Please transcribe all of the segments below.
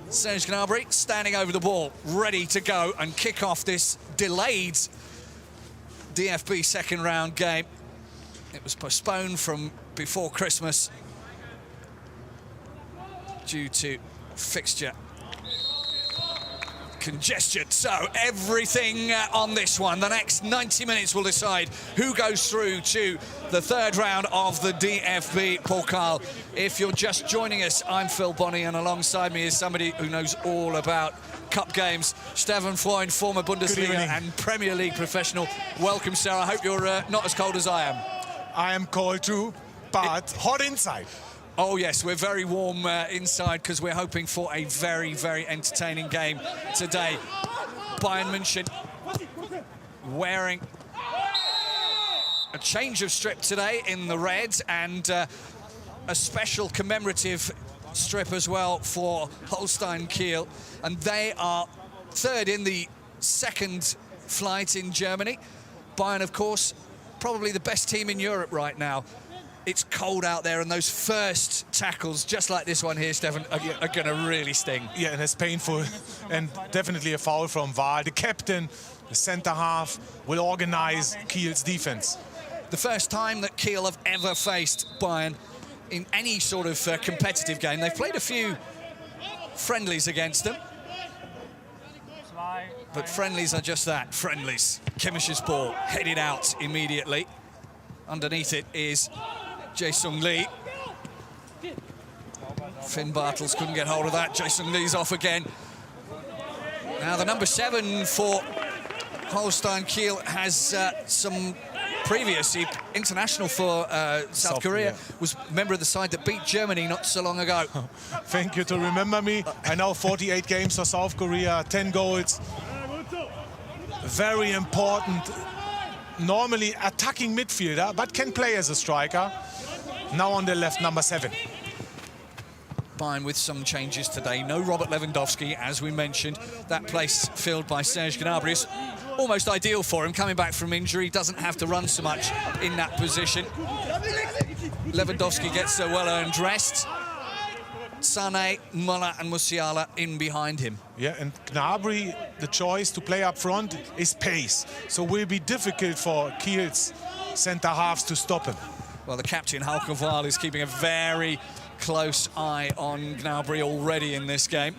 Serge Gnabry standing over the ball, ready to go and kick off this delayed DFB second round game. It was postponed from before Christmas due to fixture congestion. So everything on this one. The next 90 minutes will decide who goes through to the third round of the DFB-Pokal. If you're just joining us, I'm Phil Bonney, and alongside me is somebody who knows all about cup games, Stefan Freund, former Bundesliga and Premier League professional. Welcome, sir. I hope you're not as cold as I am. I am cold too, but hot inside. Oh yes, we're very warm inside because we're hoping for a very, very entertaining game today. Bayern Munich wearing a change of strip today in the red, and a special commemorative strip as well for Holstein Kiel. And they are third in the second flight in Germany. Bayern, of course, probably the best team in Europe right now. It's cold out there, and those first tackles, just like this one here, Stefan, are going to really sting. Yeah, and it's painful, and definitely a foul from Wahl. The captain, the centre half, will organize Kiel's defense. The first time that Kiel have ever faced Bayern in any sort of competitive game. They've played a few friendlies against them, but friendlies are just that, friendlies. Kimmich's ball headed out immediately. Underneath it is Jae-Sung Lee. Finn Bartels couldn't get hold of that. Jae-Sung Lee's off again. Now the number 7 for Holstein Kiel has some previous international for South Korea. Was a member of the side that beat Germany not so long ago. Thank you to remember me. I know 48 games for South Korea, 10 goals. Very important. Normally attacking midfielder, but can play as a striker. Now on the left, number 7. Bayern with some changes today. No Robert Lewandowski, as we mentioned. That place filled by Serge Gnabry. It's almost ideal for him, coming back from injury. Doesn't have to run so much in that position. Lewandowski gets a well-earned rest. Sané, Müller and Musiala in behind him. Yeah, and Gnabry, the choice to play up front is pace. So it will be difficult for Kiel's centre halves to stop him. Well, the captain, Hauke Wahl, is keeping a very close eye on Gnabry already in this game.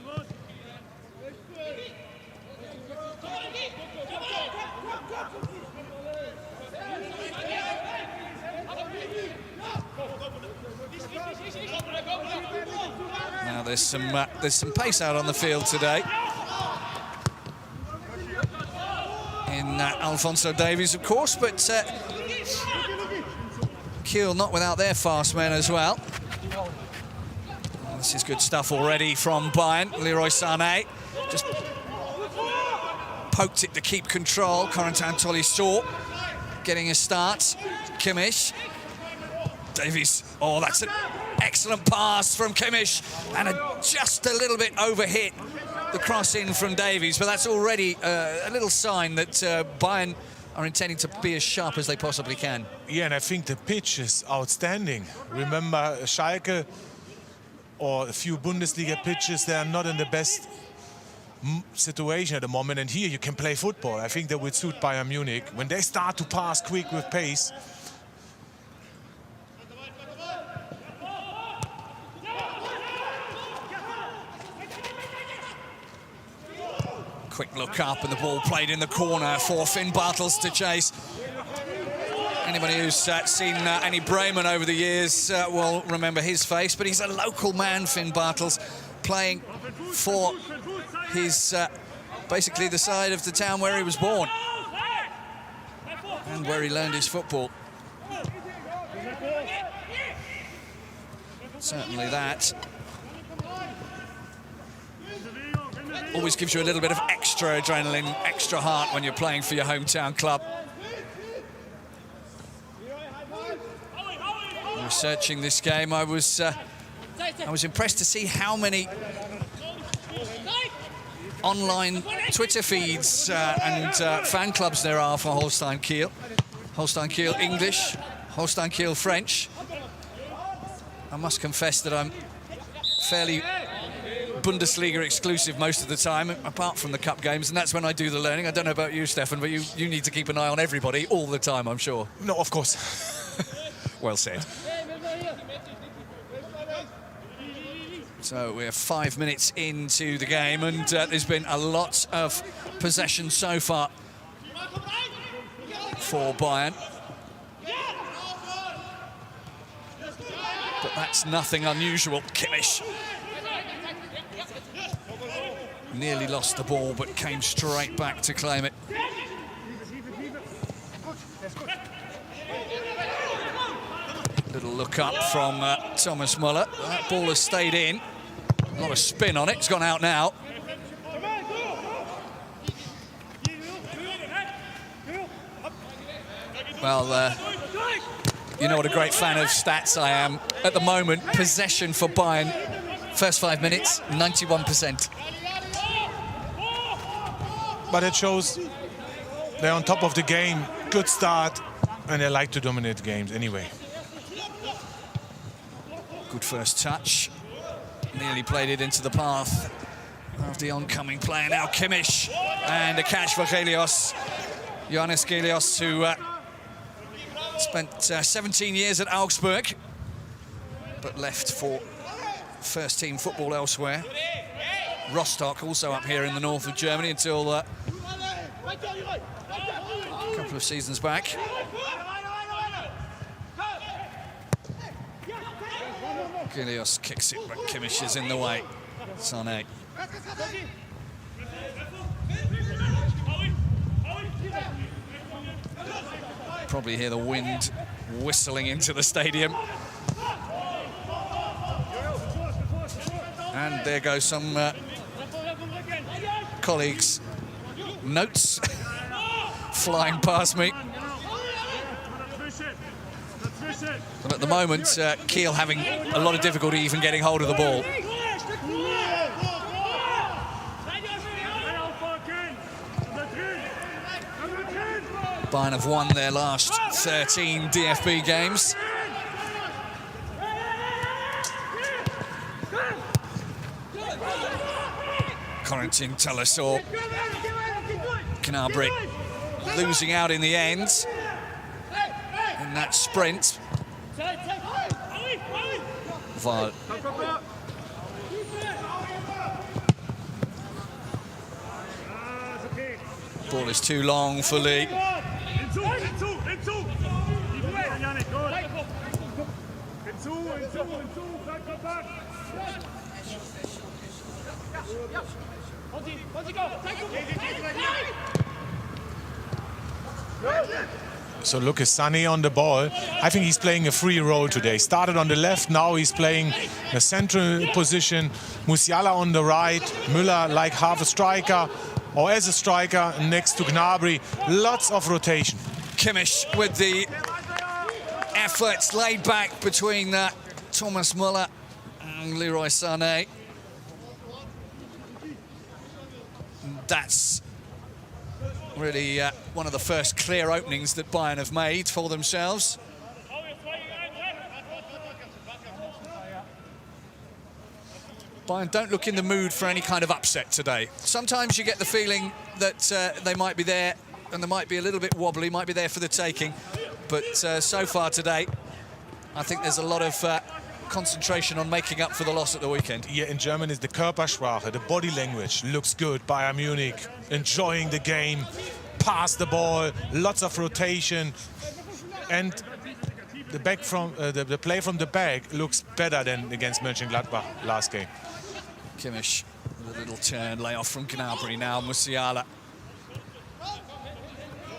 Now there's some pace out on the field today. In Alphonso Davies, of course, but Kiel not without their fast men as well. This is good stuff already from Bayern. Leroy Sané just poked it to keep control. Corentin Tolisso getting a start. Kimmich. Davies. Oh, that's an excellent pass from Kimmich, and just a little bit overhit the cross in from Davies, but that's already a little sign that Bayern are intending to be as sharp as they possibly can. Yeah, and I think the pitch is outstanding. Remember, Schalke or a few Bundesliga pitches, they are not in the best situation at the moment, and here you can play football. I think that would suit Bayern Munich. When they start to pass quick with pace, quick look up, and the ball played in the corner for Finn Bartels to chase. Anybody who's seen any Bremen over the years will remember his face, but he's a local man, Finn Bartels, playing for his basically the side of the town where he was born and where he learned his football. Certainly that always gives you a little bit of extra adrenaline, extra heart when you're playing for your hometown club. Researching this game, I was impressed to see how many online Twitter feeds and fan clubs there are for Holstein Kiel. Holstein Kiel English, Holstein Kiel French. I must confess that I'm fairly Bundesliga exclusive most of the time, apart from the cup games, and that's when I do the learning. I don't know about you, Stefan, but you need to keep an eye on everybody all the time, I'm sure. No, of course. Well said. So we're 5 minutes into the game, and there's been a lot of possession so far for Bayern. But that's nothing unusual. Kimmich nearly lost the ball, but came straight back to claim it. Little look up from Thomas Müller. That ball has stayed in. Not a spin on it. It's gone out now. Well, you know what a great fan of stats I am. At the moment, possession for Bayern, first 5 minutes, 91%. But it shows they're on top of the game. Good start, and they like to dominate games anyway. Good first touch. Nearly played it into the path of the oncoming player. Now Kimmich, and a catch for Helios. Johannes Helios, who spent 17 years at Augsburg, but left for first-team football elsewhere. Rostock, also up here in the north of Germany, until a couple of seasons back. Helios kicks it, but Kimmich is in the way. Sané. Probably hear the wind whistling into the stadium. And there goes some colleagues' notes flying past me. But at the moment, Kiel having a lot of difficulty even getting hold of the ball. Bayern have won their last 13 DFB games. Corentin Tolisso, Gnabry losing out in the end in that sprint. Val. Ball is too long for Lee. So look, is Sané on the ball. I think he's playing a free role today. Started on the left, now he's playing a central position. Musiala on the right, Müller like half a striker or as a striker next to Gnabry. Lots of rotation. Kimmich with the efforts laid back between Thomas Müller and Leroy Sané. That's really one of the first clear openings that Bayern have made for themselves. Bayern don't look in the mood for any kind of upset today. Sometimes you get the feeling that they might be there and they might be a little bit wobbly, might be there for the taking. But so far today, I think there's a lot of concentration on making up for the loss at the weekend. Yeah, in German is the Körpersprache, the body language looks good. Bayern Munich enjoying the game, pass the ball, lots of rotation, and the back from the play from the back looks better than against Mönchengladbach last game. Kimmich with a little turn, layoff from Gnabry now. Musiala.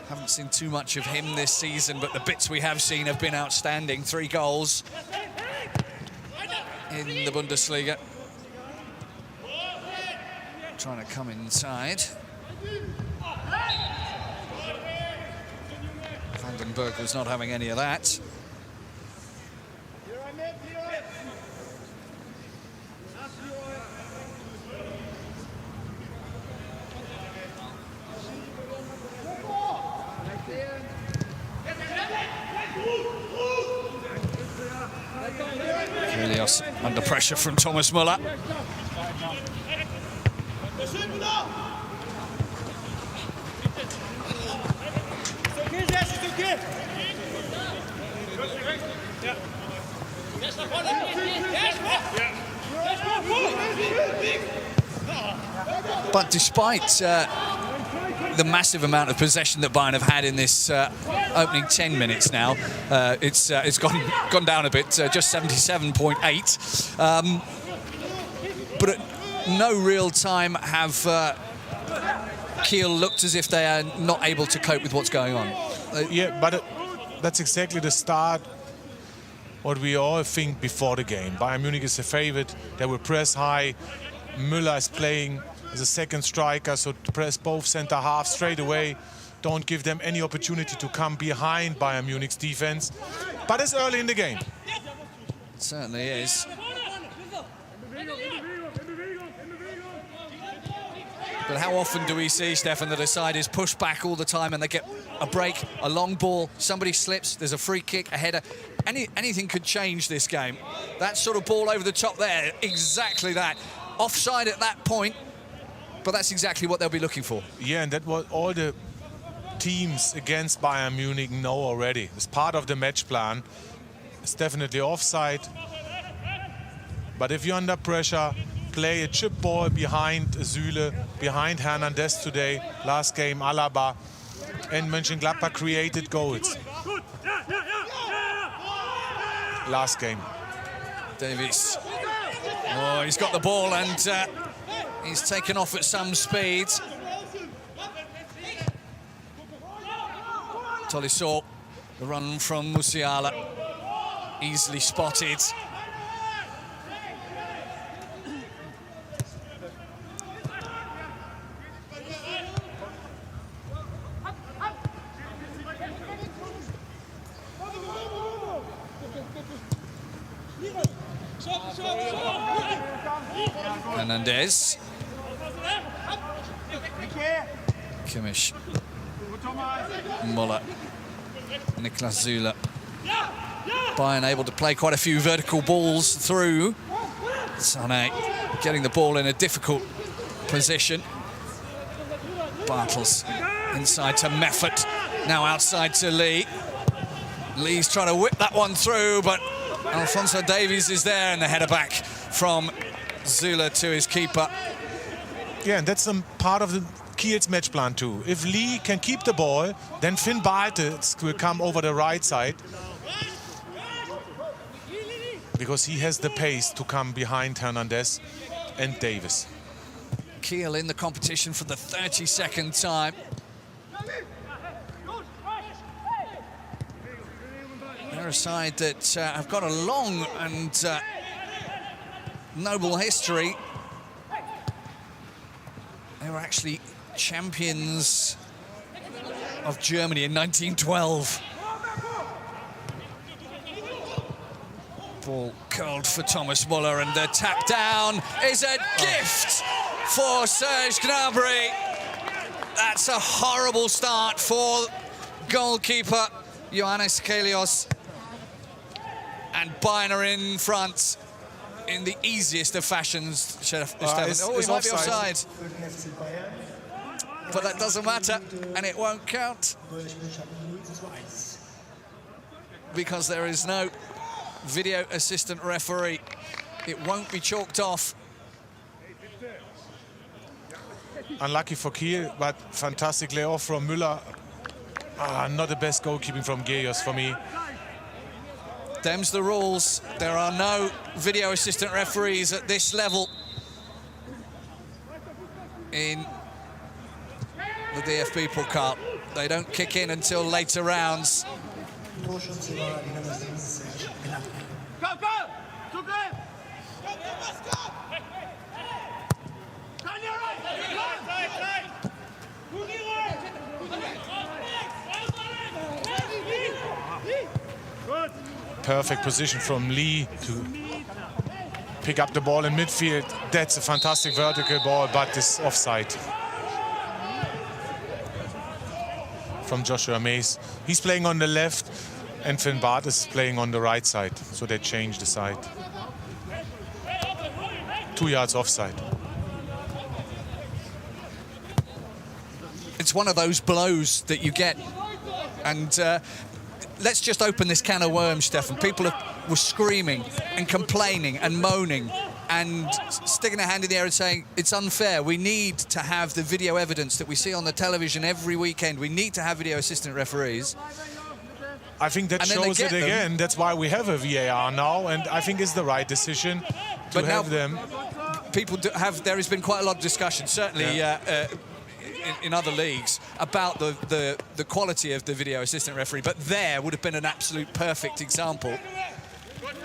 Haven't seen too much of him this season, but the bits we have seen have been outstanding. 3 goals in the Bundesliga. Trying to come inside. Vandenberg was not having any of that. Helios under pressure from Thomas Müller. But despite the massive amount of possession that Bayern have had in this opening 10 minutes now, it's gone down a bit, just 77.8. But at no real time have Kiel looked as if they are not able to cope with what's going on. Yeah, but that's exactly the start what we all think before the game. Bayern Munich is a favorite. They will press high. Müller is playing as a second striker, so to press both center halves straight away. Don't give them any opportunity to come behind Bayern Munich's defense. But it's early in the game. It certainly is. But how often do we see, Stefan, that a side is pushed back all the time and they get a break, a long ball, somebody slips, there's a free kick, a header. Anything could change this game. That sort of ball over the top there, exactly that. Offside at that point, but that's exactly what they'll be looking for. Yeah, and that was all the teams against Bayern Munich know already. It's part of the match plan. It's definitely offside. But if you're under pressure, play a chip ball behind Süle, behind Hernandez today. Last game, Alaba and Mönchengladbach created goals. Last game. Davies. Oh, he's got the ball and he's taken off at some speed. Tolisso, the run from Musiala, easily spotted. Hernandez. Kimmich. Müller. Niklas Süle. Bayern able to play quite a few vertical balls through. Sané getting the ball in a difficult position. Bartels inside to Meffert. Now outside to Lee. Lee's trying to whip that one through, but Alphonso Davies is there, and the header back from Süle to his keeper. Yeah, and that's some part of the Kiel's match plan too. If Lee can keep the ball, then Finn Bartels will come over the right side, because he has the pace to come behind Hernandez and Davis. Kiel in the competition for the 32nd time. They're a side that have got a long and noble history. They were actually champions of Germany in 1912. Ball curled for Thomas Müller, and the tap down is a gift for Serge Gnabry. That's a horrible start for goalkeeper Ioannis Kelios. And Bayern are in front in the easiest of fashions. He might be offside. But that doesn't matter, and it won't count, because there is no video assistant referee. It won't be chalked off. Unlucky for Kiel, but fantastic layoff from Müller. Not the best goalkeeping from Gejos for me. Them's the rules. There are no video assistant referees at this level in the DFB-Pokal. They don't kick in until later rounds. Perfect position from Lee to pick up the ball in midfield. That's a fantastic vertical ball, but it's offside. From Joshua Mays. He's playing on the left, and Finn Bartels is playing on the right side, so they changed the side. 2 yards offside. it's one of those blows that you get. And let's just open this can of worms, Stefan. People were screaming and complaining and moaning and sticking their hand in the air and saying, it's unfair. We need to have the video evidence that we see on the television every weekend. We need to have video assistant referees. I think that shows it again. That's why we have a VAR now, and I think it's the right decision to have them. People there has been quite a lot of discussion, certainly in other leagues, about the quality of the video assistant referee, but there would have been an absolute perfect example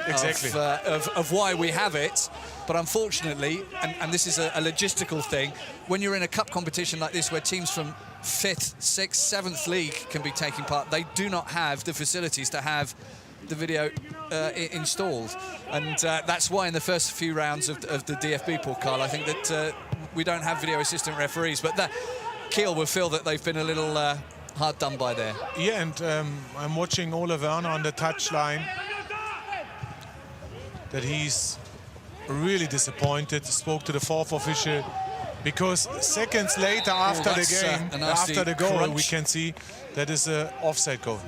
of why we have it. But unfortunately, and this is a logistical thing, when you're in a cup competition like this where teams from 5th, 6th, 7th league can be taking part, they do not have the facilities to have the video installed. And that's why in the first few rounds of the DFB-Pokal, I think that we don't have video assistant referees. But Kiel will feel that they've been a little hard done by there. Yeah, and I'm watching Ole Werner on the touchline, that he's really disappointed. Spoke to the 4th official, because seconds later after the game, after the goal, crunch. We can see that is an offside goal.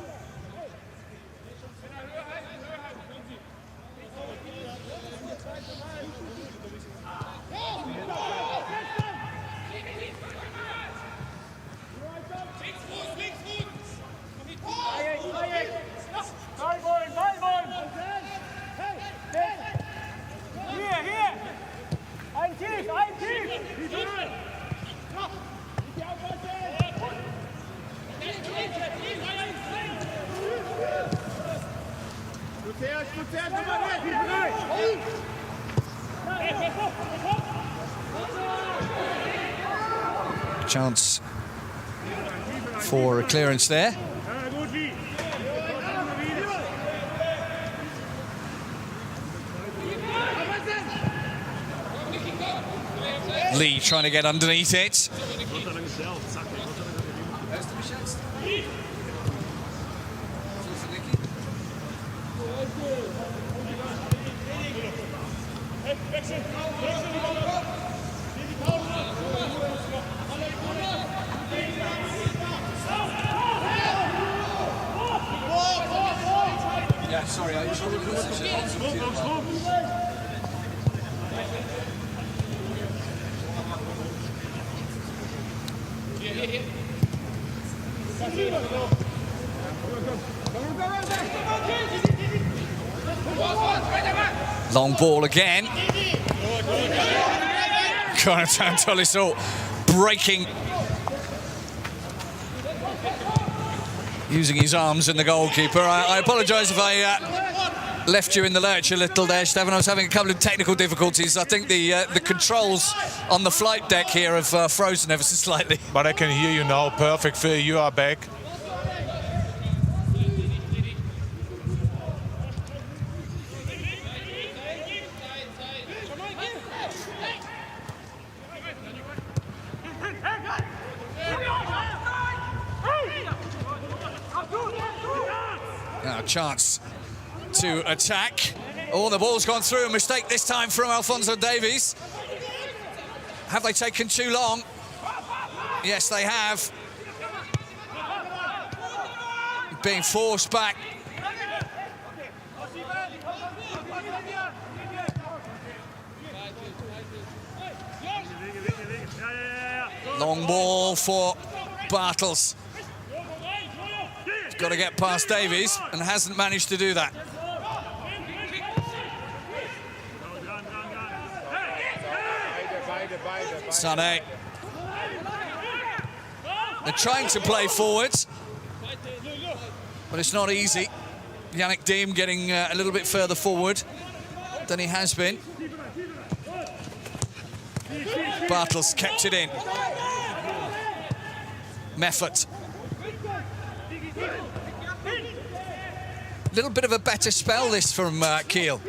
Chance for a clearance there. Lee trying to get underneath it. Yeah, sorry, I just long ball again. Jonathan Tolisso breaking, using his arms, and the goalkeeper. I apologise if I left you in the lurch a little there, Stefan. I was having a couple of technical difficulties. I think the controls on the flight deck here have frozen ever so slightly. But I can hear you now. Perfect, Phil. You are back. Now a chance to attack. Oh, the ball's gone through. A mistake this time from Alphonso Davies. Have they taken too long? Yes, they have. Being forced back. Long ball for Bartels. He's got to get past Davies and hasn't managed to do that. Sané. They're trying to play forwards, but it's not easy. Yannick Diem getting a little bit further forward than he has been. Bartels kept it in. Meffert. A little bit of a better spell this from Kiel.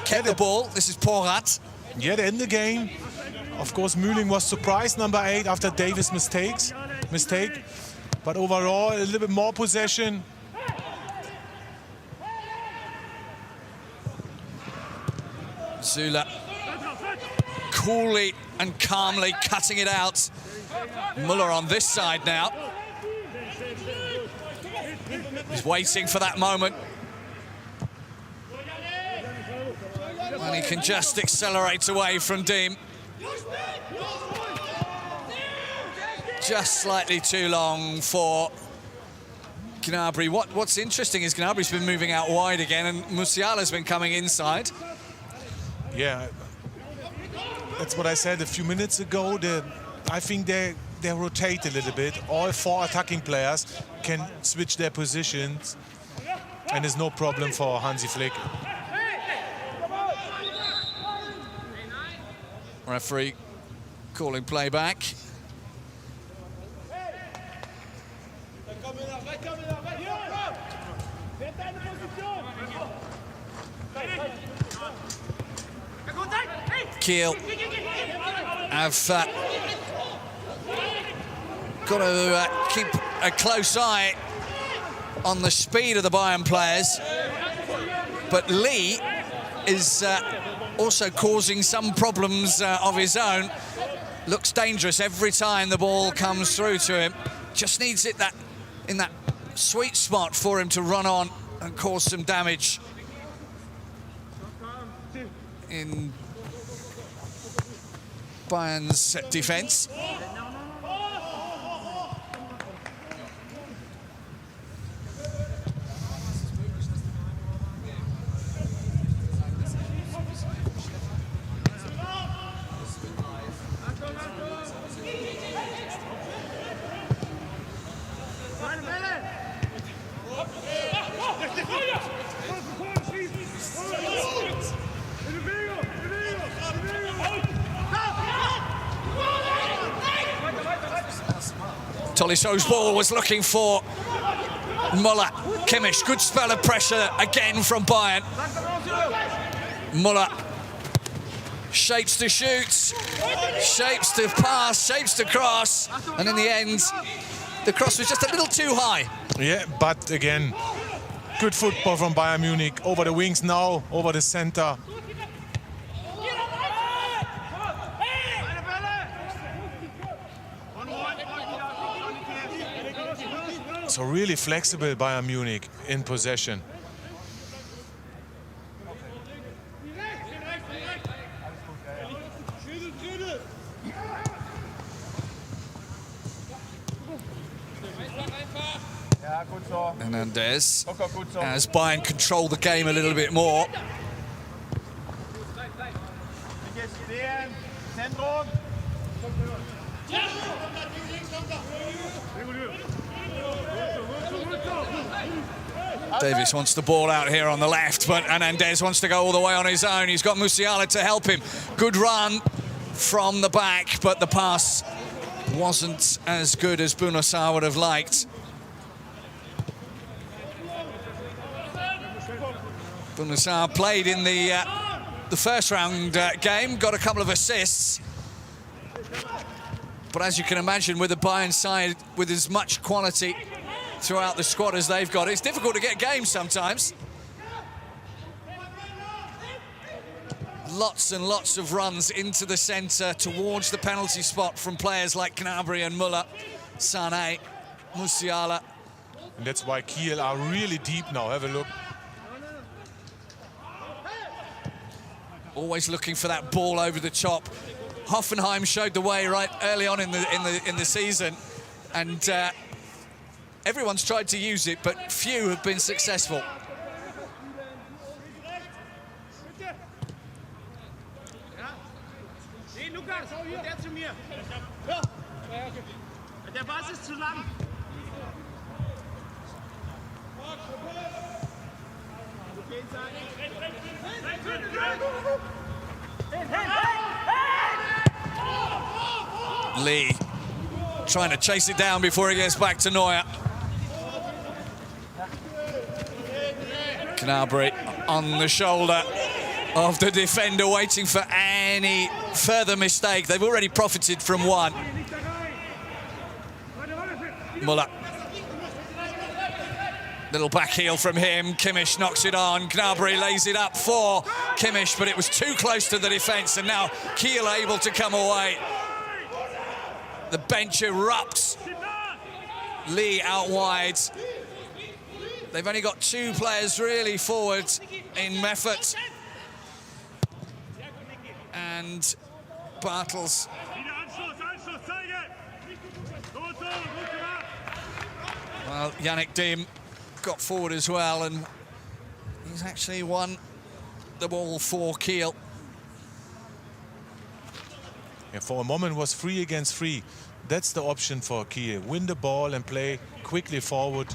Kept the ball. This is Porat. Yeah, they're in the game. Of course, Mühling was surprised, number 8, after Davis' mistake. But overall, a little bit more possession. Zula coolly and calmly cutting it out Muller on this side now. He's waiting for that moment. And he can just accelerate away from Deem. Just slightly too long for Gnabry. What's interesting is Gnabry's been moving out wide again, and Musiala's been coming inside. Yeah, that's what I said a few minutes ago. I think they rotate a little bit. All 4 attacking players can switch their positions, and there's no problem for Hansi Flick. Referee calling play back. Kiel have got to keep a close eye on the speed of the Bayern players, but Lee is also causing some problems of his own. Looks dangerous every time the ball comes through to him. Just needs it in that sweet spot for him to run on and cause some damage in Bayern's defence. Toliso's ball was looking for Muller. Kimmich, good spell of pressure again from Bayern. Muller shapes to shoot, shapes to pass, shapes to cross, and in the end, the cross was just a little too high. Yeah, but again, good football from Bayern Munich. Over the wings now, over the center. So really flexible Bayern Munich in possession. Hernandez, as Bayern control the game a little bit more. Davis wants the ball out here on the left, but Hernandez wants to go all the way on his own. He's got Musiala to help him. Good run from the back, but the pass wasn't as good as Bouna Sarr would have liked. Bouna Sarr played in the first round game, got a couple of assists. But as you can imagine, with the Bayern side, with as much quality throughout the squad as they've got, it's difficult to get games sometimes. Lots and lots of runs into the centre towards the penalty spot from players like Gnabry and Muller, Sané, Musiala. And that's why Kiel are really deep now. Have a look. Always looking for that ball over the top. Hoffenheim showed the way right early on in the season, and everyone's tried to use it, but few have been successful. Lee trying to chase it down before he gets back to Neuer. Gnabry on the shoulder of the defender, waiting for any further mistake. They've already profited from one. Muller. Little back heel from him. Kimmich knocks it on. Gnabry lays it up for Kimmich, but it was too close to the defence, and now Kiel able to come away. The bench erupts. Lee out wide. They've only got 2 players really forward in Meffert. And Bartels. Well, Yannick Diem got forward as well, and he's actually won the ball for Kiel. Yeah, for a moment was 3 against 3. That's the option for Kiel. Win the ball and play quickly forward.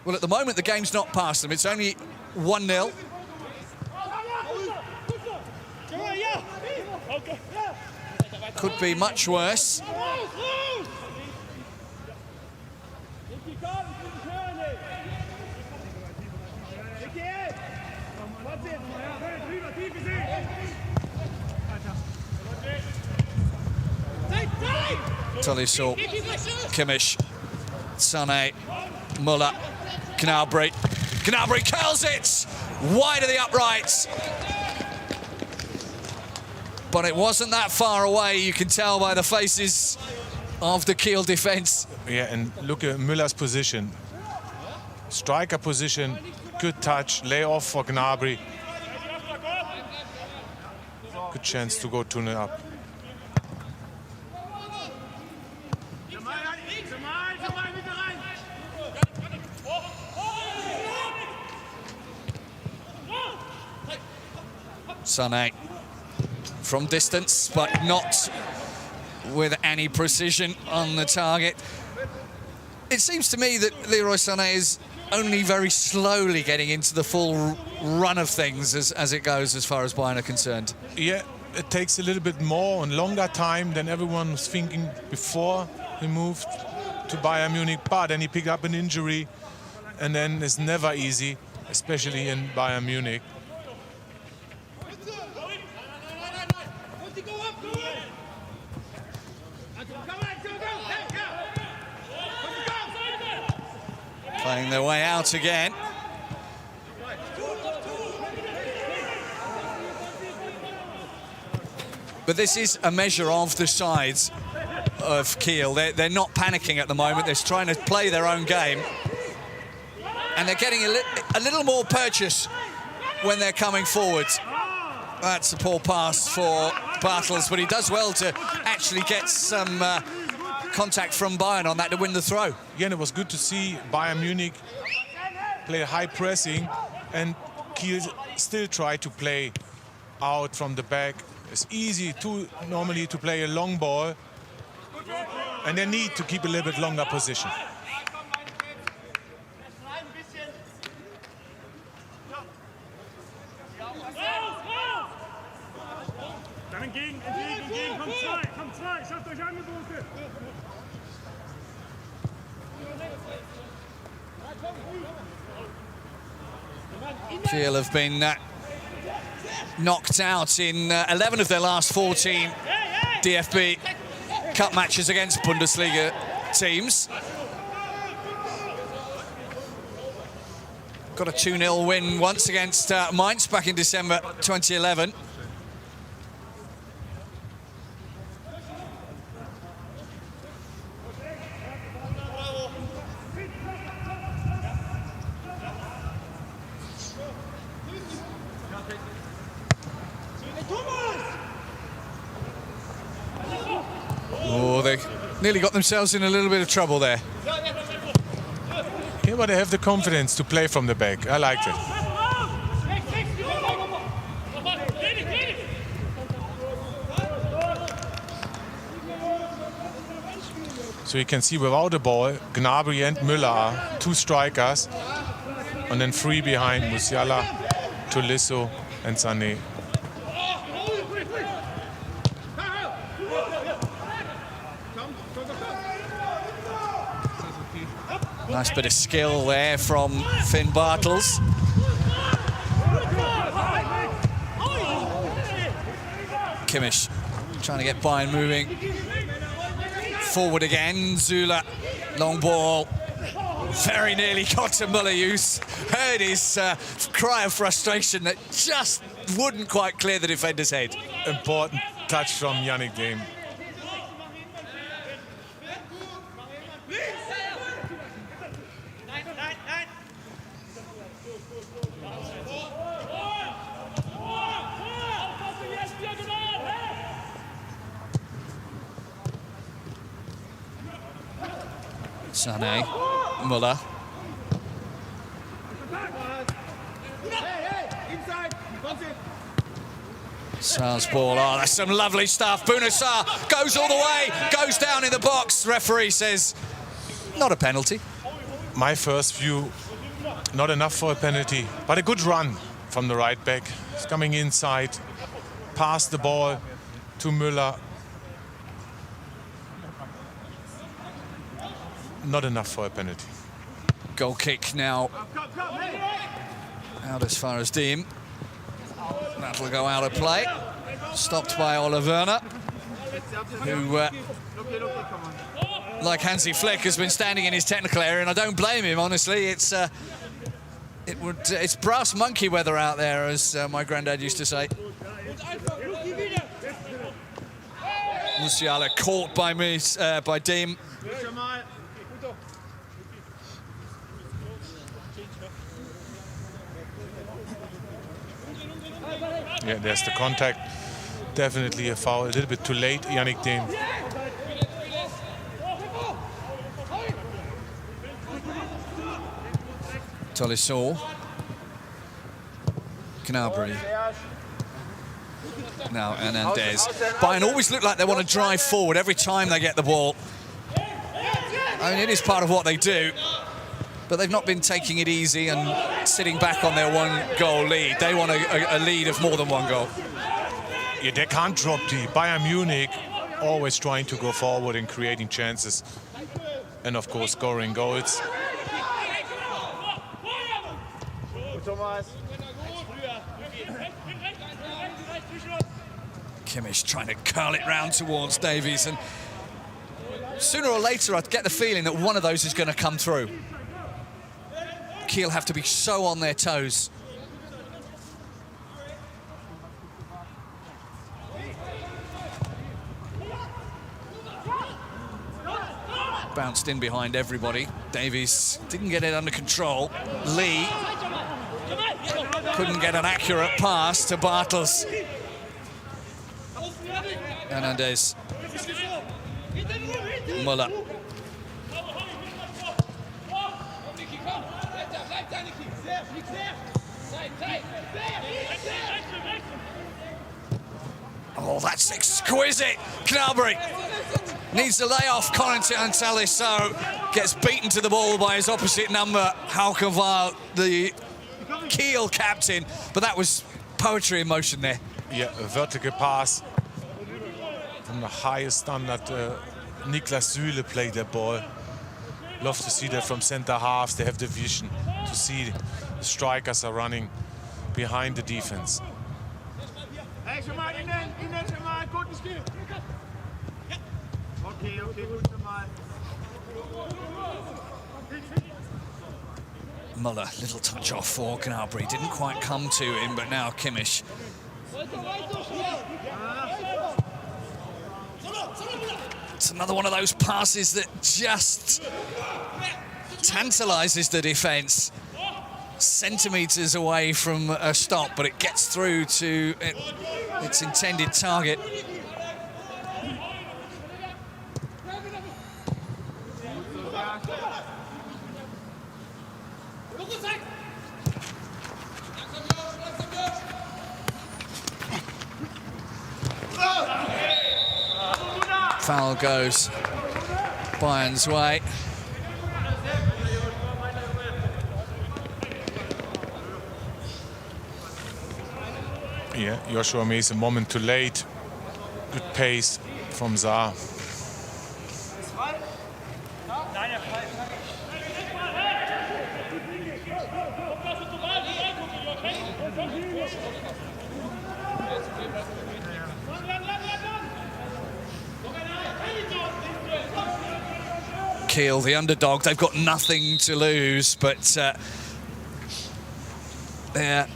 Well, at the moment, the game's not past them. It's only 1-0. Could be much worse. Tolisso, Kimmich, Sané, Muller, Gnabry. Gnabry curls it! Wide of the uprights. But it wasn't that far away, you can tell by the faces of the Kiel defence. Yeah, and look at Müller's position. Striker position, good touch, lay off for Gnabry. Good chance to go 2-0 up. Sané from distance, but not with any precision on the target. It seems to me that Leroy Sané is only very slowly getting into the full run of things as it goes, as far as Bayern are concerned. Yeah, it takes a little bit more and longer time than everyone was thinking before he moved to Bayern Munich, but then he picked up an injury, and then it's never easy, especially in Bayern Munich. Finding their way out again. But this is a measure of the sides of Kiel. They're not panicking at the moment. They're trying to play their own game. And they're getting a little more purchase when they're coming forward. That's a poor pass for Bartels, but he does well to actually get some contact from Bayern on that to win the throw. Yeah, and it was good to see Bayern Munich play high pressing, and Kiel still try to play out from the back. It's easy normally to play a long ball, and they need to keep a little bit longer position. Kiel have been knocked out in 11 of their last 14 DFB Cup matches against Bundesliga teams. Got a 2-0 win once against Mainz back in December 2011. Oh, they nearly got themselves in a little bit of trouble there. Yeah, but they have the confidence to play from the back. I liked it. So you can see without the ball, Gnabry and Müller are 2 strikers, and then 3 behind Musiala, Tolisso and Sané. Nice bit of skill there from Finn Bartels. Kimmich trying to get Bayern moving forward again. Zula, long ball. Very nearly got to Muller. You heard his cry of frustration that just wouldn't quite clear the defender's head. Important touch from Yannick Diem. Sané, Müller. Sar's ball. Oh, that's some lovely stuff. Bouna Sarr goes all the way, goes down in the box. Referee says, not a penalty. My first view, not enough for a penalty, but a good run from the right back. He's coming inside, past the ball to Müller. Not enough for a penalty. Goal kick now. Out as far as Diem. That'll go out of play. Stopped by Ole Werner, who, like Hansi Flick, has been standing in his technical area, and I don't blame him, honestly. It's brass monkey weather out there, as my granddad used to say. Musiala caught by Diem. Yeah, there's the contact. Definitely a foul. A little bit too late, Yannick Diem. Tolisso. Gnabry. Now Hernandez. Bayern always look like they want to drive forward every time they get the ball. I mean, it is part of what they do, but they've not been taking it easy and sitting back on their one-goal lead. They want a lead of more than one goal. Yeah, they can't drop the Bayern Munich, always trying to go forward and creating chances. And, of course, scoring goals. Kimmich trying to curl it round towards Davies, and sooner or later I'd get the feeling that one of those is going to come through. Kiel have to be so on their toes. Bounced in behind everybody. Davies didn't get it under control. Lee couldn't get an accurate pass to Bartels. Hernandez. Müller. Oh, that's exquisite. Gnabry needs to lay off Tolisso. Gets beaten to the ball by his opposite number, Haukeval, the Kiel captain. But that was poetry in motion there. Yeah, a vertical pass from the highest standard. Niklas Süle played that ball. Love to see that from center halves. They have the vision to see the strikers are running behind the defense. Müller, little touch off for Gnabry. Didn't quite come to him, but now Kimmich. It's another one of those passes that just tantalizes the defense. Centimeters away from a stop, but it gets through to its intended target. Foul goes Bayern's way. Yeah, Joshua Mees a moment too late. Good pace from Sarr. Kiel, the underdog, they've got nothing to lose, but they're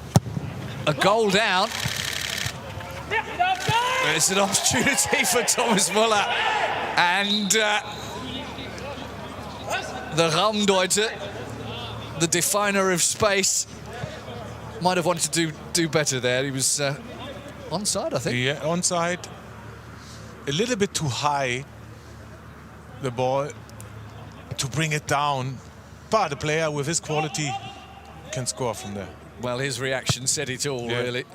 a goal down. There's an opportunity for Thomas Müller, and the Raumdeuter, the definer of space, might have wanted to do better there. He was onside, I think. Yeah, onside. A little bit too high, the ball. to bring it down. But a player with his quality can score from there. Well, his reaction said it all, really.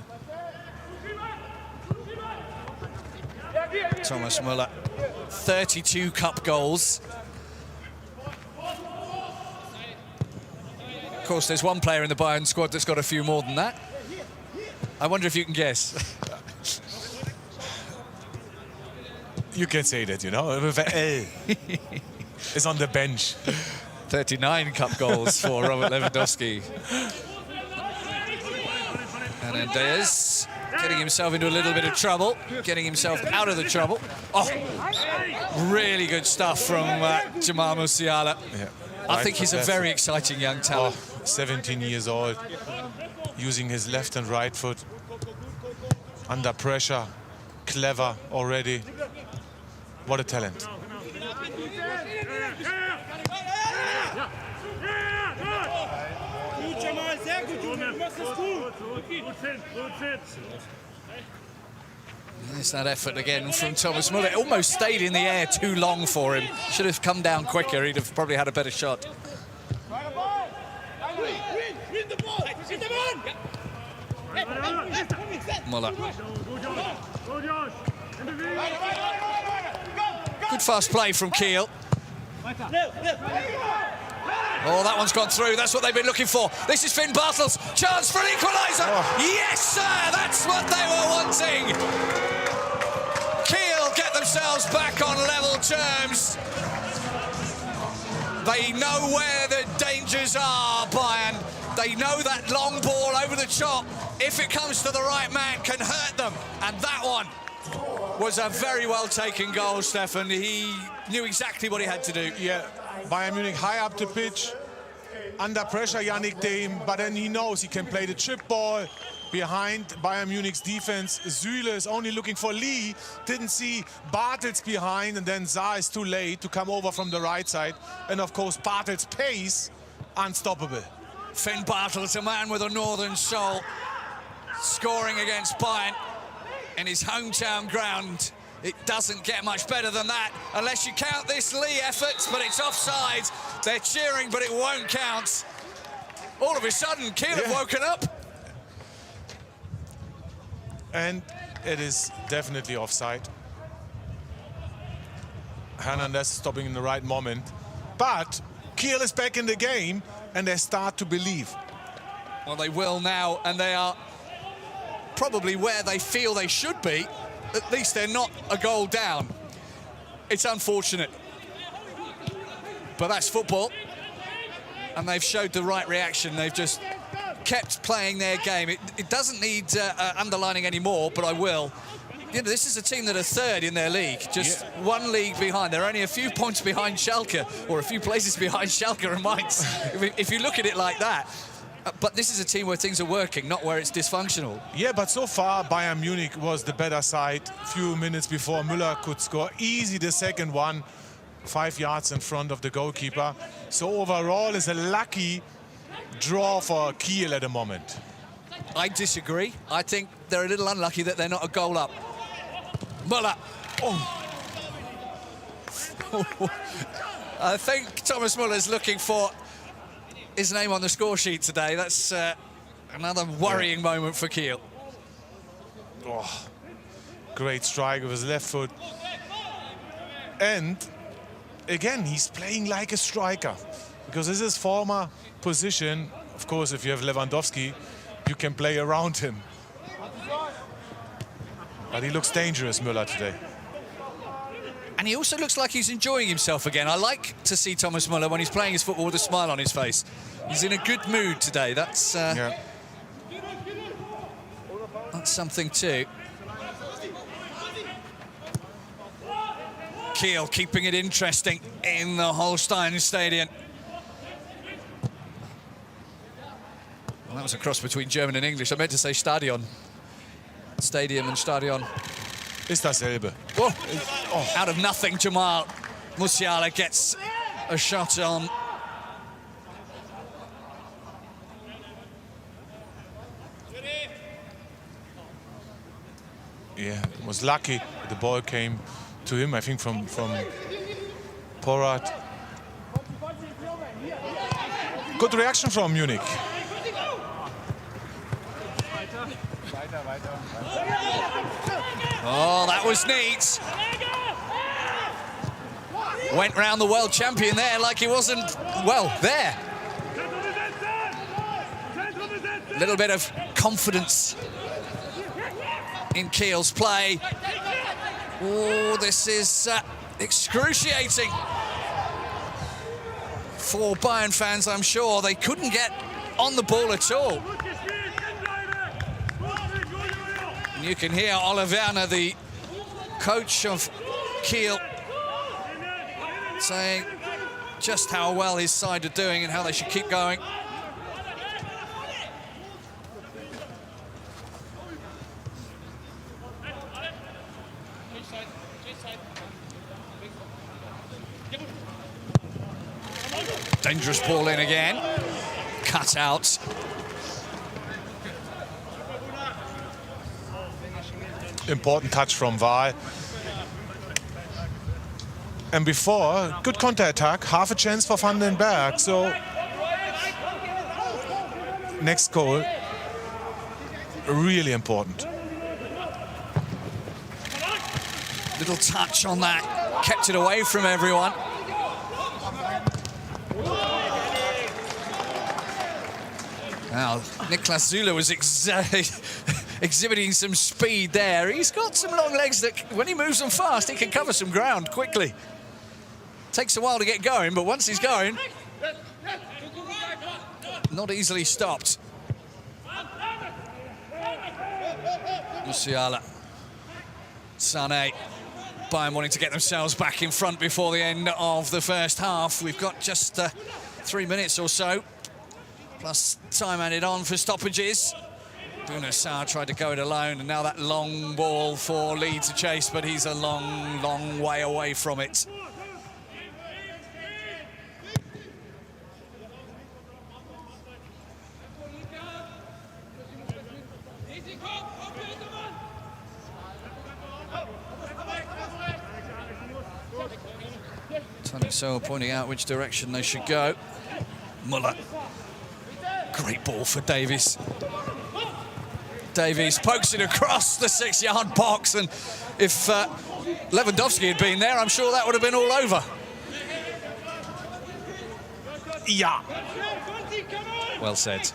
Thomas Müller, 32 cup goals. Of course, there's one player in the Bayern squad that's got a few more than that. I wonder if you can guess. You can say that, you know. With an L. It's on the bench. 39 cup goals for Robert Lewandowski. Hernandez getting himself into a little bit of trouble, getting himself out of the trouble. Oh, really good stuff from Jamal Musiala. Yeah. I think he's a very exciting young talent. 17 years old, using his left and right foot. Under pressure, clever already. What a talent. There's that effort again from Thomas Müller. It almost stayed in the air too long for him. Should have come down quicker. He'd have probably had a better shot. Müller. Good fast play from Kiel. Oh, that one's gone through. That's what they've been looking for. This is Finn Bartels. Chance for an equalizer. Oh. Yes, sir. That's what they were wanting. Kiel get themselves back on level terms. They know where the dangers are, Bayern. They know that long ball over the top, if it comes to the right man, can hurt them. And that one was a very well-taken goal, Stefan. He knew exactly what he had to do. Yeah, Bayern Munich high up the pitch, under pressure, Yannick Dehm, but then he knows he can play the chip ball behind Bayern Munich's defense. Süle is only looking for Lee, didn't see Bartels behind, and then Saar is too late to come over from the right side. And of course, Bartels' pace, unstoppable. Finn Bartels, a man with a northern soul, scoring against Bayern in his hometown ground. It doesn't get much better than that, unless you count this Lee effort, but it's offside. They're cheering, but it won't count. All of a sudden, Kiel have woken up. And it is definitely offside. Hernandez stopping in the right moment. But Kiel is back in the game, and they start to believe. Well, they will now, and they are probably where they feel they should be. At least they're not a goal down. It's unfortunate, but that's football, and they've showed the right reaction. They've just kept playing their game. It doesn't need underlining anymore, but I will. You know, this is a team that are third in their league, just one league behind. They're only a few points behind Schalke, or a few places behind Schalke and Mainz, if you look at it like that. But this is a team where things are working, not where it's dysfunctional. Yeah, but so far, Bayern Munich was the better side. A few minutes before, Müller could score easy the second one, 5 yards in front of the goalkeeper. So overall, it's a lucky draw for Kiel at the moment. I disagree. I think they're a little unlucky that they're not a goal up. Müller. Oh. I think Thomas Müller's looking for his name on the score sheet today. That's another worrying moment for Kiel. Oh, great strike with his left foot. And again, he's playing like a striker, because this is his former position. Of course, if you have Lewandowski, you can play around him. But he looks dangerous, Müller, today. And he also looks like he's enjoying himself again. I like to see Thomas Müller when he's playing his football with a smile on his face. He's in a good mood today. That's something too. Kiel keeping it interesting in the Holstein Stadium. Well, that was a cross between German and English. I meant to say Stadion. Stadium and Stadion. Ist dasselbe. Whoa. Oh. Out of nothing, Jamal Musiala gets a shot on. Yeah, was lucky the ball came to him, I think, from Porat. Good reaction from Munich. Oh, that was neat. Went round the world champion there like he wasn't, well, there. A little bit of confidence in Kiel's play. Oh, this is excruciating for Bayern fans, I'm sure. They couldn't get on the ball at all. And you can hear Oliver Werner, the coach of Kiel, saying just how well his side are doing and how they should keep going. Dangerous ball in again. Cut out. Important touch from Wahl. And before, good counter-attack, half a chance for Van den Berg. So, next goal, really important. Little touch on that, kept it away from everyone. Now, Niklas Zula was exhibiting some speed there. He's got some long legs that, when he moves them fast, he can cover some ground quickly. Takes a while to get going, but once he's going, not easily stopped. Musiala. Sané. Bayern wanting to get themselves back in front before the end of the first half. We've got just 3 minutes or so, plus time added on for stoppages. Bruno Sarr tried to go it alone, and now that long ball for Lee to chase, but he's a long, long way away from it. Tony Sowell pointing out which direction they should go. Muller. Great ball for Davies. Davies pokes it across the 6-yard box, and if Lewandowski had been there, I'm sure that would have been all over. Yeah. Well said.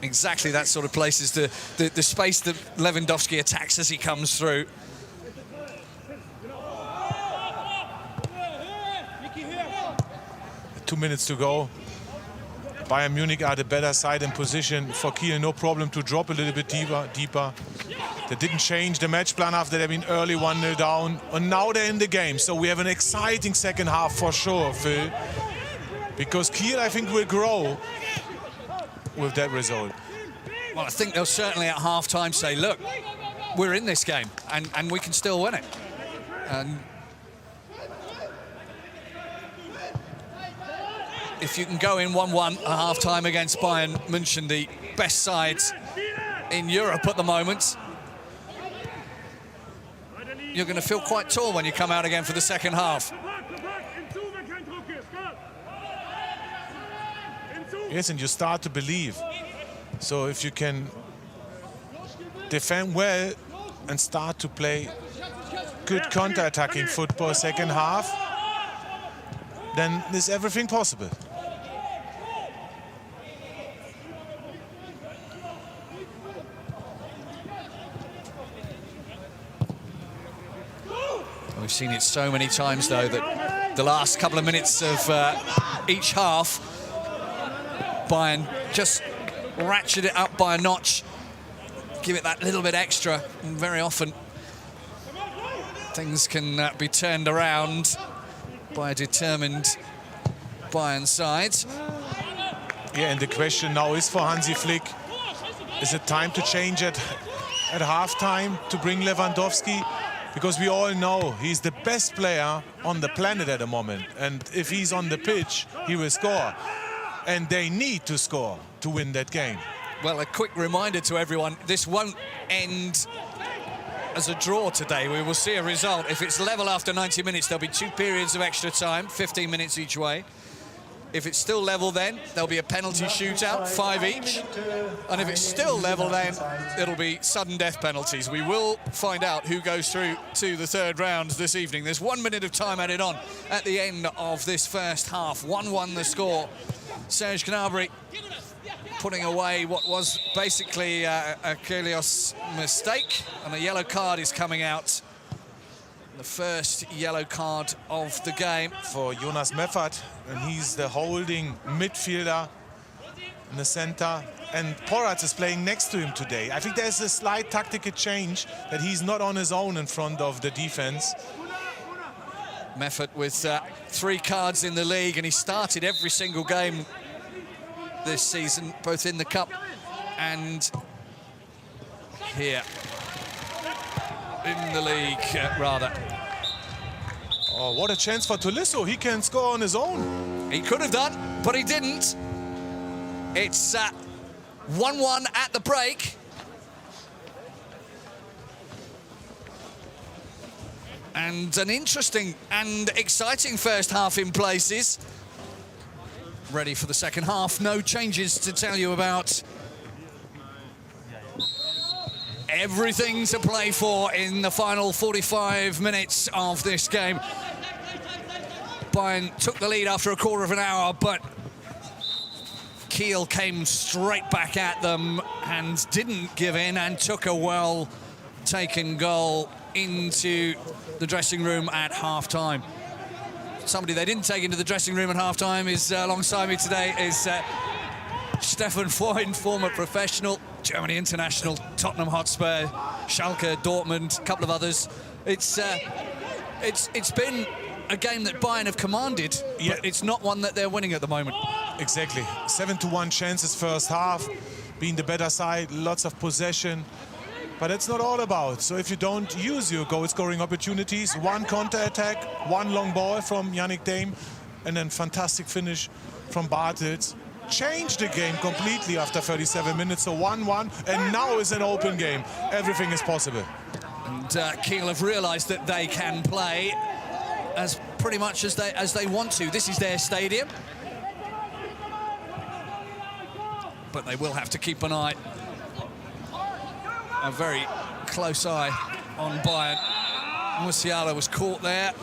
Exactly that sort of place is the space that Lewandowski attacks as he comes through. Two minutes to go. Bayern Munich are the better side in position. For Kiel, no problem to drop a little bit deeper. They didn't change the match plan after they've been early 1-0 down. And now they're in the game. So we have an exciting second half for sure, Phil. Because Kiel, I think, will grow with that result. Well, I think they'll certainly at half-time say, look, we're in this game and we can still win it. And if you can go in 1-1 at half-time against Bayern München, the best sides in Europe at the moment, you're going to feel quite tall when you come out again for the second half. Yes, and you start to believe. So if you can defend well and start to play good counter-attacking football second half, then is everything possible. We've seen it so many times, though, that the last couple of minutes of each half, Bayern just ratchet it up by a notch, give it that little bit extra, and very often things can be turned around by a determined Bayern side. Yeah, and the question now is for Hansi Flick, is it time to change at half-time to bring Lewandowski? Because we all know he's the best player on the planet at the moment. And if he's on the pitch, he will score. And they need to score to win that game. Well, a quick reminder to everyone, this won't end as a draw today. We will see a result. If it's level after 90 minutes, there'll be 2 periods of extra time, 15 minutes each way. If it's still level, then there'll be a penalty shootout, 5 each. And if it's still level, then it'll be sudden death penalties. We will find out who goes through to the third round this evening. There's 1 minute of time added on at the end of this first half. 1-1 the score. Serge Gnabry putting away what was basically a Kyrgios mistake, and a yellow card is coming out. The first yellow card of the game. For Jonas Meffert, and he's the holding midfielder in the center. And Poratz is playing next to him today. I think there's a slight tactical change that he's not on his own in front of the defense. Meffert with 3 cards in the league, and he started every single game this season, both in the cup and here in the league, rather. Oh, what a chance for Tolisso. He can score on his own. He could have done, but he didn't. It's 1-1 at the break. And an interesting and exciting first half in places. Ready for the second half. No changes to tell you about. Everything to play for in the final 45 minutes of this game. Bayern took the lead after a quarter of an hour, but Kiel came straight back at them and didn't give in, and took a well-taken goal into the dressing room at half-time. Somebody they didn't take into the dressing room at half-time is alongside me today is Stefan Freund, former professional, Germany international, Tottenham Hotspur, Schalke, Dortmund, a couple of others. It's been a game that Bayern have commanded, but it's not one that they're winning at the moment. Exactly. 7-1 chances first half, being the better side, lots of possession. But it's not all about. So if you don't use your goal-scoring opportunities, 1 counter-attack, 1 long ball from Yannick Dame, and then fantastic finish from Bartels. Changed the game completely after 37 minutes, so 1-1, and now is an open game. Everything is possible. And Kiel have realised that they can play as pretty much as they want to. This is their stadium. But they will have to keep an eye, a very close eye on Bayern. Musiala was caught there.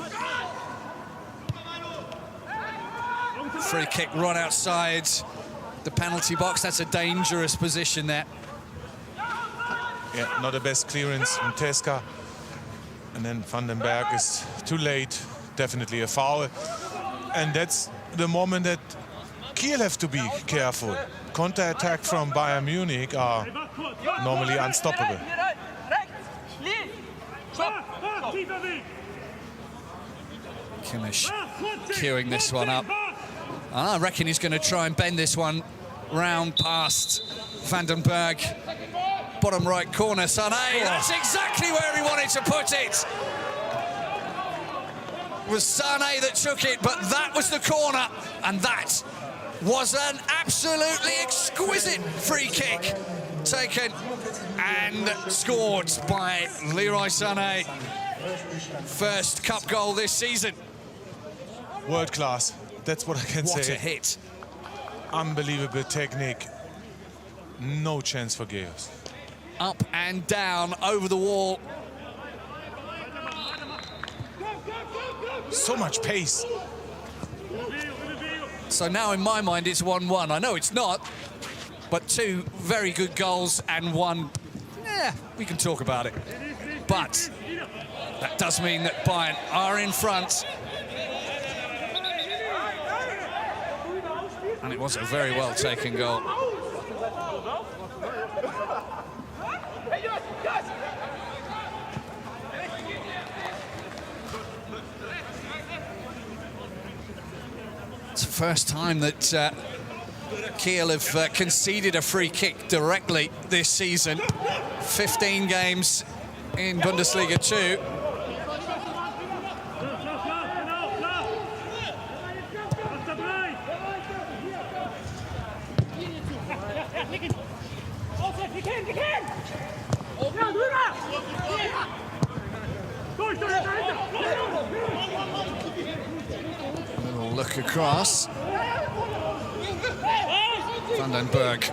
Free kick run outside the penalty box. That's a dangerous position there. Yeah, not the best clearance from Teska. And then Vandenberg is too late. Definitely a foul. And that's the moment that Kiel have to be careful. Counter-attack from Bayern Munich are normally unstoppable. Kimmich queuing this one up. And I reckon he's going to try and bend this one round past Vandenberg. Bottom right corner, Sané. That's exactly where he wanted to put it. It was Sané that took it, but that was the corner, and that was an absolutely exquisite free kick taken and scored by Leroy Sané. First cup goal this season. World class. That's what I can say. What a hit. Unbelievable technique. No chance for Geos. Up and down, over the wall. So much pace. So now in my mind it's 1-1. I know it's not, but 2 very good goals and 1, we can talk about it. But that does mean that Bayern are in front. And it was a very well taken goal. It's the first time that Kiel have conceded a free kick directly this season. 15 games in Bundesliga 2. Little look across. Vandenberg.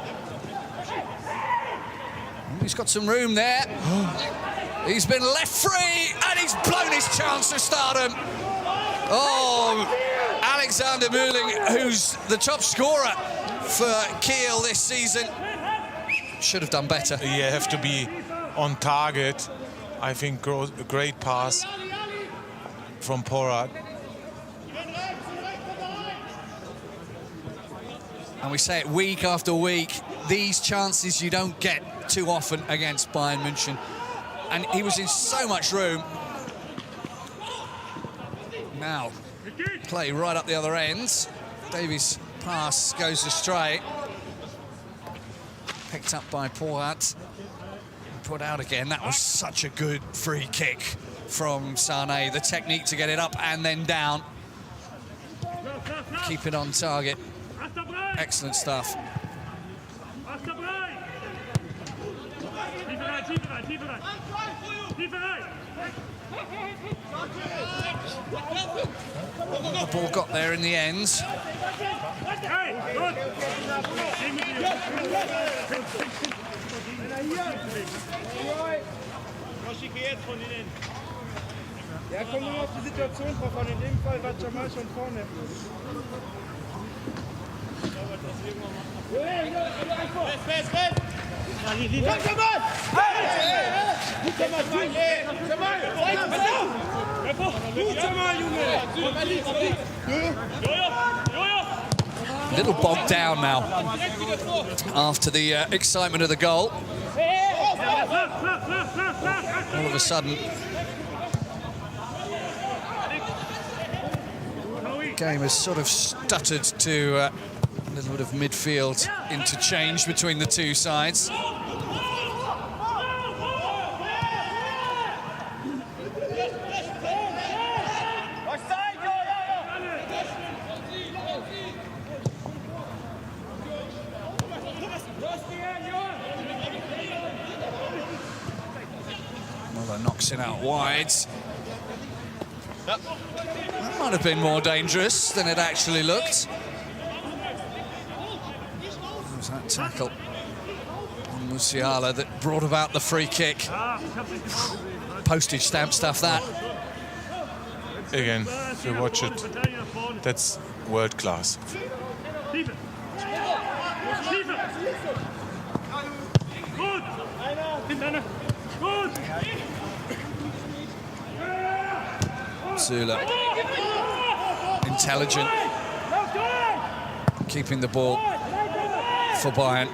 He's got some room there. He's been left free, and he's blown his chance of stardom. Oh, Alexander Mühling, who's the top scorer for Kiel this season, should have done better. You have to be on target. I think a great pass from Porat. And we say it week after week, these chances you don't get too often against Bayern München. And he was in so much room. Now, play right up the other end. Davies' pass goes astray. Picked up by Porat. Put out again. That was such a good free kick from Sane. The technique to get it up and then down. Keep it on target. Excellent stuff. The ball got there in the end. Ja, kommt nur auf die Situation drauf an. In dem Fall war Jamal schon vorne. A little bogged down now after the excitement of the goal. All of a sudden, game has sort of stuttered to a little bit of midfield interchange between the two sides. Muller knocks it out wide. That might have been more dangerous than it actually looked. What was that tackle on Musiala that brought about the free kick? Postage stamp stuff, that. Again, if you watch it, that's world class. Zula, intelligent, keeping the ball for Bayern.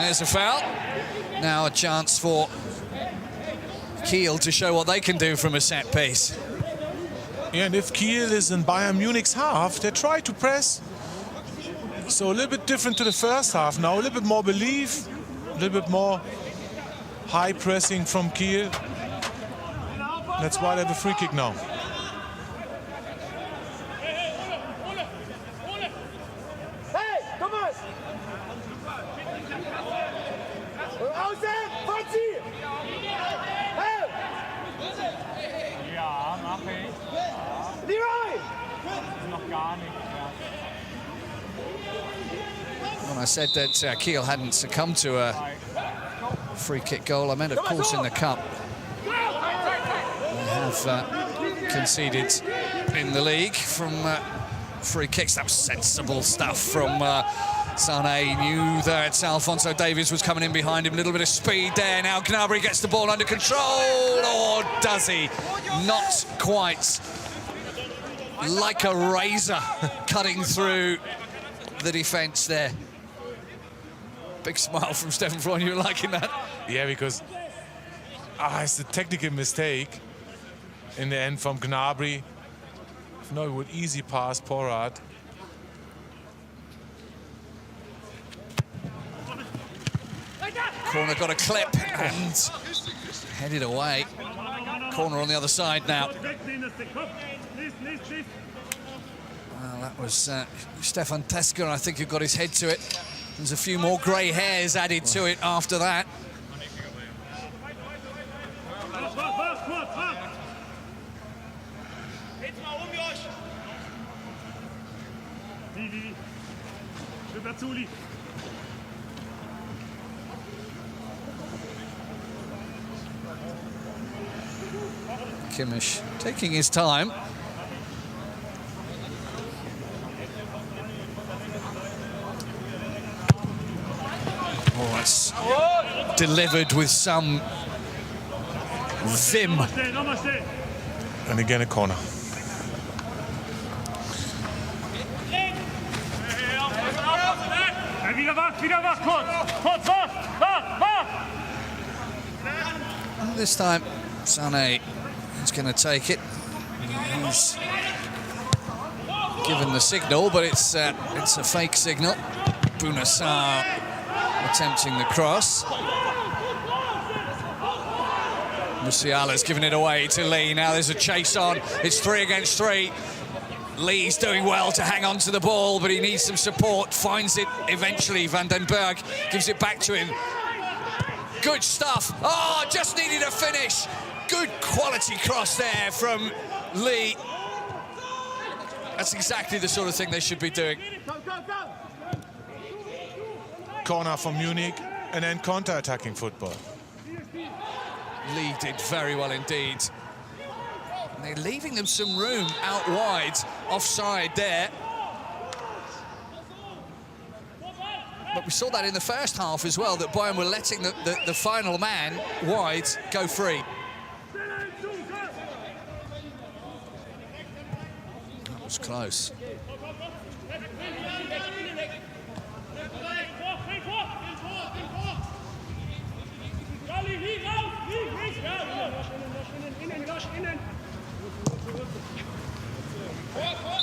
There's a foul. Now a chance for Kiel to show what they can do from a set piece. Yeah, and if Kiel is in Bayern Munich's half, they try to press. So a little bit different to the first half now, a little bit more belief, a little bit more high pressing from Kiel. That's why they have a free kick now. When I said that Kiel hadn't succumbed to a free kick goal, I meant, of course, in the cup. They have conceded in the league from free kicks. That was sensible stuff from Sane. Knew that Alphonso Davies was coming in behind him. A little bit of speed there. Now Gnabry gets the ball under control, or does he? Not quite. Like a razor cutting through the defence there. Big smile from Stefan Freund. You were liking that? Yeah, because it's a technical mistake in the end from Gnabry. If not, it would easy pass Porat. Corner got a clip and headed away. Corner on the other side now. Well, that was Stefan Tesker, I think, who got his head to it. There's a few more grey hairs added to it after that. Kimmich taking his time. Oh, it's delivered with some vim. And again a corner. And this time, Sané is going to take it. He's given the signal, but it's a fake signal. Bunassar attempting the cross. Musiala's given it away to Lee. Now there's a chase on. It's 3 against 3. Lee's doing well to hang on to the ball, but he needs some support. Finds it eventually. Van den Berg gives it back to him. Good stuff. Oh, just needed a finish. Good quality cross there from Lee. That's exactly the sort of thing they should be doing. Corner from Munich, and then counter-attacking football. Lee did very well indeed. And they're leaving them some room out wide, offside there. But we saw that in the first half as well, that Bayern were letting the final man wide go free. That was close.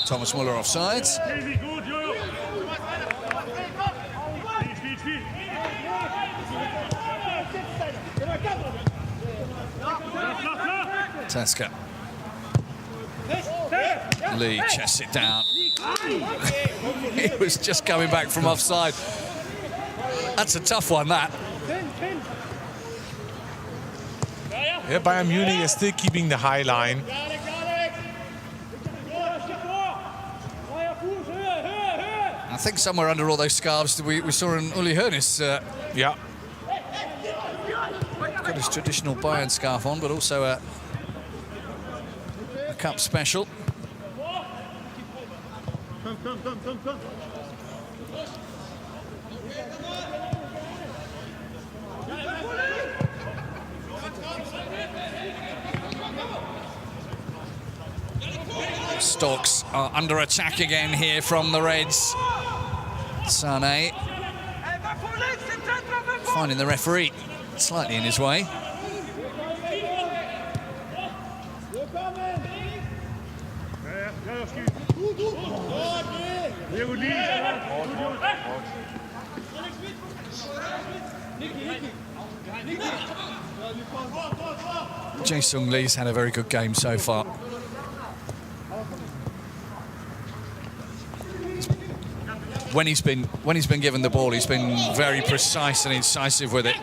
Thomas Muller offside. Teska. Lee chests it down. He was just coming back from offside. That's a tough one, that. Yeah, Bayern Munich is still keeping the high line. I think somewhere under all those scarves that we saw in Uli Hoeneß. Yeah. Got his traditional Bayern scarf on, but also a cup special. Storks are under attack again here from the Reds. Sané finding the referee slightly in his way. Jae-Sung Lee's had a very good game so far. When he's been given the ball, he's been very precise and incisive with it.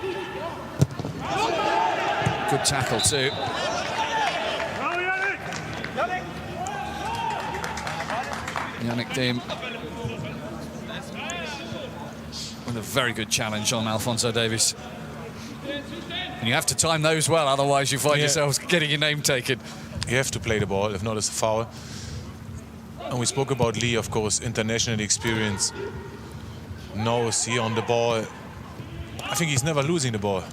Good tackle too. Yannick Deem with a very good challenge on Alphonso Davies. And you have to time those well, otherwise you find yourselves getting your name taken. You have to play the ball, if not it's a foul. And we spoke about Lee, of course, international experience. Knows he on the ball. I think he's never losing the ball.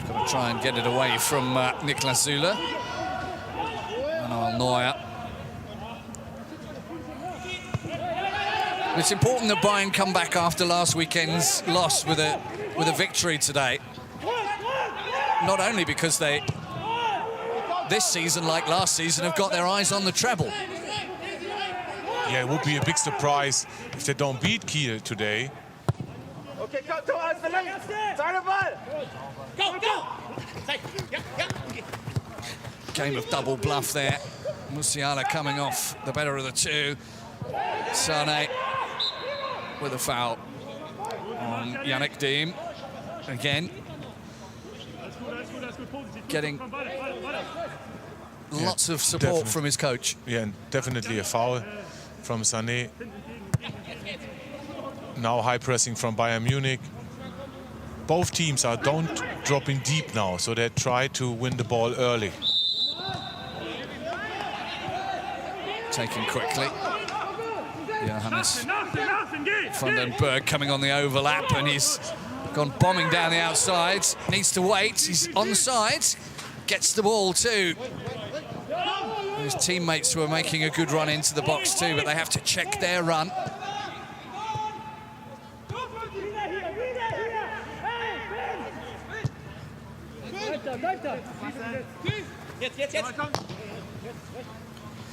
Got to try and get it away from Niklas Süle. Manuel Neuer. It's important that Bayern come back after last weekend's loss with a victory today. Not only because they, this season, like last season, have got their eyes on the treble. Yeah, it would be a big surprise if they don't beat Kiel today. Okay, go. Game of double bluff there. Musiala coming off the better of the two. Sané with a foul on Yannick Deem. Again, getting lots of support from his coach. Yeah, and definitely a foul. from Sané. Now high pressing from Bayern Munich. Both teams don't dropping deep now, so they try to win the ball early. Taken quickly. Johannes van den Berg coming on the overlap, and he's gone bombing down the outside. Needs to wait. He's onside. Gets the ball too. His teammates were making a good run into the box too, but they have to check their run.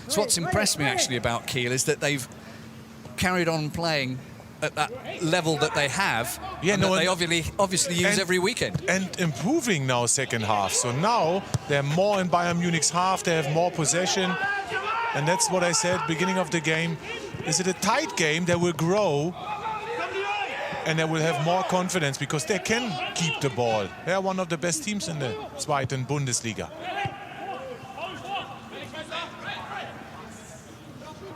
So what's impressed me actually about Kiel is that they've carried on playing at that level that they have, and that they obviously use every weekend. And improving now second half. So now they're more in Bayern Munich's half, they have more possession. And that's what I said beginning of the game. Is it a tight game? They will grow and they will have more confidence because they can keep the ball. They are one of the best teams in the Zweiten Bundesliga.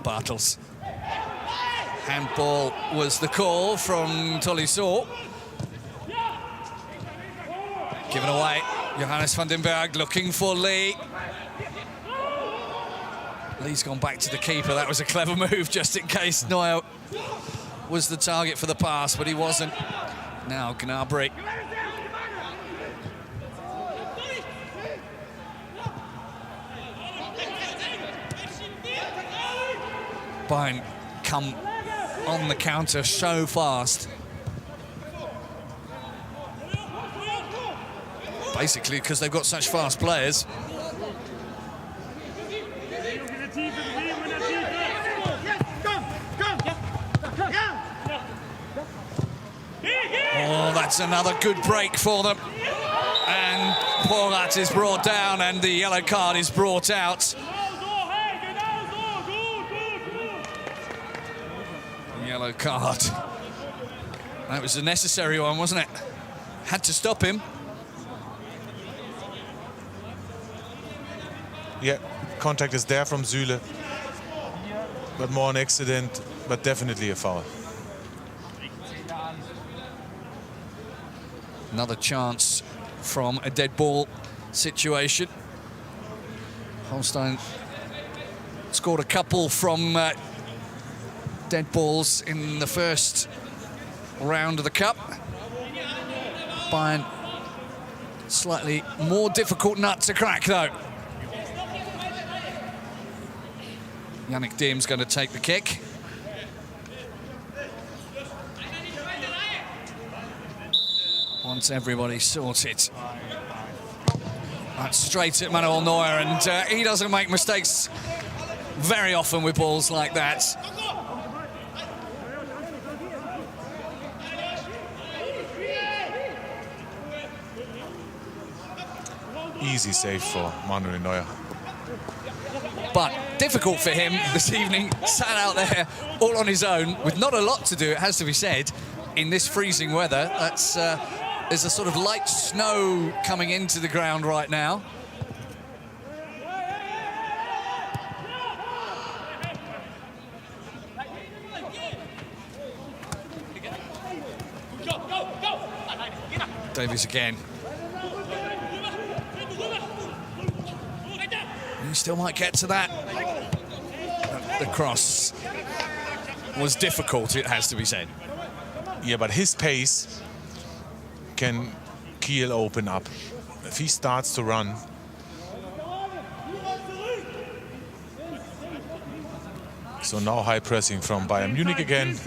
Bartels. Handball was the call from Tolisso. Given away. Johannes van den Berg looking for Lee. Lee's gone back to the keeper. That was a clever move just in case Neuer was the target for the pass, but he wasn't. Now Gnabry. Bayern come on the counter so fast. Basically because they've got such fast players. Oh, that's another good break for them. And Porat is brought down and the yellow card is brought out. Yellow card. That was a necessary one, wasn't it? Had to stop him. Yeah, contact is there from Süle. But more an accident, but definitely a foul. Another chance from a dead ball situation. Holstein scored a couple from dead balls in the first round of the cup. Bayern, slightly more difficult nut to crack though. Yannick Diem's going to take the kick. Once everybody's sorted. That's straight at Manuel Neuer, and he doesn't make mistakes very often with balls like that. Easy save for Manuel Neuer. But difficult for him this evening. Sat out there all on his own with not a lot to do, it has to be said, in this freezing weather. That's there's a sort of light snow coming into the ground right now. Davies again. He still might get to that. The cross was difficult, it has to be said. Yeah, but his pace can Kiel open up. If he starts to run. So now high pressing from Bayern Munich again.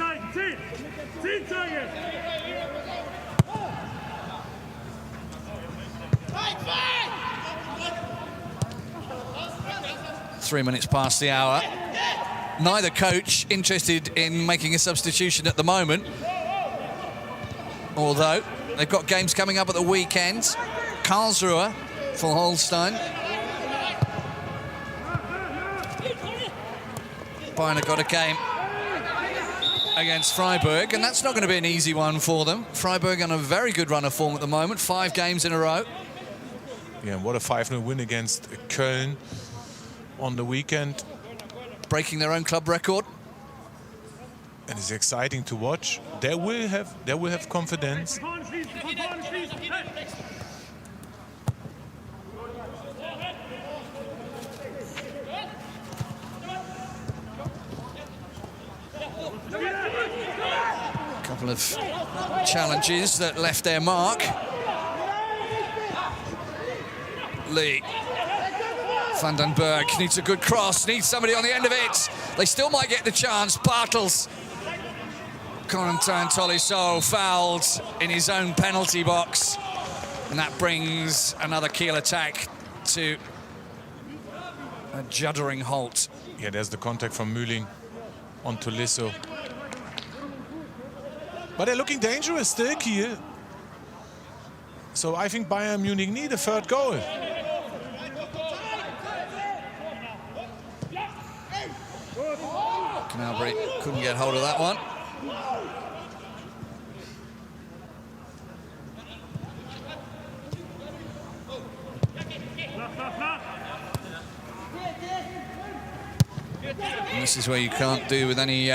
Three minutes past the hour. Neither coach interested in making a substitution at the moment. Although they've got games coming up at the weekend. Karlsruhe for Holstein. Bayern have got a game against Freiburg, and that's not going to be an easy one for them. Freiburg on a very good run of form at the moment, 5 games in a row. Yeah, what a 5-0 win against Köln on the weekend. Breaking their own club record. And it's exciting to watch. They will have confidence. Couple of challenges that left their mark. Lee. Van den Berg needs a good cross, needs somebody on the end of it. They still might get the chance. Bartels. Corentin Tolisso fouled in his own penalty box. And that brings another Kiel attack to a juddering halt. Yeah, there's the contact from Mühling on Tolisso. But they're looking dangerous still, Kiel. So I think Bayern Munich need a third goal. Knalbury couldn't get hold of that one. And this is where you can't do with any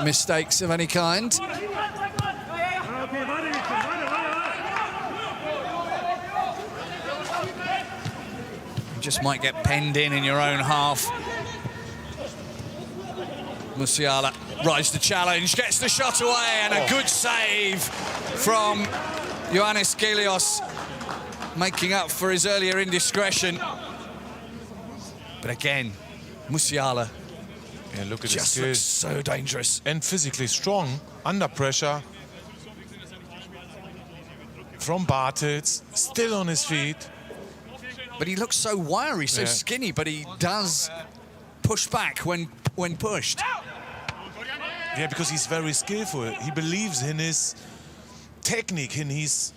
mistakes of any kind. You just might get penned in your own half. Musiala rides the challenge, gets the shot away, and a good save from Ioannis Gelios, making up for his earlier indiscretion. But again, Musiala look at just looks so dangerous. And physically strong, under pressure. From Bartels, still on his feet. But he looks so wiry, so skinny, but he does push back when pushed. Yeah, because he's very skillful. He believes in his technique, in his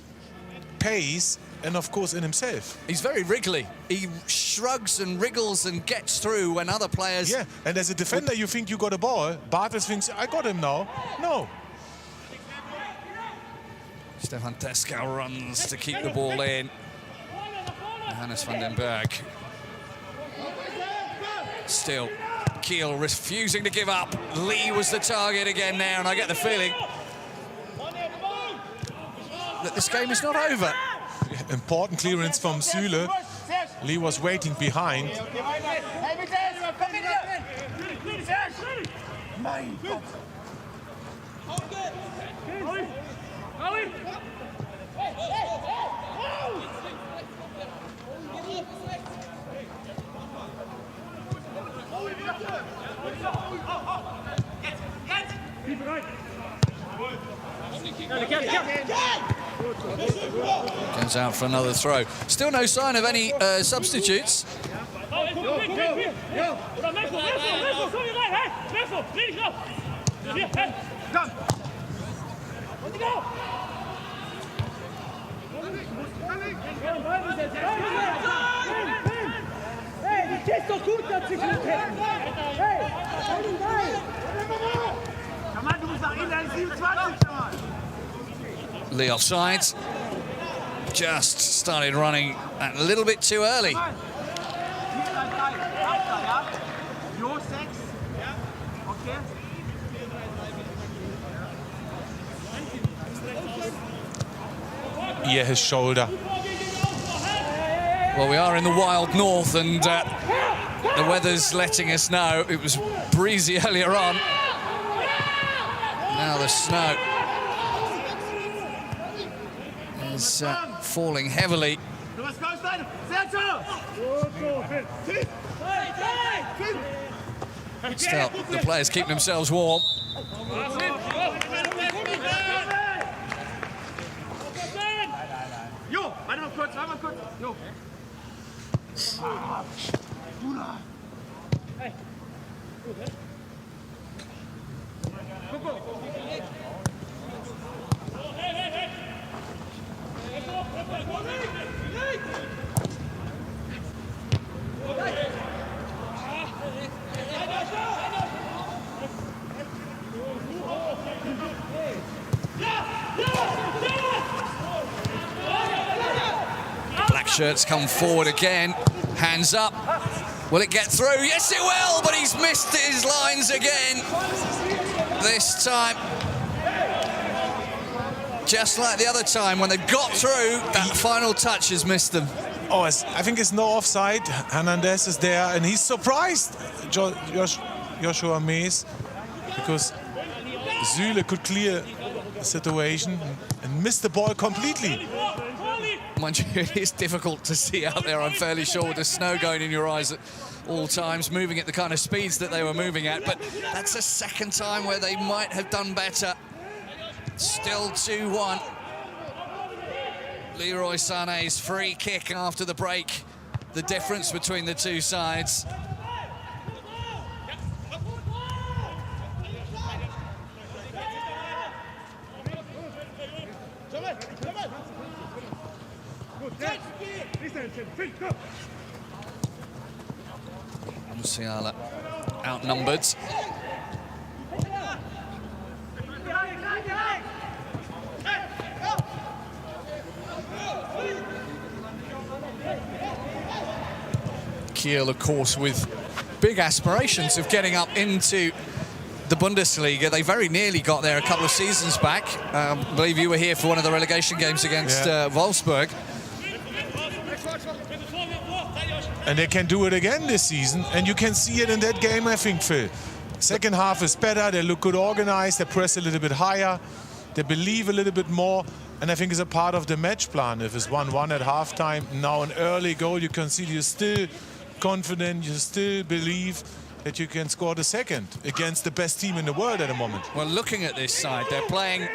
pace, and of course in himself. He's very wriggly. He shrugs and wriggles and gets through when other players... Yeah, and as a defender you think you got a ball. Bartels thinks, I got him now. No. Stefan Teskau runs to keep the ball in. Johannes van den Berg. Still, Kiel refusing to give up. Lee was the target again there, and I get the feeling that this game is not over. Important clearance from Süle. Lee was waiting behind. Goes out for another throw. Still no sign of any substitutes. Lee offside. Just started running a little bit too early. Yeah, his shoulder. Well, we are in the wild north, and the weather's letting us know. It was breezy earlier on. Now the snow is falling heavily. Still, the players keep themselves warm. Black shirts come forward again. Hands up. Will it get through? Yes, it will, but he's missed his lines again. this time, just like the other time, when they've got through, that final touch has missed them. Oh, I think it's no offside. Hernandez is there, and he's surprised, Joshua Mees, because Süle could clear the situation and miss the ball completely. Mind you, it is difficult to see out there, I'm fairly sure, with the snow going in your eyes at all times, moving at the kind of speeds that they were moving at. But that's a second time where they might have done better. Still 2-1. Leroy Sané's free kick after the break. The difference between the two sides. Musiala outnumbered. Kiel, of course, with big aspirations of getting up into the Bundesliga. They very nearly got there a couple of seasons back. I believe you were here for one of the relegation games against Wolfsburg. And they can do it again this season, and you can see it in that game, I think, Phil. Second half is better, they look good organized, they press a little bit higher, they believe a little bit more, and I think it's a part of the match plan. If it's 1-1 at halftime, now an early goal, you can see you're still confident, you still believe that you can score the second against the best team in the world at the moment. Well, looking at this side, they're playing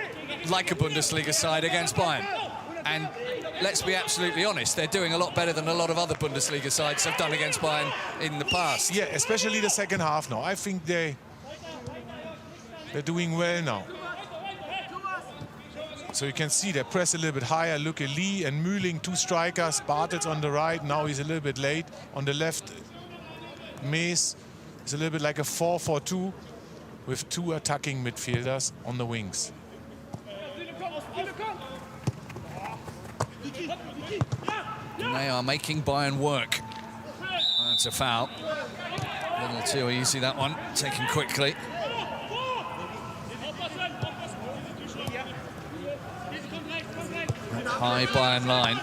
like a Bundesliga side against Bayern. And let's be absolutely honest, they're doing a lot better than a lot of other Bundesliga sides have done against Bayern in the past. Yeah, especially the second half now. I think they're doing well now. So you can see they press a little bit higher. Look at Lee and Mühling, two strikers. Bartels on the right, now he's a little bit late. On the left, Mees is a little bit like a 4-4-2 with two attacking midfielders on the wings. And they are making Bayern work. That's a foul. A little too easy, that one, taken quickly. That high Bayern line.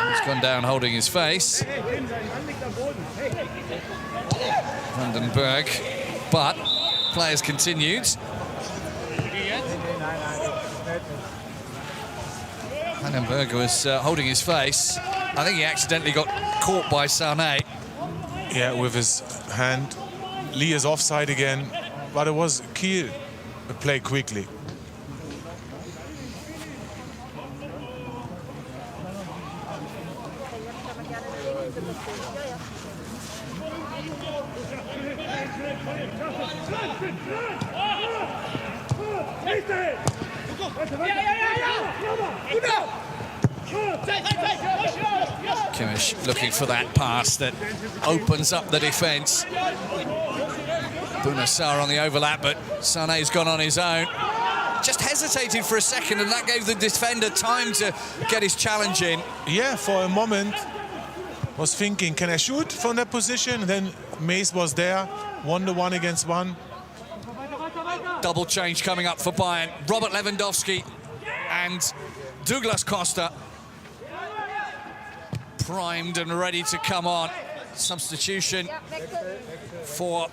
He's gone down holding his face. Vandenberg, but players continued. Vandenberg was holding his face. I think he accidentally got caught by Sané. Yeah, with his hand. Lee is offside again, but it was Kiel who played quickly. Kimmich looking for that pass that opens up the defence. Bunassar on the overlap, but Sané's gone on his own. Just hesitated for a second, and that gave the defender time to get his challenge in. Yeah, for a moment was thinking, can I shoot from that position? And then Mees was there, 1-1 against 1. Double change coming up for Bayern. Robert Lewandowski and Douglas Costa primed and ready to come on. Substitution for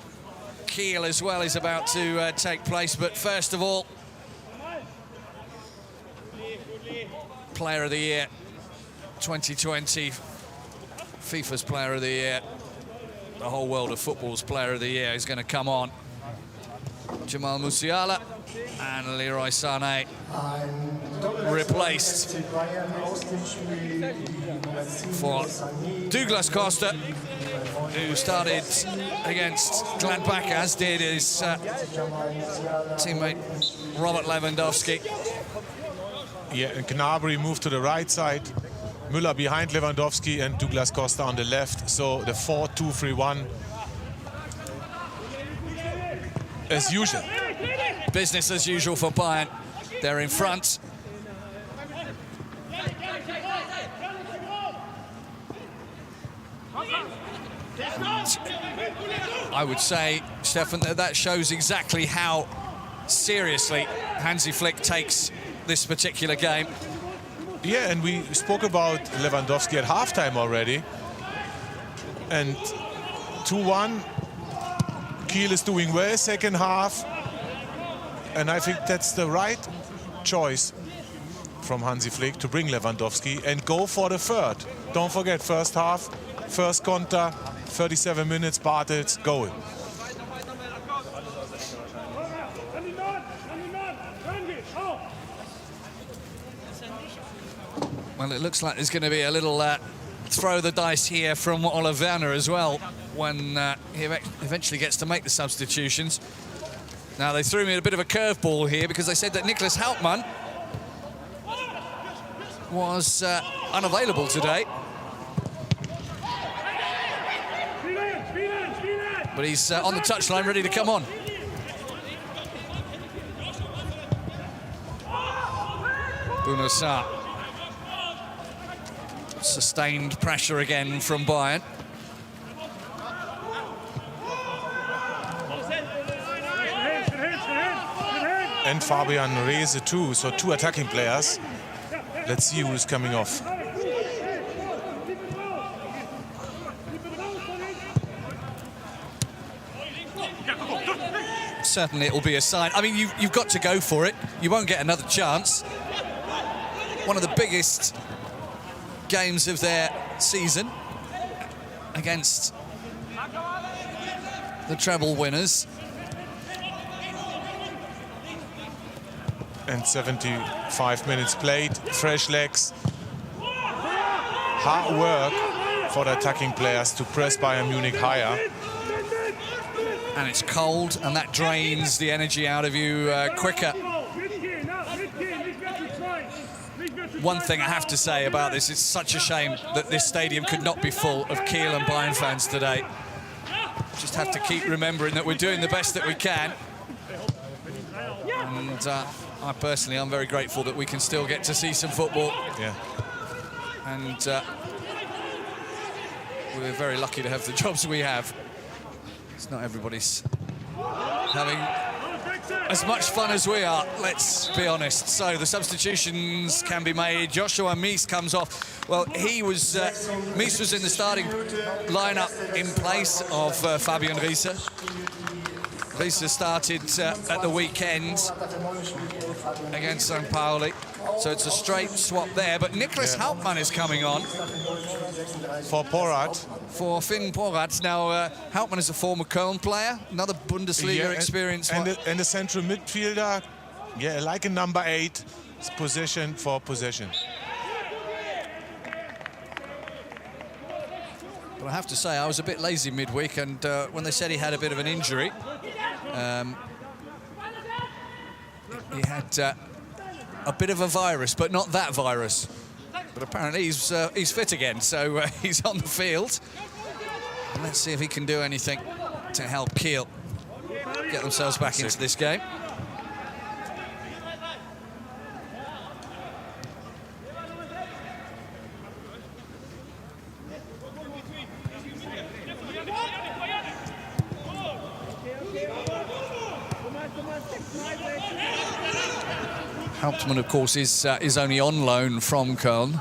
Kiel as well is about to take place, but first of all, Player of the Year 2020, FIFA's Player of the Year, the whole world of football's Player of the Year is going to come on. Jamal Musiala and Leroy Sané replaced for Douglas Costa, who started against Gladbach, as did his teammate Robert Lewandowski. Yeah, and Gnabry moved to the right side. Müller behind Lewandowski and Douglas Costa on the left. So the 4-2-3-1 as usual. Business as usual for Bayern. They're in front. I would say, Stefan, that shows exactly how seriously Hansi Flick takes this particular game. Yeah, and we spoke about Lewandowski at halftime already. And 2-1, Kiel is doing well second half. And I think that's the right choice from Hansi Flick to bring Lewandowski and go for the third. Don't forget, first half, first contact, 37 minutes, Bartels, goal. Well, it looks like there's going to be a little throw the dice here from Oliver Werner as well when he eventually gets to make the substitutions. Now, they threw me a bit of a curveball here because they said that Niklas Hauptmann was unavailable today. But he's on the touchline, ready to come on. Buno Sarr. Sustained pressure again from Bayern. And Fabian Reese too, so two attacking players. Let's see who's coming off. Certainly it'll be a sign. I mean, you've got to go for it. You won't get another chance. One of the biggest games of their season against the treble winners. And 75 minutes played, fresh legs. Hard work for the attacking players to press Bayern Munich higher. And it's cold, and that drains the energy out of you quicker. One thing I have to say about this, it's such a shame that this stadium could not be full of Kiel and Bayern fans today. Just have to keep remembering that we're doing the best that we can. And I personally am very grateful that we can still get to see some football. Yeah. And we're very lucky to have the jobs we have. It's not everybody's having as much fun as we are, let's be honest. So the substitutions can be made. Joshua Mies comes off. Well, Mies was in the starting lineup in place of Fabian Riese. Riese started at the weekend against St. Pauli. So it's a straight swap there, but Niklas Hauptmann is coming on. For Porat. For Finn Porat. Now, Hauptmann is a former Köln player, another Bundesliga experience. And the central midfielder, like a number 8, position for possession. But I have to say, I was a bit lazy midweek, and when they said he had a bit of an injury, he had a bit of a virus, but not that virus. But apparently he's fit again, so he's on the field. And let's see if he can do anything to help Kiel get themselves back into this game. Hauptmann, of course, is only on loan from Köln.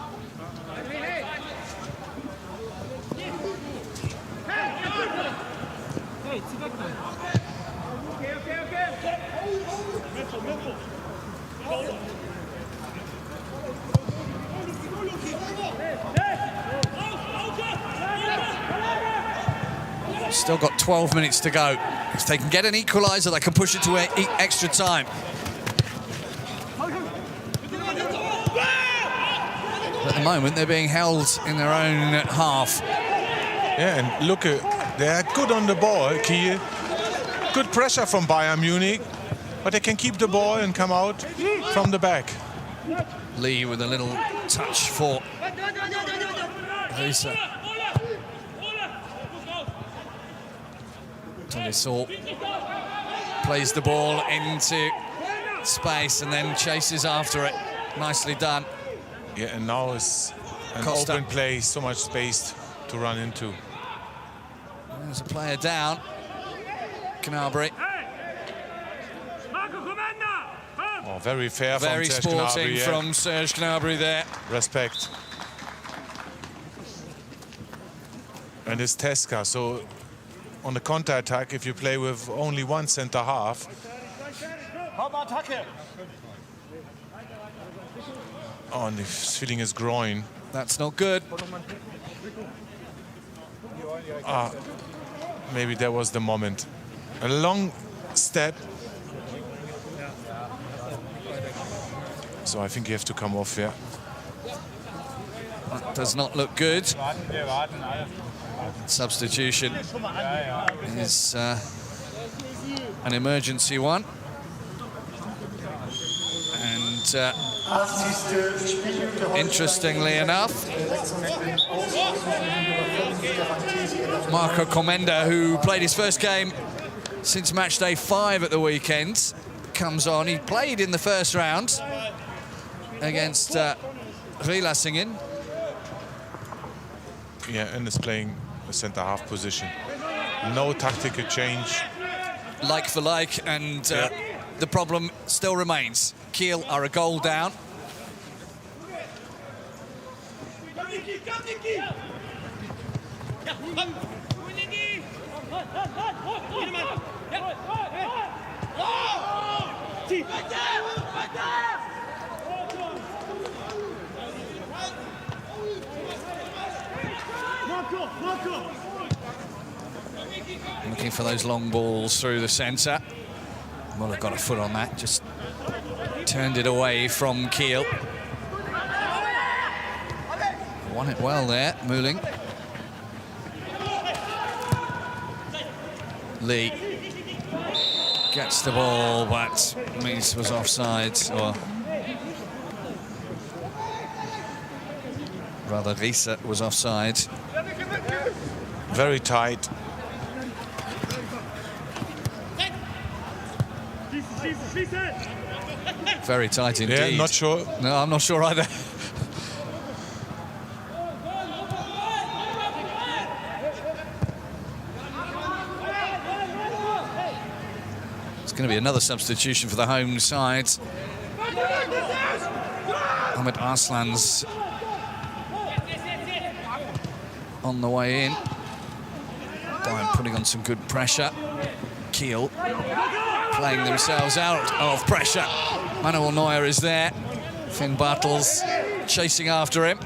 Still got 12 minutes to go. If they can get an equalizer, they can push it to extra time. At the moment, they're being held in their own half. Yeah, and look, they're good on the ball, Kiel. Good pressure from Bayern Munich, but they can keep the ball and come out from the back. Lee with a little touch for Riese. Tolisso plays the ball into space and then chases after it. Nicely done. Yeah, and now it's an Costa. open play, so much space to run into. There's a player down. Gnabry. Oh, very fair Very from Serge sporting Gnabry, yeah. from Serge Gnabry there. Respect. And it's Teska, so on the counter-attack, if you play with only one centre half, oh, and he's feeling his groin. That's not good. Maybe that was the moment. A long step. So I think you have to come off, yeah. That does not look good. Substitution is an emergency one. And interestingly enough, Marco Comenda, who played his first game since match day 5 at the weekend, comes on. He played in the first round against Rielassingen. Yeah, and is playing a centre half position. No tactical change. Like for like, and the problem still remains. Kiel are a goal down. Looking for those long balls through the centre. Well, they've got a foot on that, just turned it away from Kiel. Won it well there, Muling. Lee gets the ball, but Mies was offside, or rather Riese was offside. Very tight. Very tight indeed. Yeah, not sure. No, I'm not sure either. It's going to be another substitution for the home side. Ahmed Arslan's on the way in. Bayern putting on some good pressure. Kiel playing themselves out of pressure. Manuel Neuer is there. Finn Bartels chasing after him.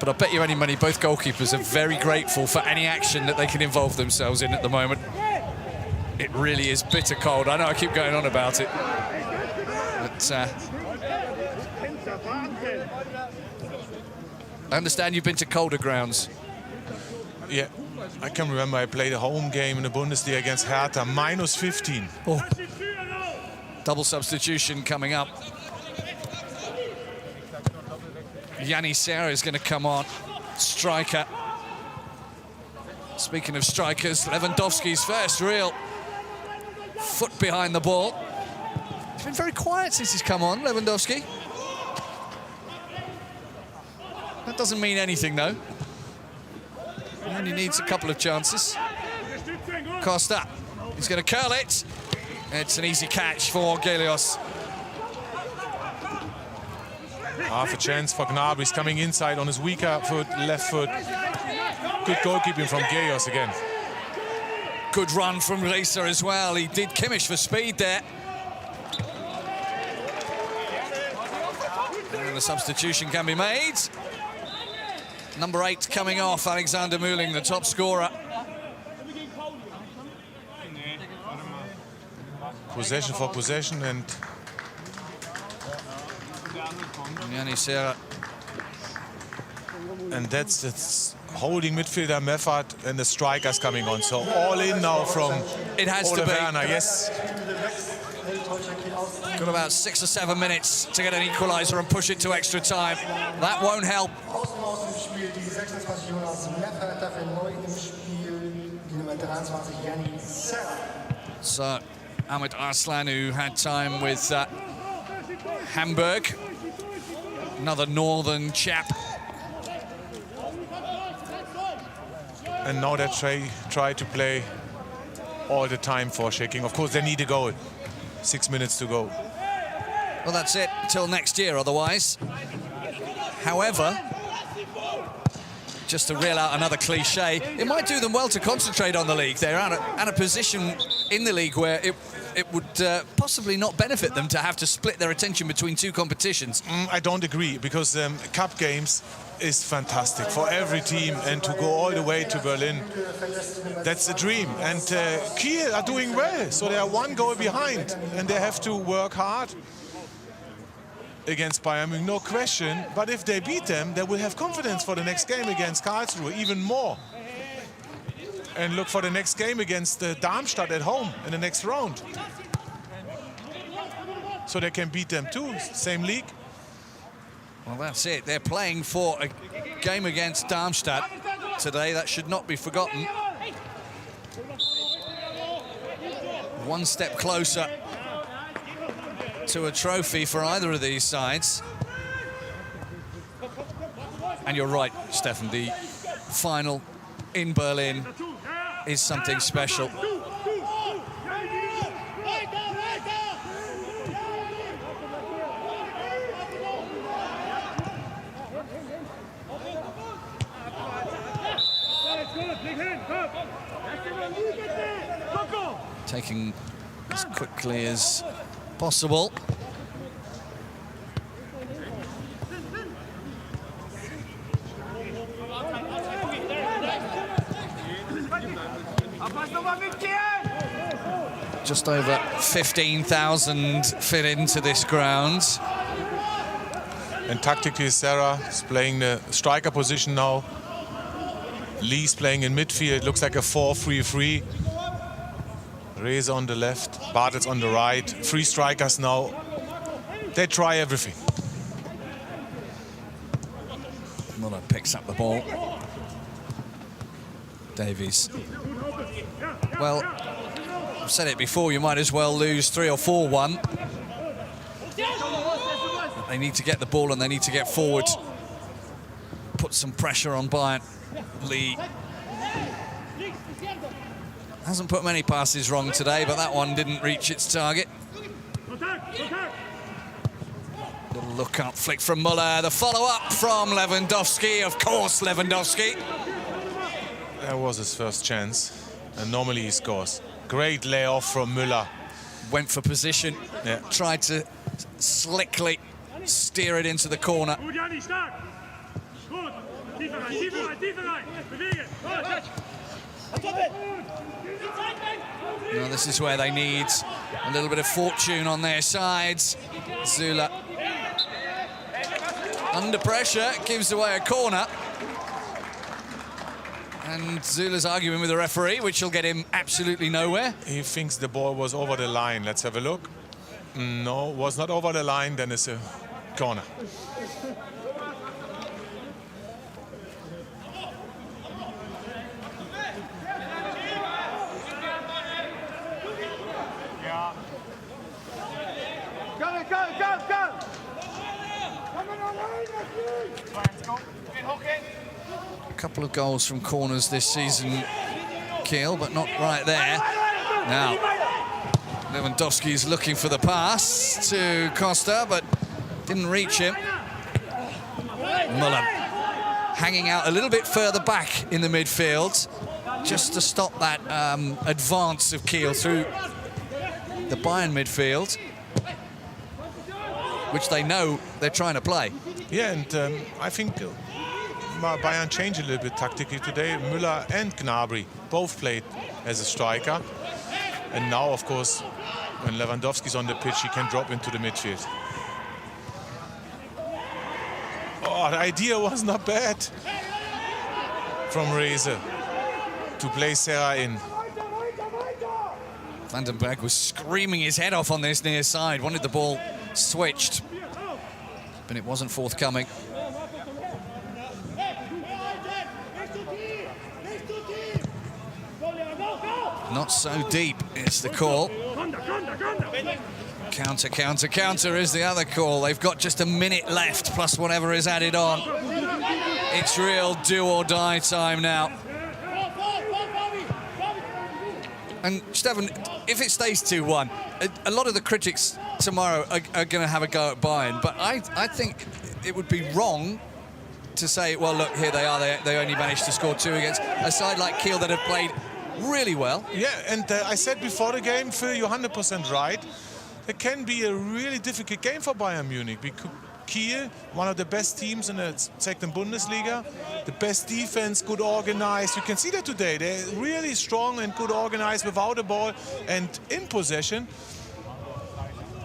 But I bet you any money both goalkeepers are very grateful for any action that they can involve themselves in at the moment. It really is bitter cold. I know I keep going on about it. But I understand you've been to colder grounds. Yeah, I can remember I played a home game in the Bundesliga against Hertha, -15. Oh. Double substitution coming up. Yanni Serra is going to come on. Striker. Speaking of strikers, Lewandowski's first real foot behind the ball. He's been very quiet since he's come on, Lewandowski. That doesn't mean anything, though. He only needs a couple of chances. Costa, he's going to curl it. It's an easy catch for Gelios. Half a chance for Gnabry. He's coming inside on his weaker foot, left foot. Good goalkeeping from Gelios again. Good run from Riese as well. He did Kimmich for speed there. And the substitution can be made. Number 8 coming off, Alexander Muling, the top scorer. Possession for possession, and Yanni Serra And that's the holding midfielder method, and the strikers coming on. So all in now from It has Ole to be. Werner, yes. Got about 6 or 7 minutes to get an equalizer and push it to extra time. That won't help. So Ahmed Arslan, who had time with Hamburg, another northern chap. And now they try to play all the time for shaking. Of course, they need a goal. 6 minutes to go. Well, that's it till next year otherwise. However, just to reel out another cliche, it might do them well to concentrate on the league. They're at a position in the league where it would possibly not benefit them to have to split their attention between two competitions. I don't agree, because cup games is fantastic for every team, and to go all the way to Berlin, that's a dream. And Kiel are doing well, so they are 1 goal behind, and they have to work hard against Bayern Munich, no question. But if they beat them, they will have confidence for the next game against Karlsruhe, even more. And look for the next game against Darmstadt at home in the next round. So they can beat them too, same league. Well, that's it. They're playing for a game against Darmstadt today. That should not be forgotten. One step closer to a trophy for either of these sides. And you're right, Stefan, the final in Berlin is something special. Taking as quickly as possible. Just over 15,000 fit into this ground. And tactically, Serra is playing the striker position now. Lee's playing in midfield. Looks like a 4-3-3. Reza on the left, Bartels on the right. 3 strikers now. They try everything. Muller picks up the ball. Davies. Well, I've said it before, you might as well lose 3 or 4-1. They need to get the ball and they need to get forward. Put some pressure on Bayern. Lee hasn't put many passes wrong today, but that one didn't reach its target. Little look up flick from Muller. The follow-up from Lewandowski. Of course, Lewandowski. That was his first chance, and normally he scores. Great layoff from Müller. Went for position, tried to slickly steer it into the corner. Now this is where they need a little bit of fortune on their sides. Zula under pressure, gives away a corner. And Zula's arguing with the referee, which will get him absolutely nowhere. He thinks the ball was over the line. Let's have a look. No, was not over the line, then it's a corner. A couple of goals from corners this season, Kiel, but not right there. Now, Lewandowski's looking for the pass to Costa, but didn't reach him. Muller hanging out a little bit further back in the midfield, just to stop that advance of Kiel through the Bayern midfield, which they know they're trying to play. Yeah, and I think Bayern changed a little bit tactically today. Müller and Gnabry both played as a striker. And now, of course, when Lewandowski's on the pitch, he can drop into the midfield. Oh, Oh, the idea was not bad from Reze to play Serra in. Van den Berg was screaming his head off on this near side, wanted the ball switched, but it wasn't forthcoming. Not so deep is the call. Counter, counter, counter is the other call. They've got just a minute left, plus whatever is added on. It's real do or die time now. And Stefan, if it stays 2-1, a lot of the critics tomorrow are going to have a go at Bayern, but I think it would be wrong to say, well, look, here they are, they only managed to score 2 against a side like Kiel that have played really well. Yeah, and I said before the game, Phil, you're 100% right. It can be a really difficult game for Bayern Munich because Kiel, one of the best teams in the second Bundesliga, the best defense, good organized. You can see that today. They're really strong and good organized without the ball and in possession.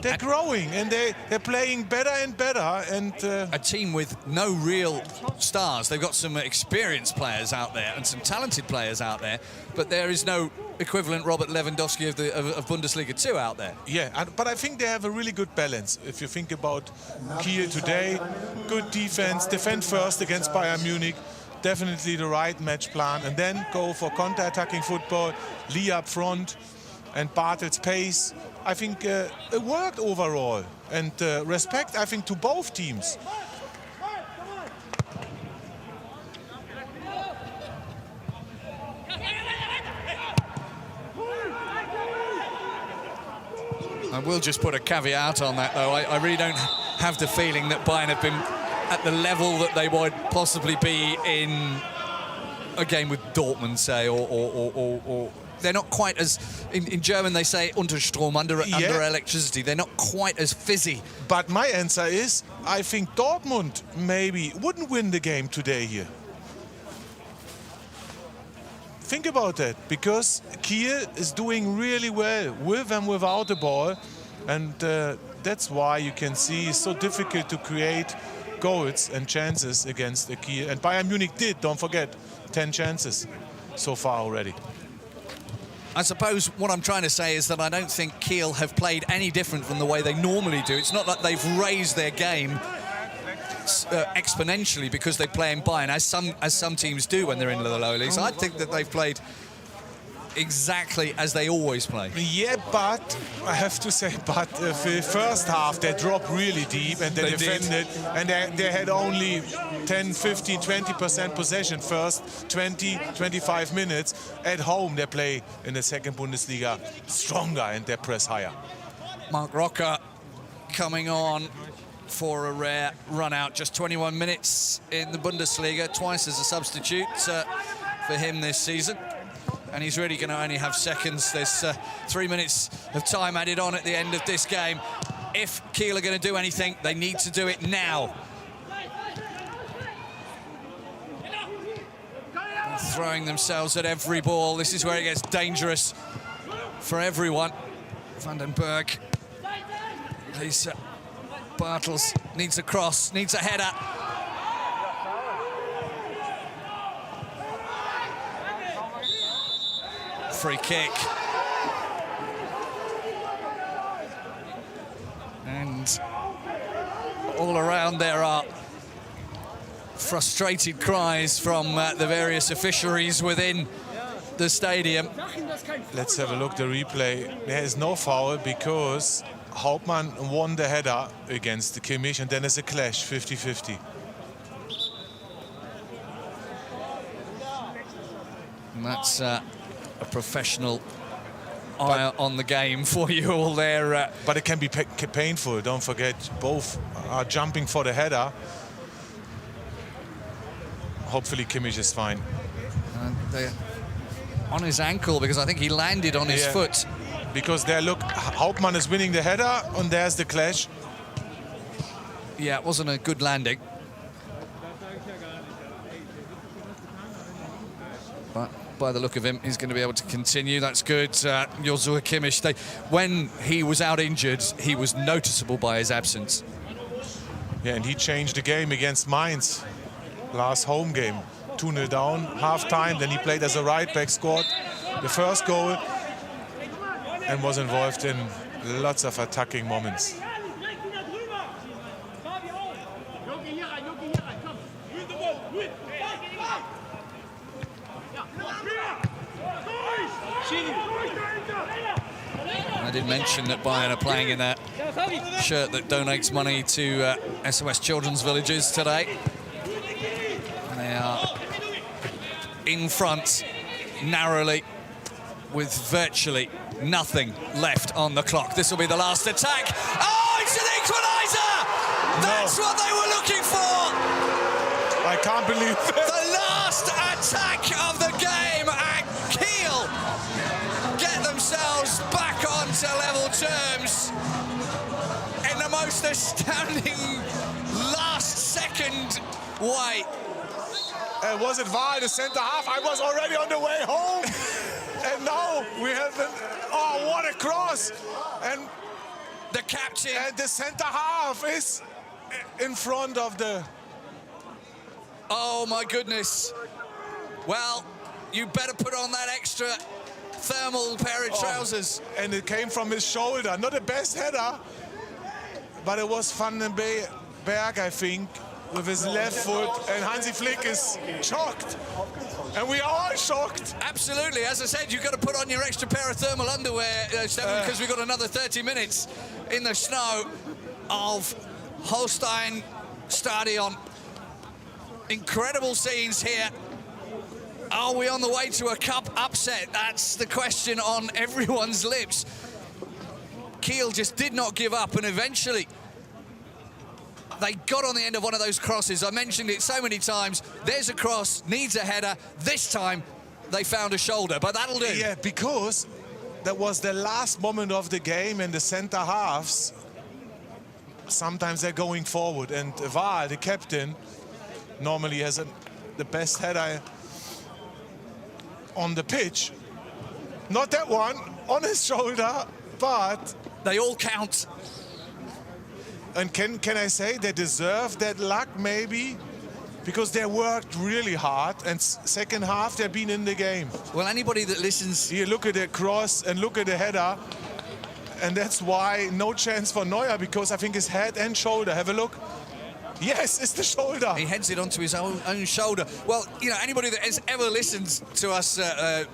They're growing and they're playing better and better. And a team with no real stars. They've got some experienced players out there and some talented players out there, but there is no equivalent Robert Lewandowski of Bundesliga 2 out there. Yeah, but I think they have a really good balance. If you think about Kiel today, good defense, defend first against Bayern Munich, definitely the right match plan, and then go for counter-attacking football, Lee up front, and Bartel's pace. I think it worked overall, and respect, I think, to both teams. I will just put a caveat on that, though. I really don't have the feeling that Bayern have been at the level that they would possibly be in a game with Dortmund, say, or they're not quite as, in German they say unter Strom, under electricity. They're not quite as fizzy. But my answer is, I think Dortmund maybe wouldn't win the game today here. Think about that, because Kiel is doing really well with and without the ball, and that's why you can see it's so difficult to create goals and chances against the Kiel. And Bayern Munich did, don't forget, 10 chances so far already. I suppose what I'm trying to say is that I don't think Kiel have played any different from the way they normally do. It's not that they've raised their game exponentially because they play in Bayern, as some teams do when they're in the lower leagues. I think that they've played exactly as they always play. Yeah, but I have to say, but the first half they dropped really deep and they defended, and they had only 10, 15, 20% possession first 20, 25 minutes. At home they play in the second Bundesliga stronger and they press higher. Mark Rocker coming on for a rare run out, just 21 minutes in the Bundesliga, twice as a substitute for him this season. And he's really going to only have seconds. There's 3 minutes of time added on at the end of this game. If Kiel are going to do anything, they need to do it now. They're throwing themselves at every ball. This is where it gets dangerous for everyone. Van den Berg. Bartels needs a cross, needs a header. Free kick. And all around there are frustrated cries from the various officiaries within the stadium. Let's have a look at the replay. There is no foul because Hauptmann won the header against the Kimmich, and then there's a clash, 50-50. And that's a professional eye on the game for you all there. But it can be painful, don't forget. Both are jumping for the header. Hopefully Kimmich is fine. They're on his ankle because I think he landed on his foot. Because there, look, Hauptmann is winning the header, and there's the clash. Yeah, it wasn't a good landing. But by the look of him, he's going to be able to continue. That's good. Joshua Kimmich, when he was out injured, he was noticeable by his absence. Yeah, and he changed the game against Mainz. Last home game, 2-0 down, half-time. Then he played as a right back, scored the first goal, and was involved in lots of attacking moments. I did mention that Bayern are playing in that shirt that donates money to SOS Children's Villages today. They are in front narrowly with virtually nothing left on the clock. This will be the last attack. Oh, it's an equalizer! That's what they were looking for! I can't believe it. The last attack of the game, and Kiel get themselves back onto level terms in the most astounding last-second way. Was it Wahl, the centre half? I was already on the way home. And now we have oh, what a cross. And the captain. And the centre half is in front of the... Oh, my goodness. Well, you better put on that extra thermal pair of trousers. And it came from his shoulder. Not the best header, but it was Van den Berg, I think, with his left foot, and Hansi Flick is shocked. And we are all shocked. Absolutely. As I said, you've got to put on your extra pair of thermal underwear, Stefan, because we've got another 30 minutes in the snow of Holstein Stadion. Incredible scenes here. Are we on the way to a cup upset? That's the question on everyone's lips. Kiel just did not give up, and eventually they got on the end of one of those crosses. I mentioned it so many times. There's a cross, needs a header. This time, they found a shoulder, but that'll do. Yeah, because that was the last moment of the game, and the centre halves, sometimes they're going forward. And Wahl, the captain, normally has the best header on the pitch. Not that one, on his shoulder, but... They all count. And can I say they deserve that luck, maybe? Because they worked really hard, and second half they've been in the game. Well, anybody that listens... Here, look at the cross and look at the header. And that's why no chance for Neuer, because I think his head and shoulder, have a look. Yes, it's the shoulder. He heads it onto his own shoulder. Well, you know, anybody that has ever listened to us at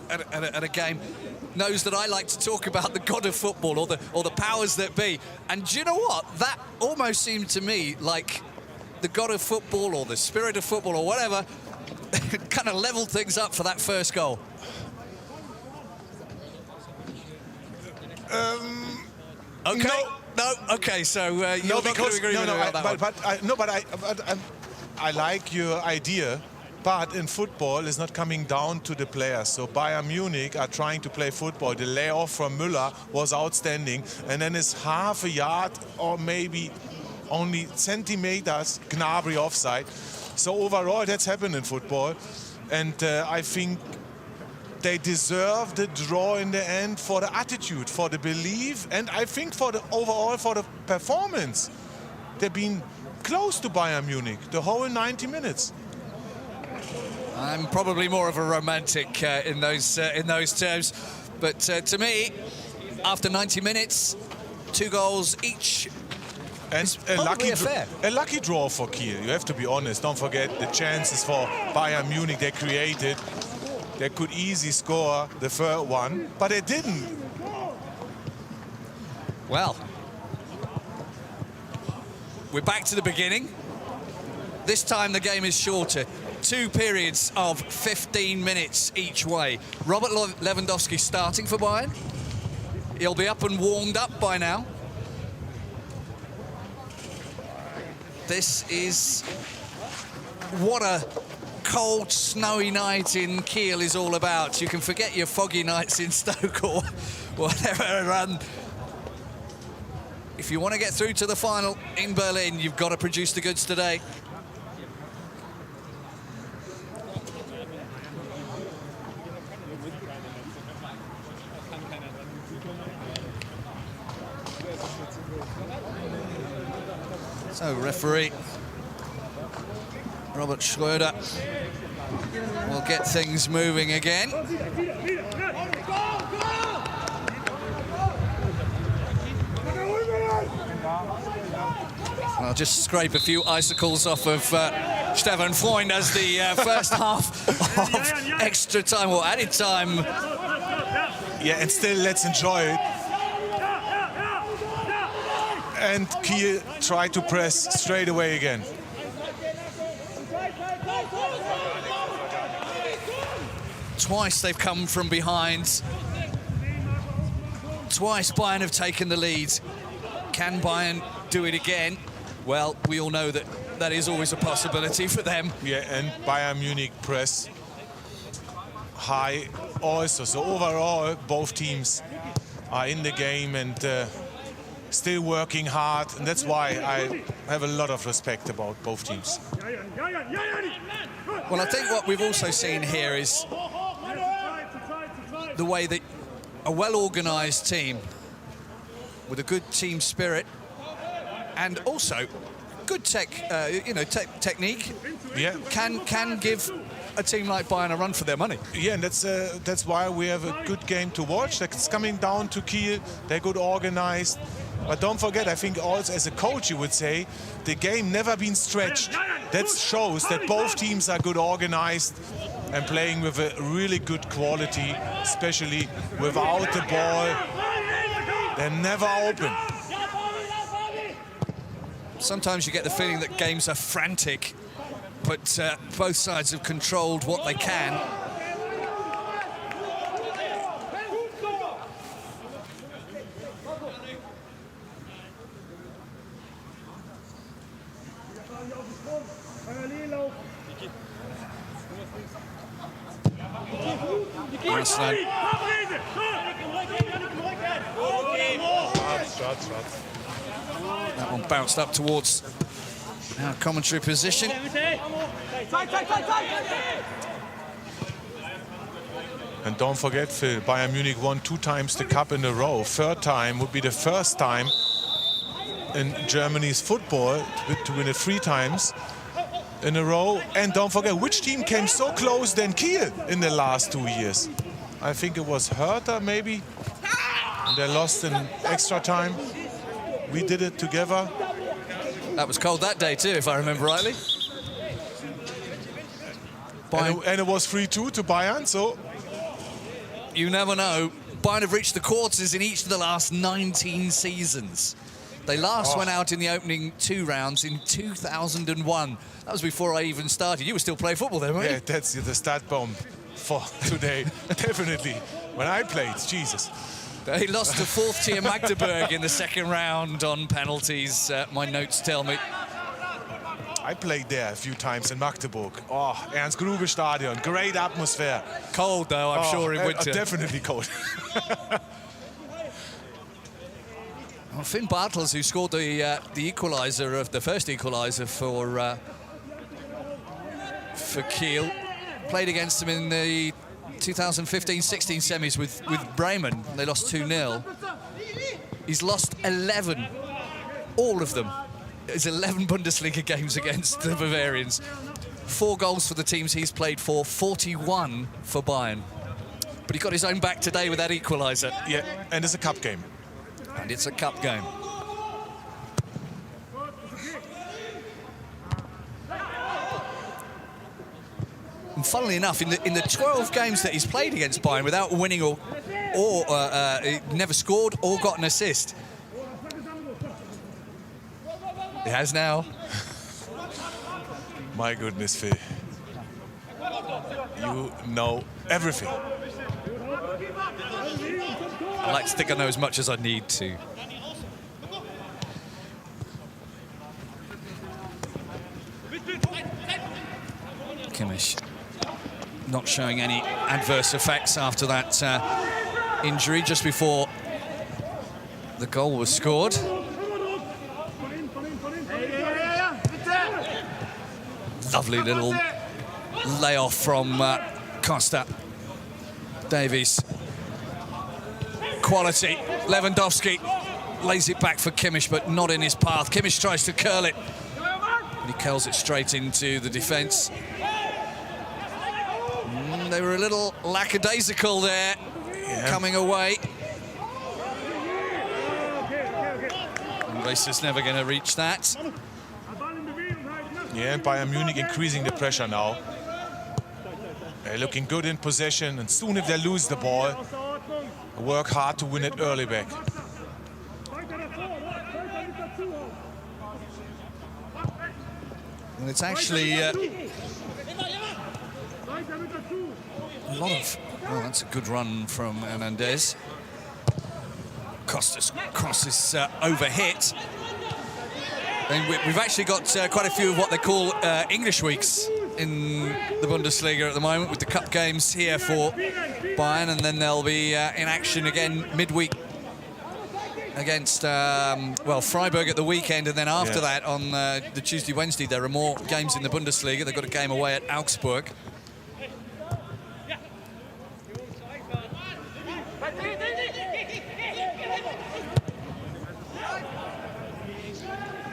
a game knows that I like to talk about the god of football or the powers that be. And do you know what? That almost seemed to me like the god of football or the spirit of football or whatever kind of leveled things up for that first goal. Okay. No. Okay. So you're not going to agree with me on that one. I like your idea. But in football, it's not coming down to the players. So Bayern Munich are trying to play football. The layoff from Müller was outstanding. And then it's half a yard or maybe only centimeters Gnabry offside. So overall, that's happened in football. And I think they deserve the draw in the end for the attitude, for the belief, and I think for the overall, for the performance. They've been close to Bayern Munich the whole 90 minutes. I'm probably more of a romantic in those terms, but to me, after 90 minutes, 2 goals each, and a lucky draw for Kiel. You have to be honest. Don't forget the chances for Bayern Munich they created. They could easily score the third one, but they didn't. Well, we're back to the beginning. This time the game is shorter. 2 periods of 15 minutes each way. Robert Lewandowski starting for Bayern. He'll be up and warmed up by now. This is what a cold, snowy night in Kiel is all about. You can forget your foggy nights in Stoke or whatever. If you want to get through to the final in Berlin, you've got to produce the goods today. So referee Robert Schröder will get things moving again. I'll just scrape a few icicles off of Stefan Freund as the first half of extra time or added time. Yeah, and still let's enjoy it. And Kiel tried to press straight away again. Twice they've come from behind. Twice Bayern have taken the lead. Can Bayern do it again? Well, we all know that that is always a possibility for them. Yeah, and Bayern Munich press high also. So overall, both teams are in the game and still working hard. And that's why I have a lot of respect about both teams. Well, I think what we've also seen here is the way that a well-organised team with a good team spirit and also good technique, yeah, can give a team like Bayern a run for their money. Yeah, and that's why we have a good game to watch. Like, it's coming down to Kiel. They're good organized. But don't forget, I think also as a coach you would say, the game never been stretched. That shows that both teams are good organized and playing with a really good quality, especially without the ball. They're never open. Sometimes you get the feeling that games are frantic, but both sides have controlled what they can. That one bounced up towards our commentary position. And don't forget, Phil, Bayern Munich won 2 times the cup in a row. Third time would be the first time in Germany's football to win it 3 times in a row. And don't forget, which team came so close than Kiel in the last 2 years? I think it was Hertha, maybe. And they lost in extra time. We did it together. That was cold that day too, if I remember rightly. And it was 3-2 to Bayern, so... You never know. Bayern have reached the quarters in each of the last 19 seasons. They last went out in the opening 2 rounds in 2001. That was before I even started. You were still playing football then, weren't you? Yeah, that's the stat bomb for today. Definitely. When I played, Jesus. They lost to 4th tier Magdeburg in the 2nd round on penalties, my notes tell me. I played there a few times in Magdeburg. Oh, Ernst Grube Stadion, great atmosphere. Cold though, I'm sure, in winter. Definitely cold. Well, Finn Bartels, who scored the equalizer of the first equalizer for Kiel, played against them in the 2015-16 semis with Bremen. They lost 2-0. He's lost 11, all of them. It's 11 Bundesliga games against the Bavarians. 4 goals for the teams he's played for, 41 for Bayern. But he got his own back today with that equaliser. Yeah, and it's a cup game. And it's a cup game. And funnily enough, in the 12 games that he's played against Bayern without winning or he never scored or got an assist. He has now. My goodness, Phil. You know everything. I like to think I know as much as I need to. Kimmich not showing any adverse effects after that injury just before the goal was scored. Lovely little layoff from Costa. Davies. Quality. Lewandowski. Lays it back for Kimmich, but not in his path. Kimmich tries to curl it. And he curls it straight into the defence. They were a little lackadaisical there, coming away. And Reis's never going to reach that. Yeah, and Bayern Munich increasing the pressure now. They're looking good in possession, and soon if they lose the ball, work hard to win it early back. And it's actually a lot of... Oh, that's a good run from Hernandez. Costas crosses overhit. And we've actually got quite a few of what they call English weeks in the Bundesliga at the moment, with the cup games here for Bayern, and then they'll be in action again midweek against, well, Freiburg at the weekend, and then after that on the Tuesday, Wednesday, there are more games in the Bundesliga. They've got a game away at Augsburg.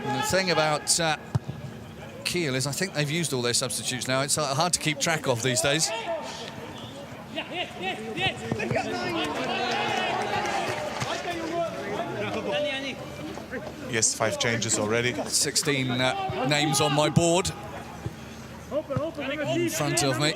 And the thing about Kiel is I think they've used all their substitutes now. It's hard to keep track of these days. Yes, 5 changes already. 16 names on my board in front of me.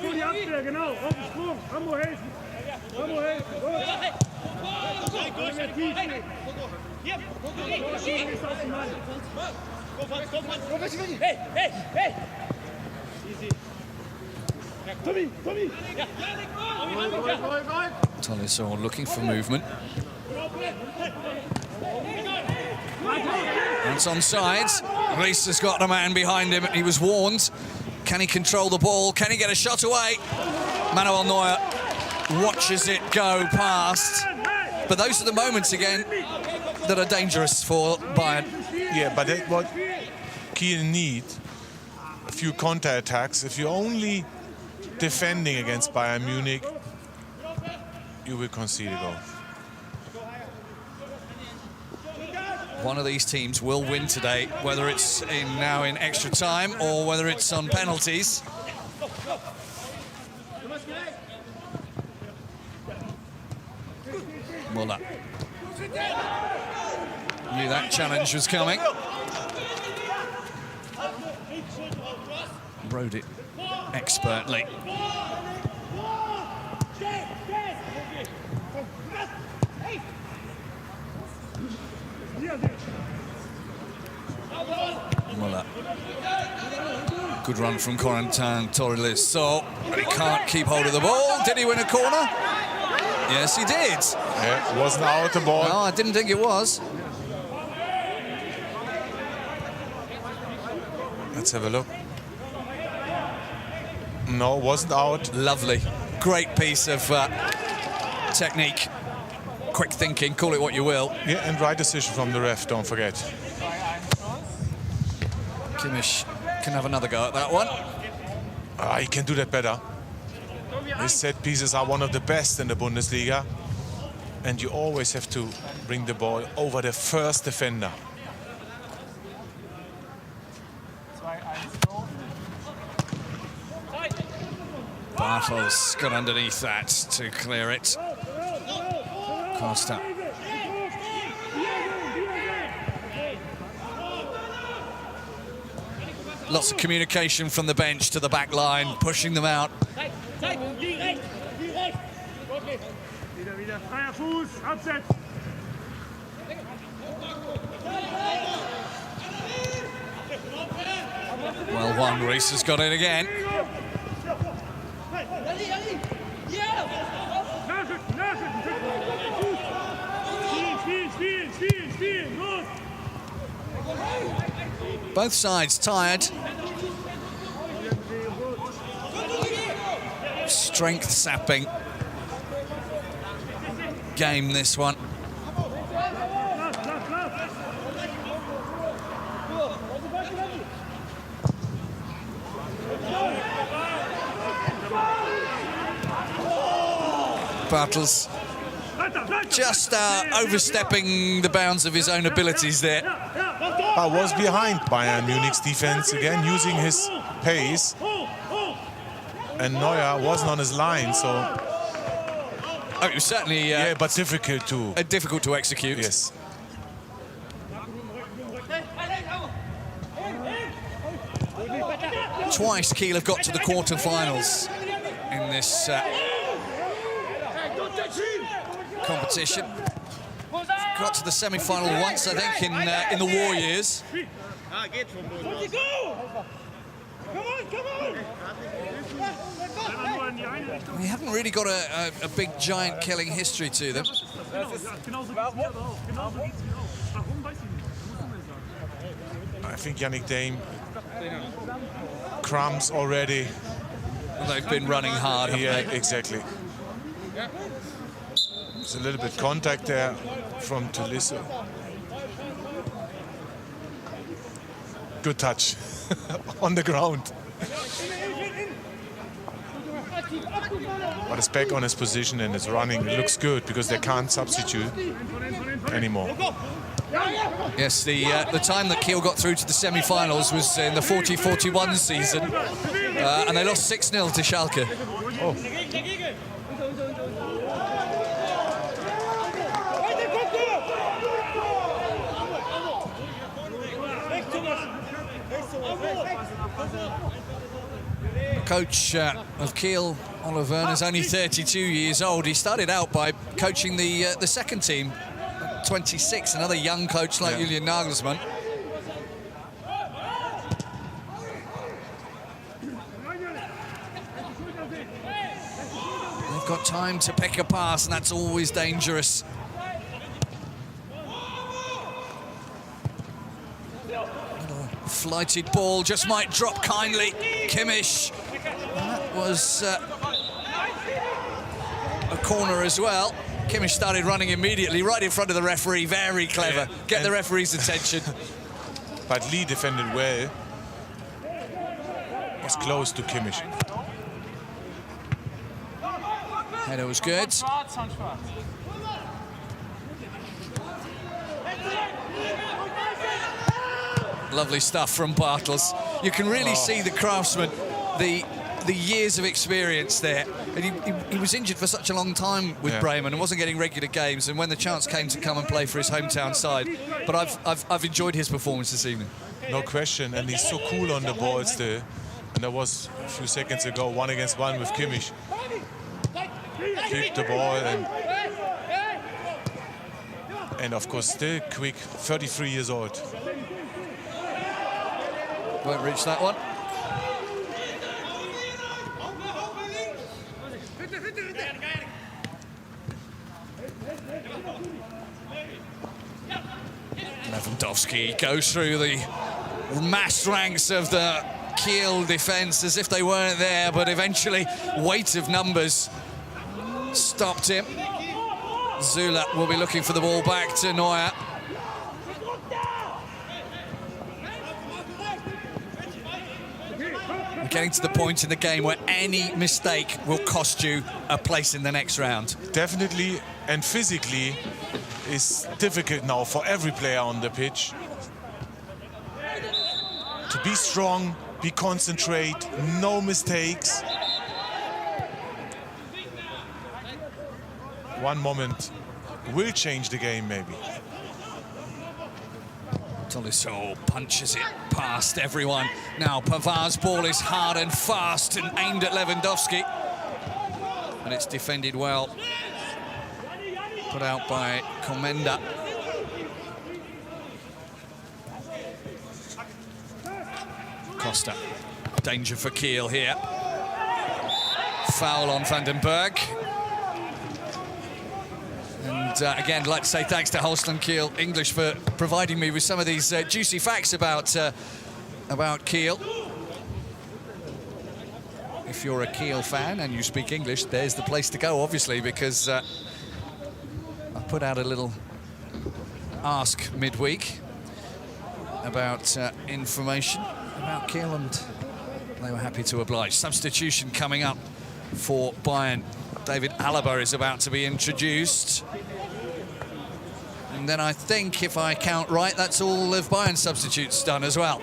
Tolisso looking for movement. That's onside. Reis has got a man behind him. He was warned. Can he control the ball? Can he get a shot away? Manuel Neuer watches it go past. But those are the moments, again, that are dangerous for Bayern. Yeah, but that's what Kiel need. A few counter-attacks. If you're only defending against Bayern Munich, you will concede a goal. One of these teams will win today, whether it's now in extra time or whether it's on penalties. Muller knew that challenge was coming. Rode it expertly. Muller. Good run from Corentin Tolisso, but he can't keep hold of the ball. Did he win a corner? Yes, he did. Yeah, it wasn't out the ball. No, I didn't think it was. Let's have a look. No, wasn't out. Lovely. Great piece of technique. Quick thinking, call it what you will. Yeah, and right decision from the ref, don't forget. Kimmich can have another go at that one. He can do that better. His set pieces are one of the best in the Bundesliga. And you always have to bring the ball over the first defender. Bartels got underneath that to clear it. Costa. Lots of communication from the bench to the back line, pushing them out. Well won, Reis has got it again. Both sides tired. Strength sapping game, this one. Bartels just overstepping the bounds of his own abilities there. But was behind Bayern Munich's defense again, using his pace. And Neuer wasn't on his line, so... Oh, it was certainly... yeah, but difficult to execute. Yes. Twice Kiel have got to the quarter-finals in this competition. Got to the semi-final once, I think, in the war years. We haven't really got a big, giant killing history to them. I think Yannick Dame crumbs already. They've been running hard, haven't they? Exactly. There's a little bit contact there from Tolisso. Good touch on the ground. But it's back on his position and it's running. It looks good because they can't substitute anymore. Yes, the time that Kiel got through to the semi-finals was in the 40-41 season, and they lost 6-0 to Schalke. Oh. Coach of Kiel, Oliver Werner, is only 32 years old. He started out by coaching the second team, 26, another young coach like Julian Nagelsmann. They've got time to pick a pass, and that's always dangerous. Little flighted ball, just might drop kindly. Kimmich. That was a corner as well. Kimmich started running immediately, right in front of the referee. Very clever. Get the referee's attention. But Lee defended well. Was close to Kimmich. Header was good. Lovely stuff from Bartels. You can really see the craftsman, the years of experience there. And he was injured for such a long time with Bremen and wasn't getting regular games. And when the chance came to come and play for his hometown side, but I've enjoyed his performance this evening. No question, and he's so cool on the ball still. And there was a few seconds ago 1-against-1 with Kimmich. Keep the ball and of course still quick. 33 years old. Won't reach that one. Lewandowski goes through the massed ranks of the Kiel defence as if they weren't there, but eventually weight of numbers stopped him. Zula will be looking for the ball back to Neuer. We're getting to the point in the game where any mistake will cost you a place in the next round. Definitely, and physically is difficult now for every player on the pitch. To be strong, be concentrate, no mistakes. One moment will change the game, maybe. Tolisso punches it past everyone. Now Pavard's ball is hard and fast and aimed at Lewandowski. And it's defended well. Put out by Komenda. Costa. Danger for Kiel here. Foul on Vandenberg. And again, I'd like to say thanks to Holstein Kiel English for providing me with some of these juicy facts about Kiel. If you're a Kiel fan and you speak English, there's the place to go, obviously, because I put out a little ask midweek about information about Kiel, and they were happy to oblige. Substitution coming up for Bayern. David Alaba is about to be introduced. And then I think, if I count right, that's all of Bayern's substitutes done as well.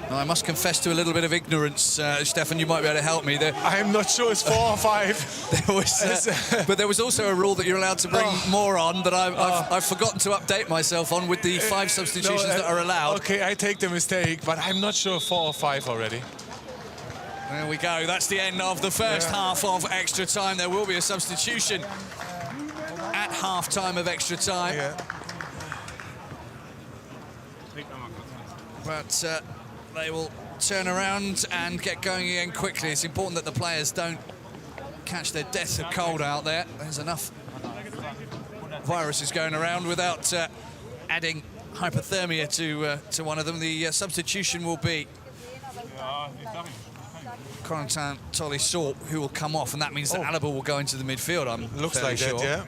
Now, I must confess to a little bit of ignorance, Stefan, you might be able to help me there. I'm not sure it's 4 or 5. There was, but there was also a rule that you're allowed to bring more on that I've forgotten to update myself on with the 5 substitutions that are allowed. Okay, I take the mistake, but I'm not sure 4 or 5 already. There we go. That's the end of the first half of extra time. There will be a substitution at half-time of extra time. Yeah. But they will turn around and get going again quickly. It's important that the players don't catch their death of cold out there. There's enough viruses going around without adding hypothermia to one of them. The substitution will be Corentin Tolisso, who will come off, and that means that Alaba will go into the midfield. Looks like sure. that, yeah.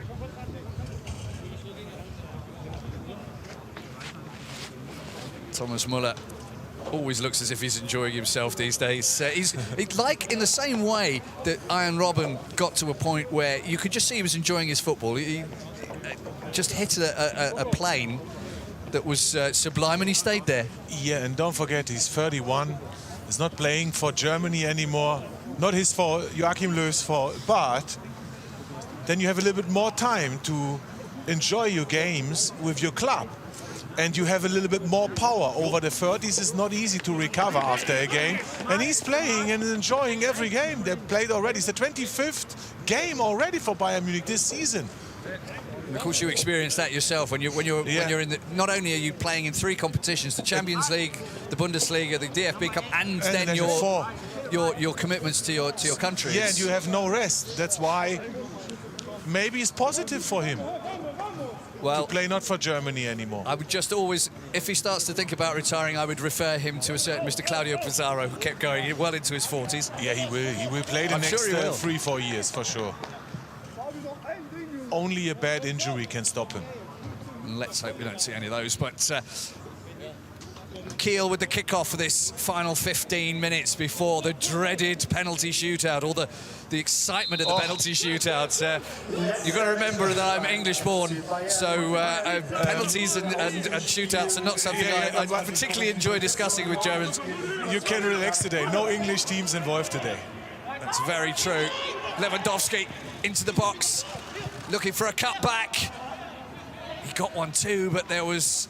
Thomas Müller always looks as if he's enjoying himself these days. He's like, in the same way that Ian Robben got to a point where you could just see he was enjoying his football. He just hit a plane that was sublime, and he stayed there. Yeah, and don't forget, he's 31. He's not playing for Germany anymore. Not his fault, Joachim Löw's fault. But then you have a little bit more time to enjoy your games with your club. And you have a little bit more power over the 30s. It's not easy to recover after a game. And he's playing and enjoying every game they played already. It's the 25th game already for Bayern Munich this season. And of course, you experience that yourself when you're in the. Not only are you playing in 3 competitions: the Champions League, the Bundesliga, the DFB Cup, and then your commitments to your country. Yeah, and you have no rest. That's why maybe it's positive for him. Well, to play not for Germany anymore. I would just always, if he starts to think about retiring, I would refer him to a certain Mr. Claudio Pizarro, who kept going well into his 40s. Yeah, he will. He will play the next 3-4 years for sure. Only a bad injury can stop him. Let's hope we don't see any of those. But Kiel with the kickoff for this final 15 minutes before the dreaded penalty shootout, or the excitement of the penalty shootout. You've got to remember that I'm English-born, so penalties and shootouts are not something I particularly enjoy discussing with Germans. You can relax today. No English teams involved today. That's very true. Lewandowski into the box, looking for a cutback. He got one too, but there was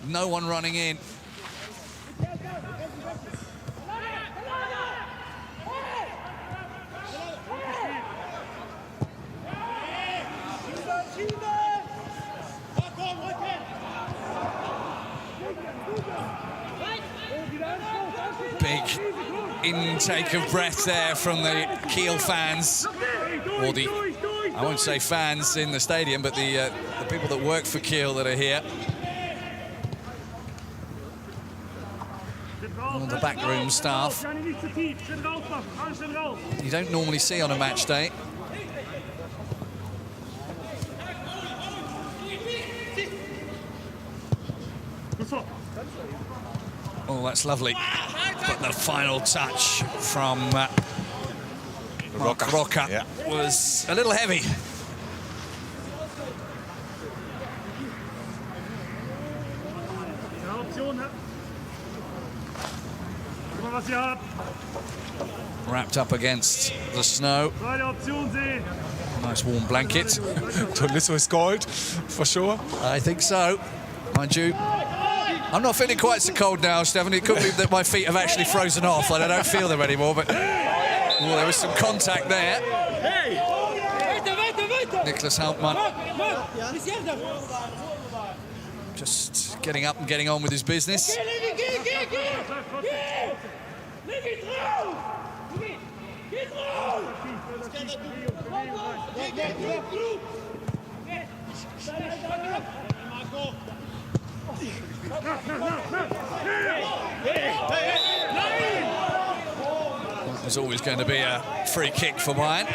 no one running in. Big intake of breath there from the Kiel fans, or the, I won't say fans in the stadium, but the people that work for Kiel that are here. All the backroom staff you don't normally see on a match day. Oh, that's lovely. But the final touch from Roca was a little heavy. Wrapped up against the snow. Nice warm blanket. Tolisso is cold, for sure. I think so. Mind you, I'm not feeling quite so cold now, Stefan. It could be that my feet have actually frozen off and I don't feel them anymore, but there was some contact there. Niklas Hauptmann just getting up and getting on with his business. There's always going to be a free kick for Bayern.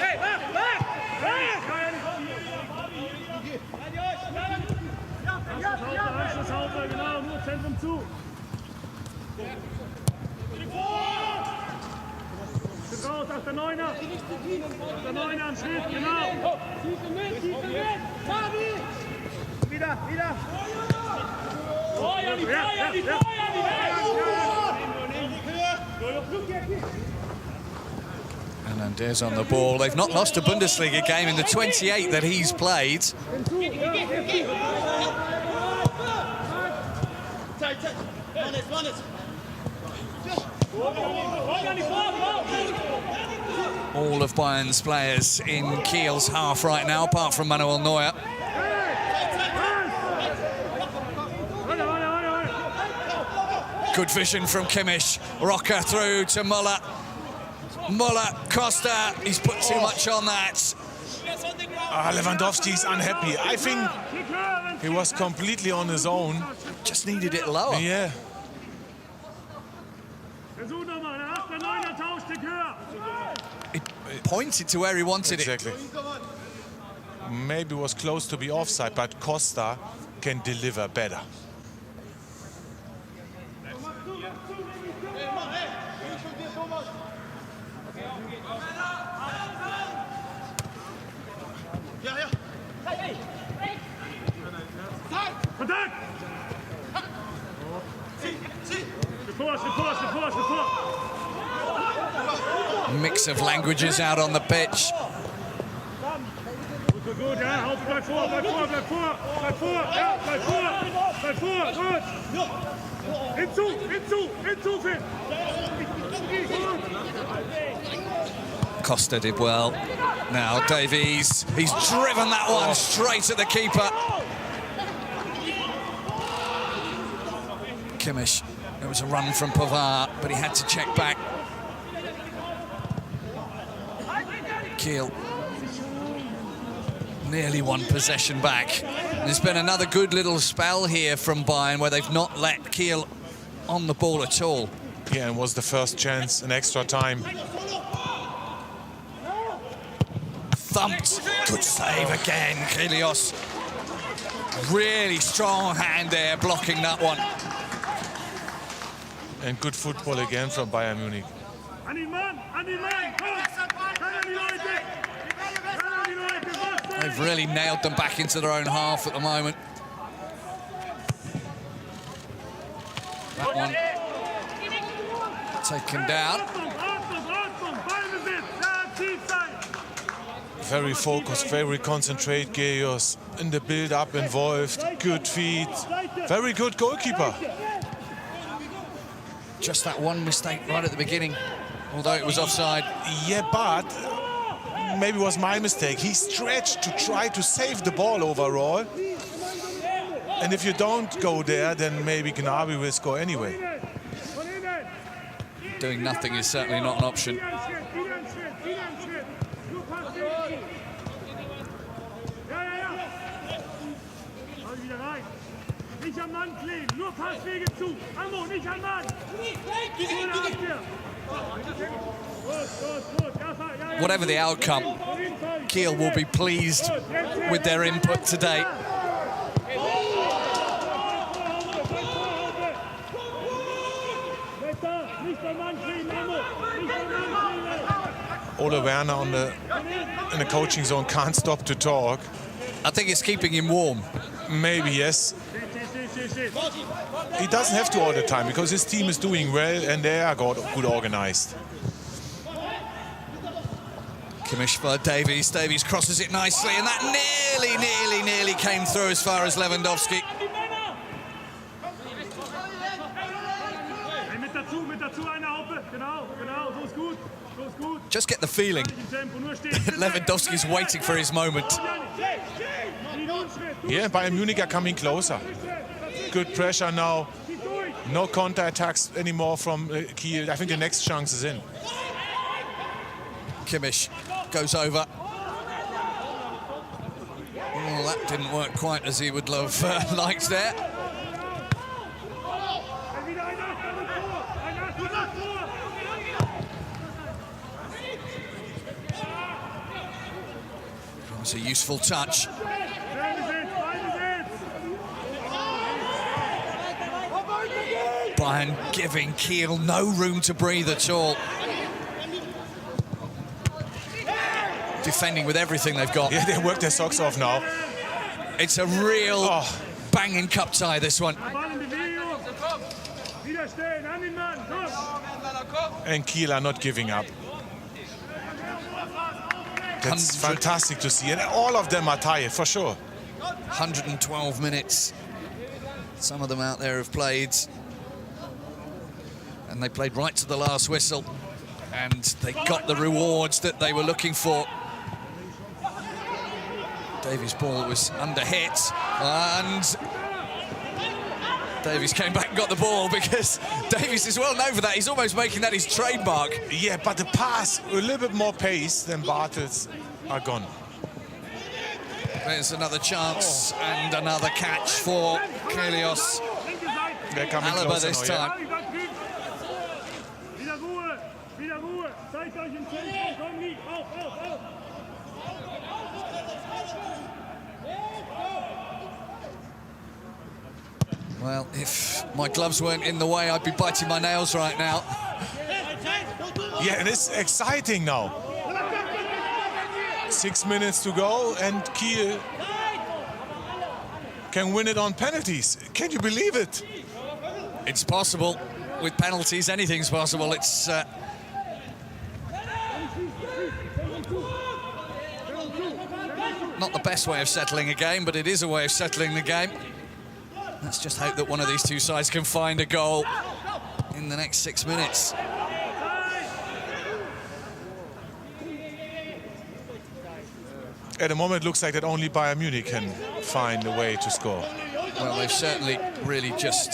der Neuner. Der Neuner am Schritt, genau. Wieder. Hernandez on the ball. They've not lost a Bundesliga game in the 28 that he's played. All of Bayern's players in Kiel's half right now, apart from Manuel Neuer. Good vision from Kimmich. Rocker through to Muller. Muller, Costa, he's put too much on that. Lewandowski is unhappy. I think he was completely on his own. Just needed it lower. Yeah. He pointed to where he wanted Exactly. Maybe was close to be offside, but Costa can deliver better. Mix of languages out on the pitch. Costa did well. Now Davies, he's driven that one straight at the keeper. Kimmich, it was a run from Pavard, but he had to check back. Kiel nearly won possession back. There's been another good little spell here from Bayern where they've not let Kiel on the ball at all. Yeah, and was the first chance in extra time. Thumped. Good save again, Kilios. Really strong hand there, blocking that one. And good football again from Bayern Munich. They've really nailed them back into their own half at the moment. That one taken down. Very focused, very concentrated, Geos. In the build-up involved, good feet. Very good goalkeeper. Just that one mistake right at the beginning, although it was offside. Yeah, but maybe it was my mistake. He stretched to try to save the ball overall. And if you don't go there, then maybe Gnabry will score anyway. Doing nothing is certainly not an option. Whatever the outcome, Kiel will be pleased with their input today. Ole Werner in the coaching zone can't stop to talk. I think it's keeping him warm. Maybe, yes. He doesn't have to all the time because his team is doing well and they are good organized. Kimmich for Davies. Davies crosses it nicely, and that nearly came through as far as Lewandowski. Just get the feeling Lewandowski's waiting for his moment. Yeah, Bayern Munich are coming closer. Good pressure now. No counter-attacks anymore from Kiel. I think the next chance is in. Kimmich goes over. Oh, that didn't work quite as he would have liked there. It was a useful touch. Bayern giving Kiel no room to breathe at all. defending with everything they've got. Yeah, they work their socks off now. It's a real banging cup tie, this one. And Kiel are not giving up. That's fantastic to see. And all of them are tired, for sure. 112 minutes. Some of them out there have played. And they played right to the last whistle. And they got the rewards that they were looking for. Davies' ball was under hit. And Davies came back and got the ball, because Davies is well known for that. He's almost making that his trademark. Yeah, but the pass, a little bit more pace than Bartels, are gone. There's another chance and another catch for Kelios. They're coming Alaba closer this now, time. Well, if my gloves weren't in the way, I'd be biting my nails right now. Yeah, and it's exciting now. 6 minutes to go, and Kiel can win it on penalties. Can you believe it? It's possible. With penalties, anything's possible. It's not the best way of settling a game, but it is a way of settling the game. Let's just hope that one of these two sides can find a goal in the next 6 minutes. At the moment, it looks like that only Bayern Munich can find a way to score. Well, they've certainly really just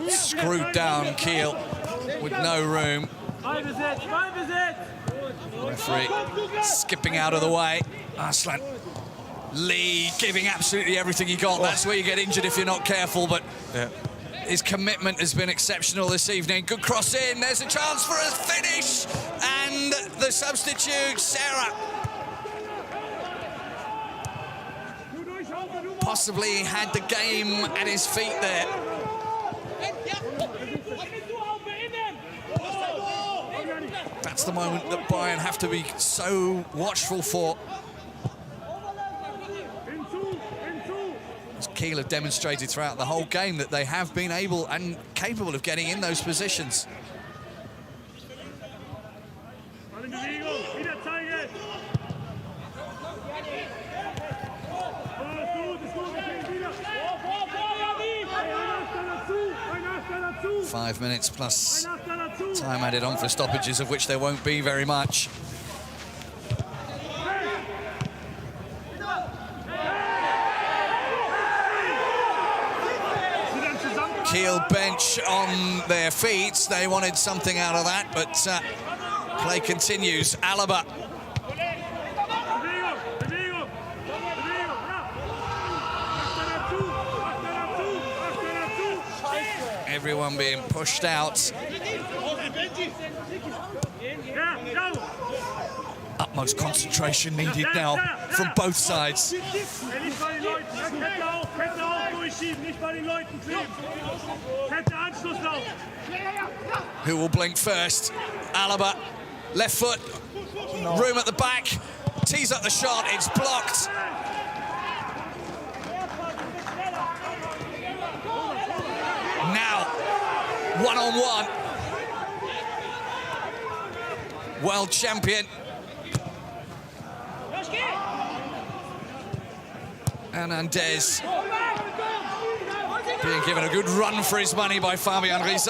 screwed down Kiel with no room. Referee skipping out of the way. Arslan Lee giving absolutely everything he got. That's where you get injured if you're not careful, but his commitment has been exceptional this evening. Good cross in, there's a chance for a finish, and the substitute, Sarah. Possibly had the game at his feet there. That's the moment that Bayern have to be so watchful for. As Kiel have demonstrated throughout the whole game that they have been able and capable of getting in those positions. Five minutes plus time added on for stoppages, of which there won't be very much. Kiel bench on their feet. They wanted something out of that, but play continues. Alaba. Everyone being pushed out. Utmost concentration needed now from both sides. Who will blink first? Alaba, left foot, room at the back, tees up the shot, it's blocked. Now, one-on-one. World champion. Hernandez being given a good run for his money by Fabian Riese.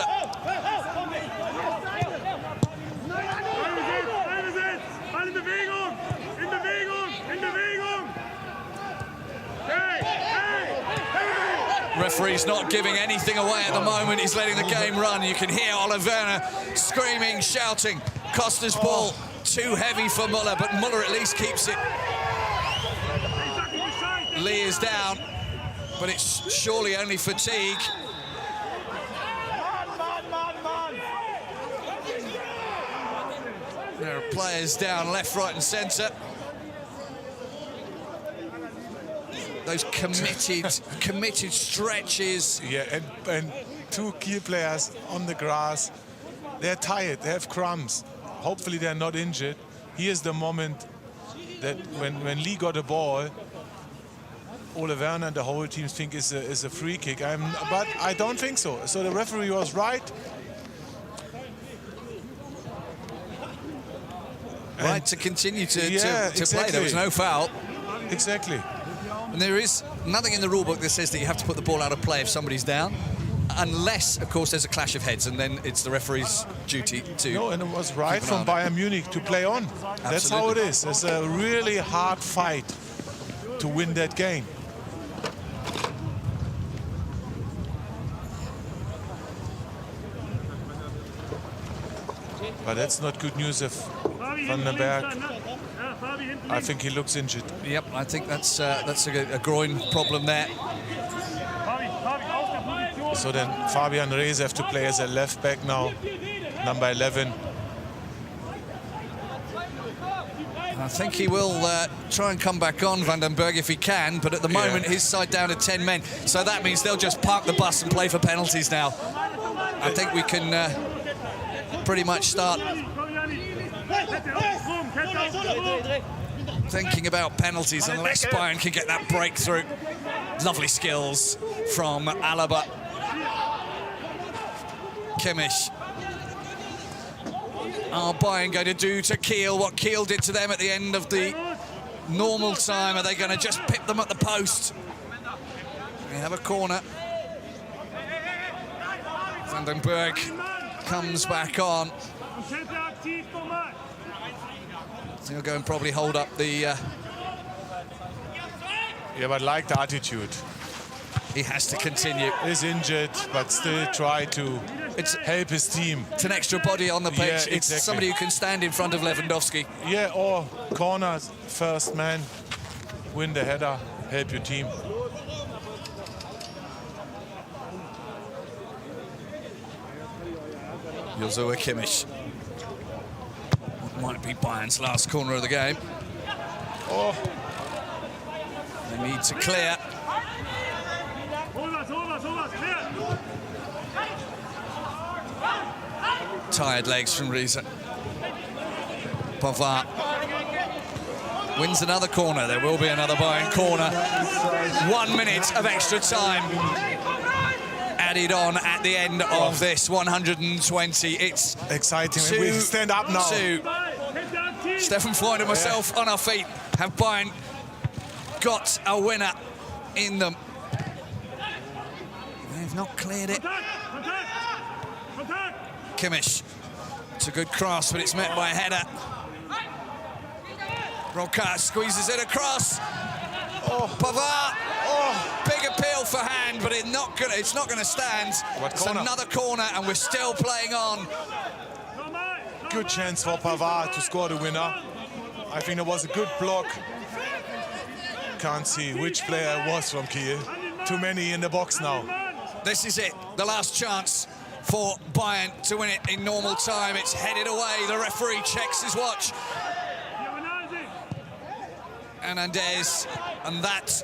Referee's not giving anything away at the moment. He's letting the game run. You can hear Oliveira screaming, shouting. Costa's ball too heavy for Muller, but Muller at least keeps it. Lee is down, but it's surely only fatigue. There are players down left, right and centre. Those committed stretches. Yeah, and two Kiel players on the grass. They're tired, they have crumbs. Hopefully they're not injured. Here's the moment that when Lee got the ball, Ole Werner and the whole team think is a free kick. But I don't think so. So the referee was right. Right to continue to exactly. play. There was no foul. Exactly. And there is nothing in the rule book that says that you have to put the ball out of play if somebody's down, unless, of course, there's a clash of heads, and then it's the referee's duty to... No, and it was right from Bayern Munich to play on. Absolutely. That's how it is. It's a really hard fight to win that game. But that's not good news if Van den Berg, I think he looks injured. Yep, I think that's a groin problem there. So then Fabian Rees have to play as a left back now, number 11. I think he will try and come back on, Van den Berg, if he can, but at the moment his side down to 10 men. So that means they'll just park the bus and play for penalties now. I think we can pretty much start thinking about penalties unless Bayern can get that breakthrough. Lovely skills from Alaba. Kimmich. Are Bayern going to do to Kiel what Kiel did to them at the end of the normal time? Are they going to just pip them at the post? We have a corner. Van den Berg comes back on. He'll go and probably hold up the... Yeah, but like the attitude. He has to continue. He's injured, but still try to help his team. It's an extra body on the pitch. Yeah, it's exactly. somebody who can stand in front of Lewandowski. Yeah, or corner, first man, win the header, help your team. Joshua Kimmich. Might be Bayern's last corner of the game. Oh. They need to clear. Tired legs from Riese. Pavard wins another corner. There will be another Bayern corner. 1 minute of extra time added on at the end of this 120. It's exciting. We stand up now. Stefan Freund and myself on our feet. Have Bayern got a winner in them? They've not cleared it. Kimmich. It's a good cross, but it's met by a header. Rocca squeezes it across. Oh, Pavard. Oh, big appeal for hand, but it's not gonna stand. It's another corner, and we're still playing on. Good chance for Pavard to score the winner. I think it was a good block. Can't see which player it was from Kiel. Too many in the box now. This is it, the last chance for Bayern to win it in normal time. It's headed away. The referee checks his watch. Hernandez, and that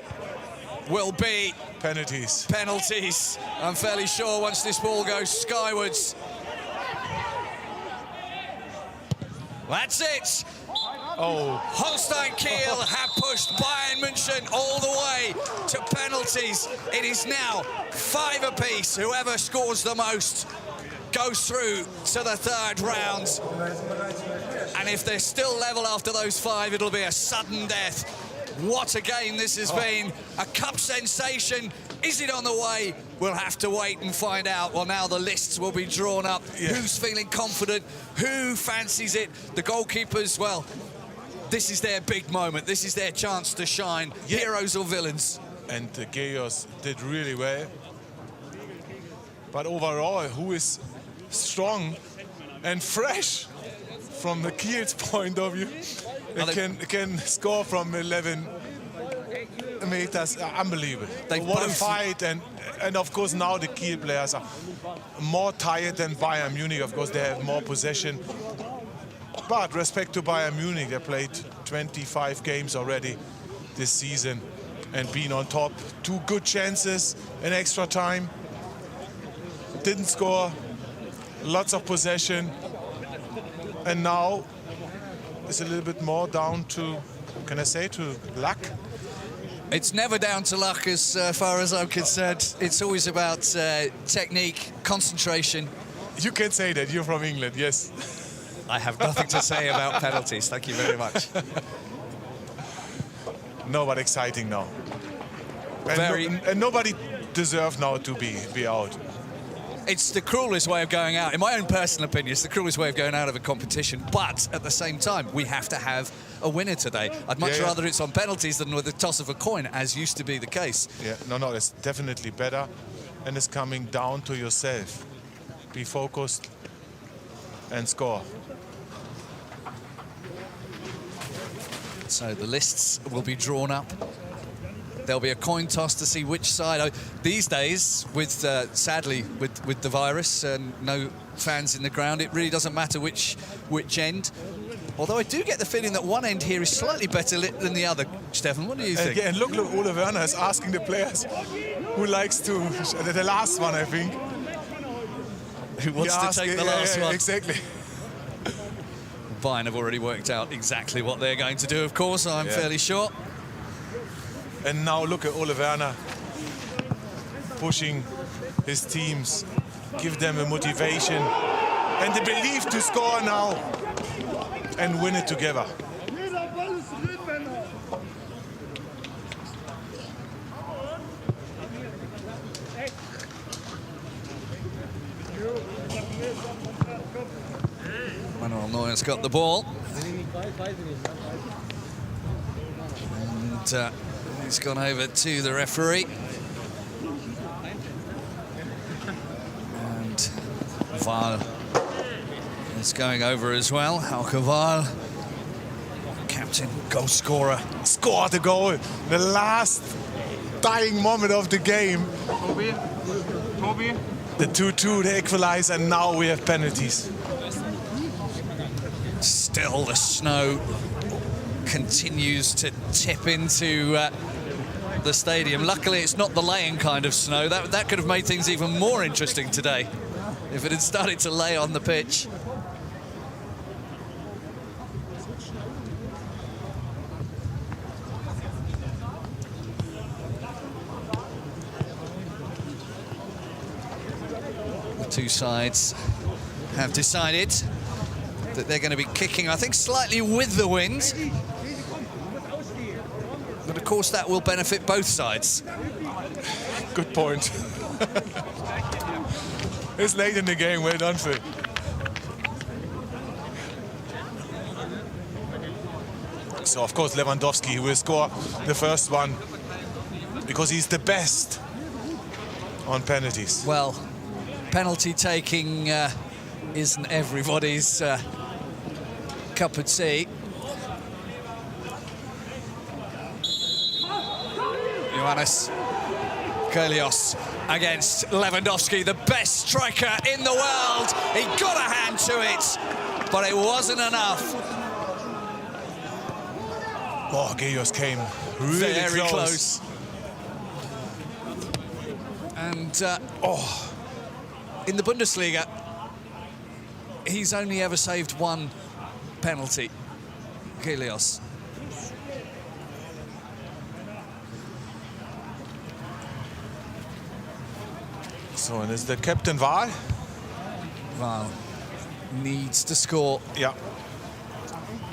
will be penalties. Penalties, I'm fairly sure, once this ball goes skywards. That's it. Oh. Holstein Kiel have pushed Bayern München all the way to penalties. It is now 5 apiece. Whoever scores the most goes through to the third round. And if they're still level after those 5, it'll be a sudden death. What a game this has been. A cup sensation. Is it on the way? We'll have to wait and find out. Well, now the lists will be drawn up. Yeah. Who's feeling confident? Who fancies it? The goalkeepers, well, this is their big moment. This is their chance to shine. Yeah. Heroes or villains. And Geos did really well. But overall, who is strong and fresh from the Kiel's point of view and can score from 11 meters? Unbelievable. What a fight. And of course now the Kiel players are more tired than Bayern Munich. Of course they have more possession. But respect to Bayern Munich, they played 25 games already this season and been on top. 2 good chances in extra time. Didn't score. Lots of possession. And now it's a little bit more down to can I say, to luck? It's never down to luck as far as I'm concerned. It's always about technique, concentration. You can say that, you're from England, yes. I have nothing to say about penalties, thank you very much. No, but exciting now. And nobody deserves now to be out. It's the cruelest way of going out. In my own personal opinion, it's the cruelest way of going out of a competition. But at the same time, we have to have a winner today. I'd much rather it's on penalties than with the toss of a coin, as used to be the case. Yeah, no, it's definitely better. And it's coming down to yourself. Be focused and score. So the lists will be drawn up. There'll be a coin toss to see which side. These days, with sadly, with the virus and no fans in the ground, it really doesn't matter which end. Although I do get the feeling that one end here is slightly better lit than the other. Stefan, what do you think? And look, Ole Werner is asking the players who likes to, the last one, I think. Who wants to take the last one? Exactly. Bayern have already worked out exactly what they're going to do, of course, I'm fairly sure. And now look at Ole Werner pushing his teams, give them a motivation and the belief to score now and win it together. Manuel Neuer's got the ball. And he's gone over to the referee. And Wahl is going over as well. Hauke Wahl, captain, goal scorer. Scored the goal. The last dying moment of the game. The 2-2, the equalizer, and now we have penalties. Still the snow continues to tip into the stadium. Luckily, it's not the laying kind of snow. That could have made things even more interesting today if it had started to lay on the pitch. The two sides have decided that they're going to be kicking, I think, slightly with the wind. But of course, that will benefit both sides. Good point. It's late in the game, well done, Phil. So, of course, Lewandowski will score the first one because he's the best on penalties. Well, penalty taking isn't everybody's cup of tea. Johannes Kyrgios against Lewandowski, the best striker in the world. He got a hand to it, but it wasn't enough. Oh, Kyrgios came really very close. And in the Bundesliga, he's only ever saved one penalty, Kyrgios. So, and is the captain Wahl? Wahl needs to score. Yeah.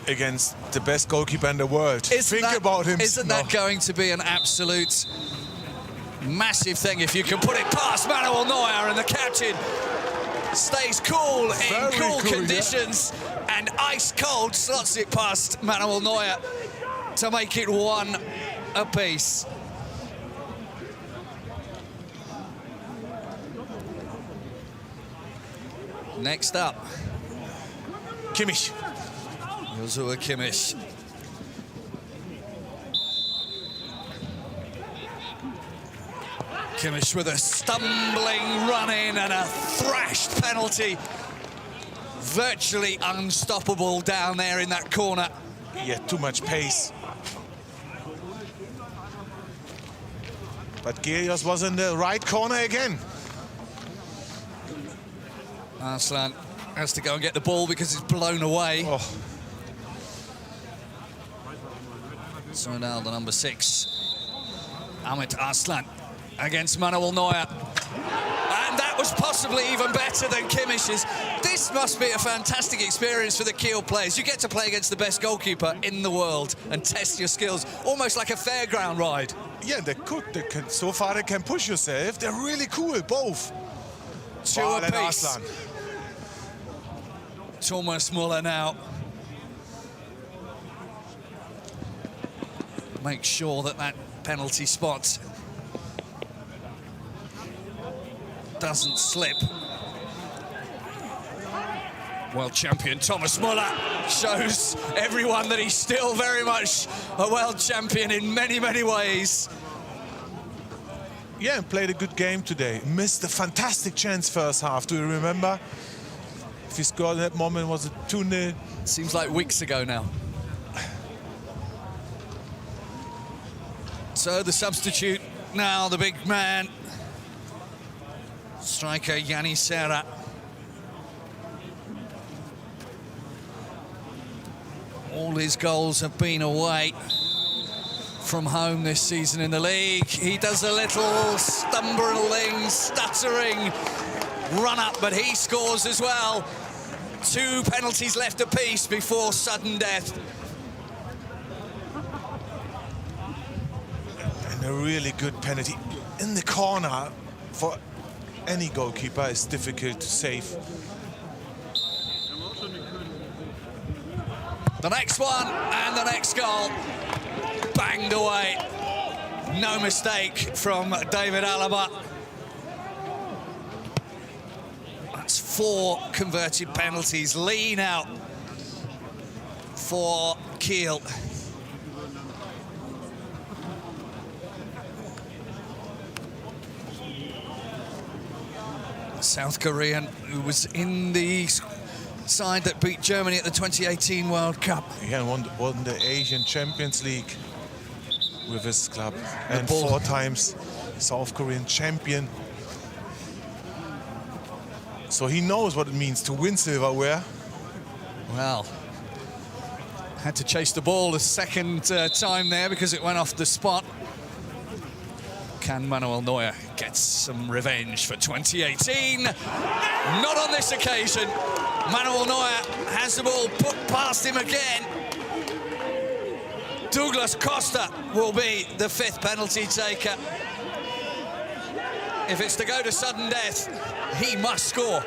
Against the best goalkeeper in the world. Think about him. Isn't that going to be an absolute massive thing if you can put it past Manuel Neuer and the captain stays cool in cool conditions and ice cold slots it past Manuel Neuer to make it one apiece. Next up, Kimmich. Joshua Kimmich. Kimmich with a stumbling run-in and a thrashed penalty. Virtually unstoppable down there in that corner. He had too much pace. But Kyrgios was in the right corner again. Arslan has to go and get the ball because it's blown away. Oh. So now the number 6, Ahmet Arslan, against Manuel Neuer. And that was possibly even better than Kimmich's. This must be a fantastic experience for the Kiel players. You get to play against the best goalkeeper in the world and test your skills, almost like a fairground ride. Yeah, so far they can push yourself. They're really cool, both. Two apiece. Thomas Muller now. Make sure that penalty spot doesn't slip. World champion Thomas Muller shows everyone that he's still very much a world champion in many, many ways. Yeah, and played a good game today. Missed a fantastic chance first half. Do you remember? If he scored in that moment, was it 2-0? Seems like weeks ago now. So the substitute now, the big man, striker Yanni Serra. All his goals have been away from home this season in the league. He does a little stumbling, stuttering run-up, but he scores as well. 2 penalties left apiece before sudden death. And a really good penalty in the corner for any goalkeeper is difficult to save. The next one and the next goal. Banged away. No mistake from David Alaba. That's 4 converted penalties. Lean out for Kiel. South Korean, who was in the side that beat Germany at the 2018 World Cup. Yeah, won the Asian Champions League with his club. And 4 times South Korean champion. So he knows what it means to win silverware. Well, had to chase the ball a second time there because it went off the spot. Can Manuel Neuer get some revenge for 2018? Not on this occasion. Manuel Neuer has the ball put past him again. Douglas Costa will be the 5th penalty taker. If it's to go to sudden death, he must score.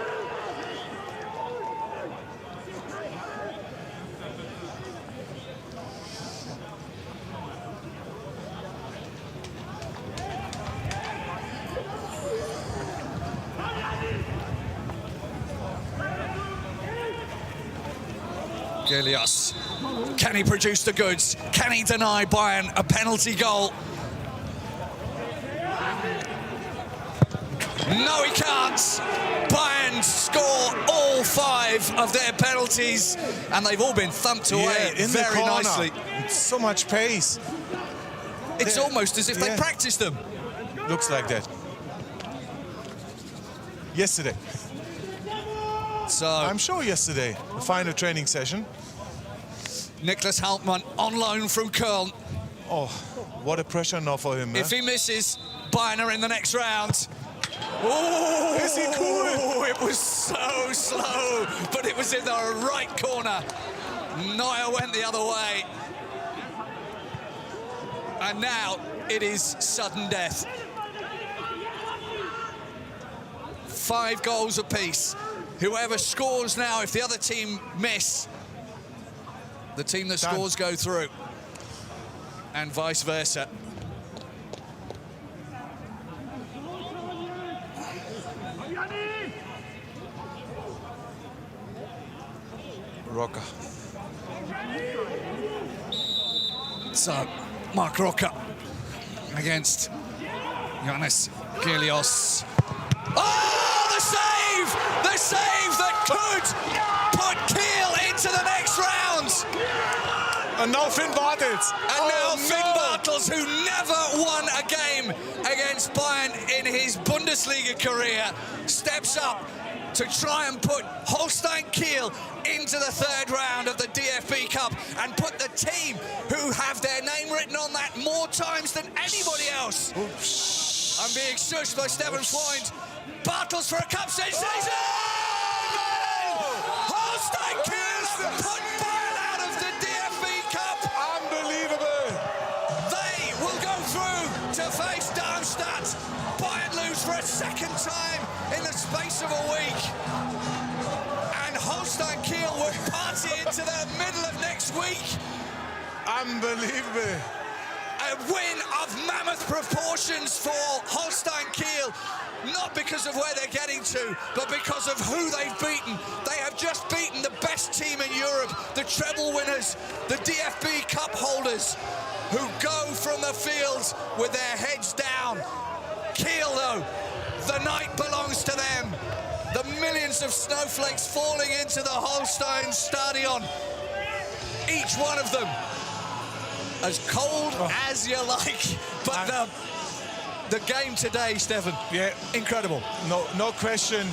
Gilios, can he produce the goods? Can he deny Bayern a penalty goal? No, he can't. Bayern score all 5 of their penalties, and they've all been thumped away very nicely. It's so much pace. It's almost as if they practiced them. Looks like that. Yesterday. So I'm sure yesterday, the final training session. Niklas Hauptmann on loan from Köln. Oh, what a pressure now for him. If he misses, Bayern are in the next round. Oh, is he cool? It was so slow, but it was in the right corner. Neuer went the other way. And now it is sudden death. 5 goals apiece. Whoever scores now, if the other team miss, the team that scores go through. And vice versa. Rocker. So, Mark Rocker against Johannes Gilios. Oh, the save! The save that could put Kiel into the next round! And now Finn Bartels. And now Finn Bartels, who never won a game against Bayern in his Bundesliga career, steps up to try and put Holstein Kiel into the third round of the DFB Cup and put the team who have their name written on that more times than anybody else. Oops. I'm being shushed by Stefan Freund. Battles for a cup sensation! Holstein Kiel put Bayern out of the DFB Cup. Unbelievable. They will go through to face Darmstadt. Bayern lose for a second time in the space of a week. And Holstein Kiel will party into the middle of next week. Unbelievable. A win of mammoth proportions for Holstein Kiel, not because of where they're getting to, but because of who they've beaten. They have just beaten the best team in Europe, the treble winners, the DFB Cup holders, who go from the field with their heads down. Kiel, though, the night belongs to them. The millions of snowflakes falling into the Holstein Stadion, each one of them as cold as you like, but the game today, Stefan, incredible. No question.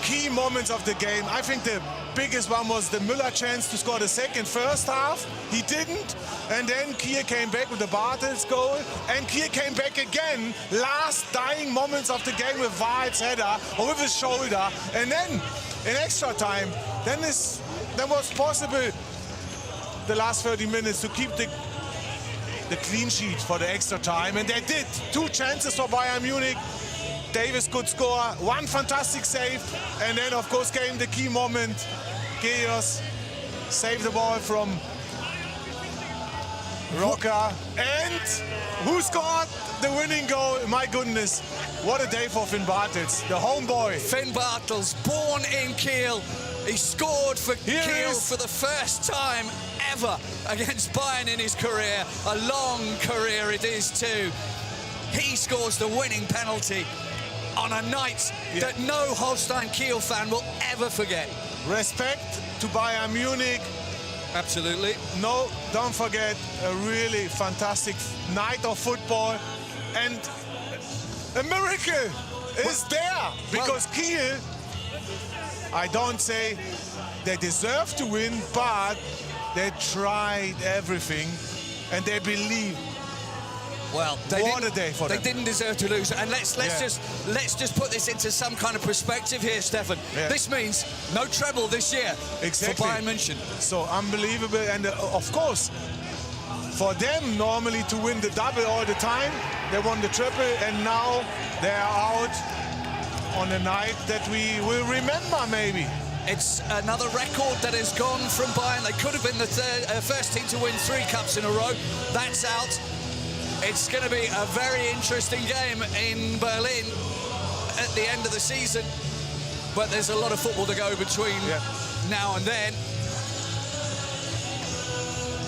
Key moments of the game. I think the biggest one was the Müller chance to score the first half. He didn't, and then Kiel came back with the Bartels goal, and Kiel came back again. Last dying moments of the game with Wahrheit's header or with his shoulder, and then in extra time, then was possible the last 30 minutes to keep the clean sheet for the extra time, and they did. 2 chances for Bayern Munich. Davis could score, 1 fantastic save, and then of course came the key moment. Geos saved the ball from Rocker, and who scored the winning goal? My goodness, what a day for Finn Bartels, the homeboy. Finn Bartels, born in Kiel. He scored for Kiel for the first time ever against Bayern in his career. A long career it is too. He scores the winning penalty on a night that no Holstein Kiel fan will ever forget. Respect to Bayern Munich. Absolutely. No, don't forget, a really fantastic night of football, and a miracle is there, because Kiel, I don't say they deserve to win, but they tried everything and they believe. Well, what a day for them. They didn't deserve to lose, and let's just put this into some kind of perspective here, Stefan. This means no treble this year for Bayern Munich. So unbelievable, and of course, for them normally to win the double all the time, they won the triple, and now they are out on a night that we will remember maybe. It's another record that has gone from Bayern. They could have been the first team to win 3 cups in a row. That's out. It's going to be a very interesting game in Berlin at the end of the season, but there's a lot of football to go between now and then.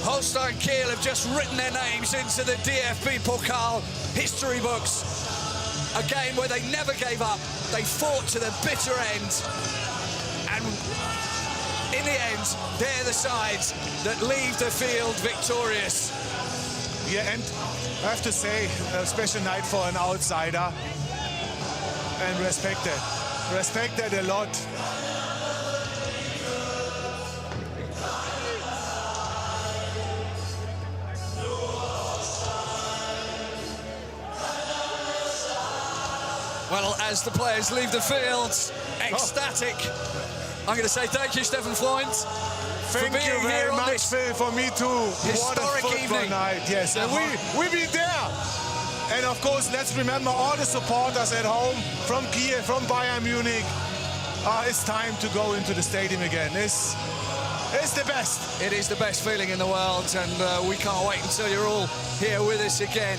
Holstein Kiel have just written their names into the DFB-Pokal history books. A game where they never gave up. They fought to the bitter end. And in the end, they're the sides that leave the field victorious. Yeah, and I have to say, a special night for an outsider, and respect that a lot. Well, as the players leave the field, ecstatic, I'm going to say thank you, Stefan Freund. Thank you very much, Phil, for me too. Historic what a football evening. Night, yes. And we be there. And of course, let's remember all the supporters at home from Kiel, from Bayern Munich. It's time to go into the stadium again. It's the best. It is the best feeling in the world, and we can't wait until you're all here with us again.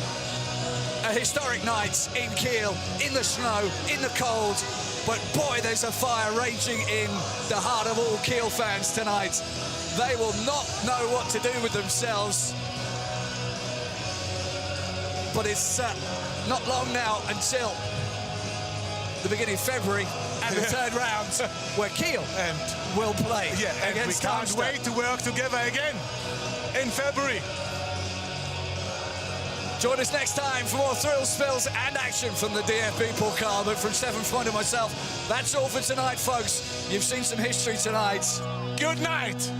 A historic night in Kiel, in the snow, in the cold. But boy, there's a fire raging in the heart of all Kiel fans tonight. They will not know what to do with themselves. But it's not long now until the beginning of February and the third round, where Kiel will play against we can't Darmstadt. wait to work together again in February. Join us next time for more thrills, spills and action from the DFB-Pokal. But from Stefan Freund and myself, that's all for tonight, folks. You've seen some history tonight. Good night.